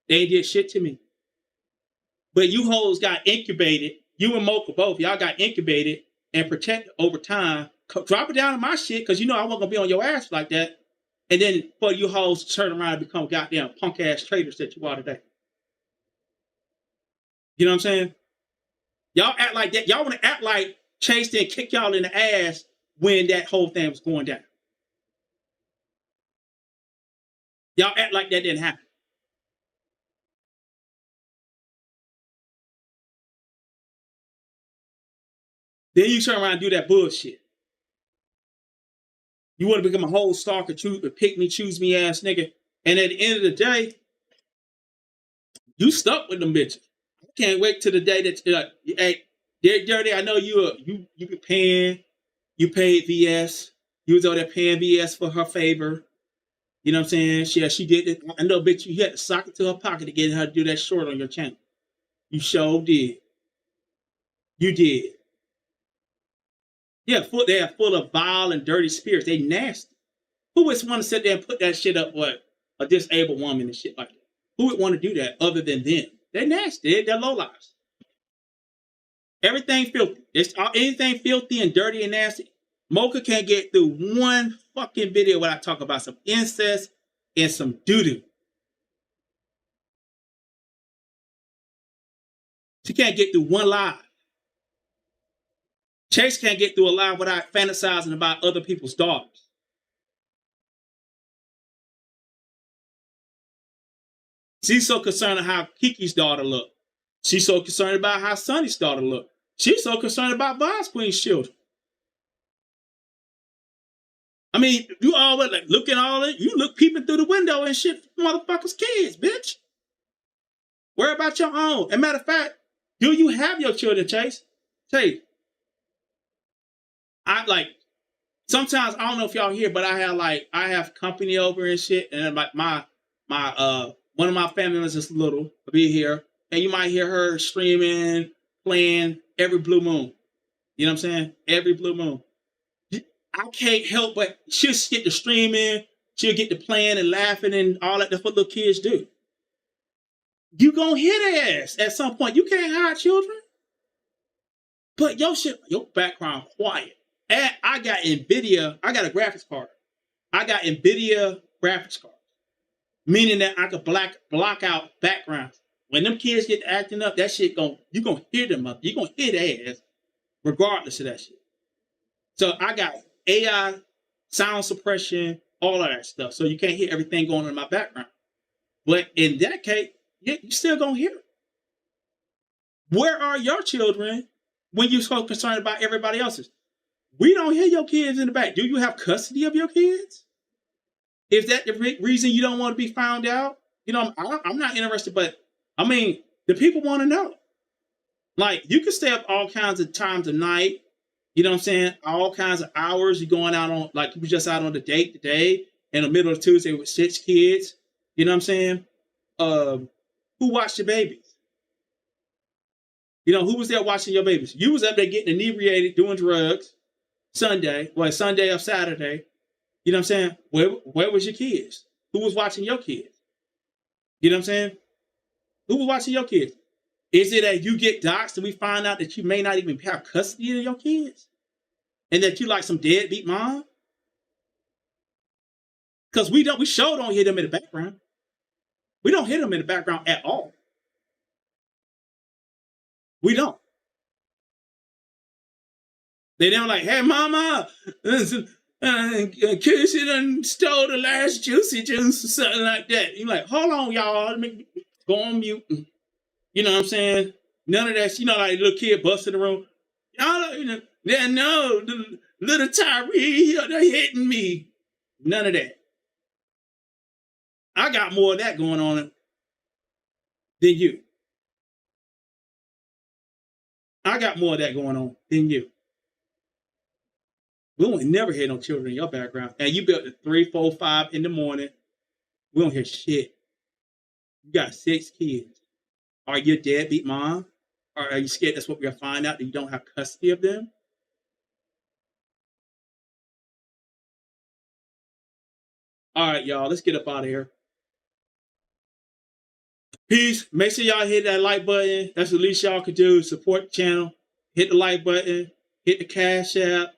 They ain't did shit to me. But you hoes got incubated. You and Mocha both, y'all got incubated and protected over time. Drop it down to my shit, because you know I wasn't going to be on your ass like that. And then for you hoes to turn around and become goddamn punk ass traitors that you are today. You know what I'm saying? Y'all act like that. Y'all want to act like Chase didn't kick y'all in the ass when that whole thing was going down. Y'all act like that didn't happen. Then you turn around and do that bullshit. You want to become a whole stalker, pick me, choose me ass nigga. And at the end of the day, you stuck with them bitches. Can't wait till the day that hey, Dirty, I know you paid VS. You was over there paying VS for her favor. You know what I'm saying? She did it. I know, bitch, you had to sock it to her pocket to get her to do that short on your channel. You sure did. You did. Yeah, they are full of vile and dirty spirits. They nasty. Who would want to sit there and put that shit up with a disabled woman and shit like that? Who would want to do that other than them? They're nasty. They're low lives. Everything filthy. Anything filthy and dirty and nasty. Mocha can't get through one fucking video where I talk about some incest and some doo-doo. She can't get through one live. Chase can't get through a live without fantasizing about other people's daughters. She's so concerned about how Kiki's daughter look. She's so concerned about how Sunny's daughter look. She's so concerned about Vice Queen's children. I mean, you always like looking all it. You look peeping through the window and shit for motherfuckers' kids, bitch. Worry about your own. As a matter of fact, do you have your children, Chase? Chase. Sometimes I don't know if y'all hear, but I have company over and shit, and my one of my family members is little, will be here, and you might hear her streaming, playing every blue moon. You know what I'm saying? Every blue moon. I can't help but she'll get to streaming, she'll get to playing and laughing and all that. That's what little kids do. You gonna hear their ass at some point. You can't hide children. But your background quiet. And I got NVIDIA, I got a graphics card. I got NVIDIA graphics card. Meaning that I could block out backgrounds. When them kids get acting up, that shit you gonna hear them up. You gonna hear their ass regardless of that shit. So I got AI, sound suppression, all of that stuff. So you can't hear everything going on in my background. But in that case, you still gonna hear it. Where are your children when you're so concerned about everybody else's? We don't hear your kids in the back. Do you have custody of your kids? Is that the reason you don't want to be found out? You know, I'm not interested, but I mean, the people want to know. Like, you can stay up all kinds of times of night. You know what I'm saying? All kinds of hours. You're going out on, like, you were just out on the date today in the middle of Tuesday with 6 kids. You know what I'm saying? Who watched your babies? You know, who was there watching your babies? You was up there getting inebriated, doing drugs Sunday or Saturday. You know what I'm saying? Where was your kids? Who was watching your kids? You know what I'm saying? Who was watching your kids? Is it that you get doxxed and we find out that you may not even have custody of your kids? And that you like some deadbeat mom? Because we sure don't hear them in the background. We don't hear them in the background at all. We don't. They don't like, hey, mama, Kissy done stole the last juicy juice or something like that. You're like, hold on, y'all. Let me go on mute. You know what I'm saying? None of that. You know, like a little kid busting the room. Y'all, you know, no, the little Tyree, they're hitting me. None of that. I got more of that going on than you. I got more of that going on than you. We don't never hear no children in your background. And you built at 3, 4, 5 in the morning. We don't hear shit. You got 6 kids. Are you a deadbeat mom? Or are you scared that's what we're going to find out, that you don't have custody of them? All right, y'all, let's get up out of here. Peace. Make sure y'all hit that like button. That's the least y'all could do. Support the channel. Hit the like button. Hit the Cash App.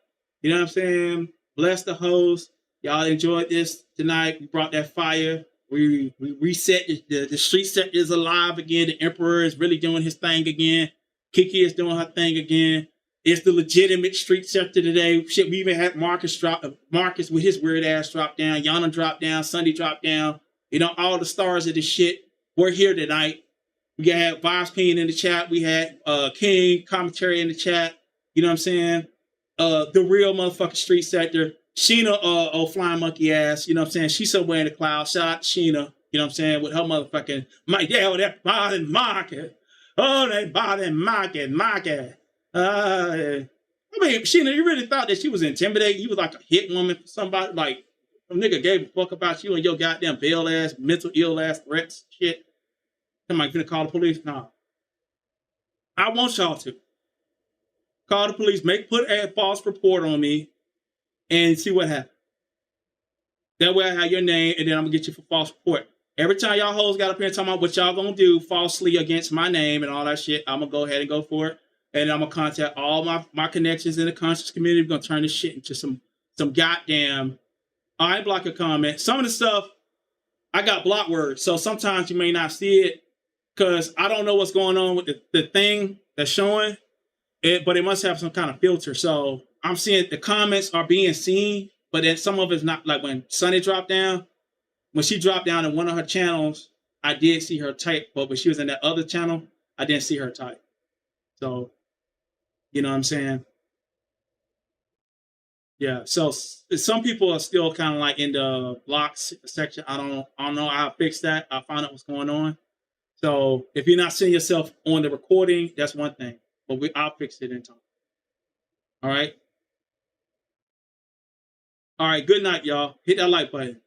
You know what I'm saying? Bless the host. Y'all enjoyed this tonight. We brought that fire. We reset. The street set is alive again. The Emperor is really doing his thing again. Kiki is doing her thing again. It's the legitimate street sector today. Shit, we even had Marcus with his weird ass drop down. Yana dropped down. Sunny dropped down. You know, all the stars of this shit. We're here tonight. We had Vibes King in the chat. We had King commentary in the chat. You know what I'm saying? The real motherfucking street sector. Sheena, flying monkey ass. You know what I'm saying? She's somewhere in the clouds. Shout out to Sheena. You know what I'm saying? With her motherfucking, my dad with that body market. Oh, they body market. I mean, Sheena, you really thought that she was intimidating? You was like a hit woman for somebody? Like, some nigga gave a fuck about you and your goddamn bail ass, mental ill ass threats, shit. Somebody gonna call the police? No. I want y'all to call the police, put a false report on me, and see what happens. That way I have your name, and then I'm gonna get you for false report. Every time y'all hoes got up here and talking about what y'all gonna do falsely against my name and all that shit, I'm gonna go ahead and go for it. And I'm gonna contact all my connections in the conscious community. We're gonna turn this shit into some goddamn. I block your comment. Some of the stuff I got block words, so sometimes you may not see it because I don't know what's going on with the thing that's showing it, but it must have some kind of filter. So I'm seeing the comments are being seen, but then some of it's not. Like when Sunnyi dropped down, when she dropped down in one of her channels, I did see her type, but when she was in that other channel, I didn't see her type. So, you know what I'm saying? Yeah. So some people are still kind of like in the blocks section. I don't know how to fix that. I found out what's going on. So if you're not seeing yourself on the recording, that's one thing. But I'll fix it in time. All right. All right. Good night, y'all. Hit that like button.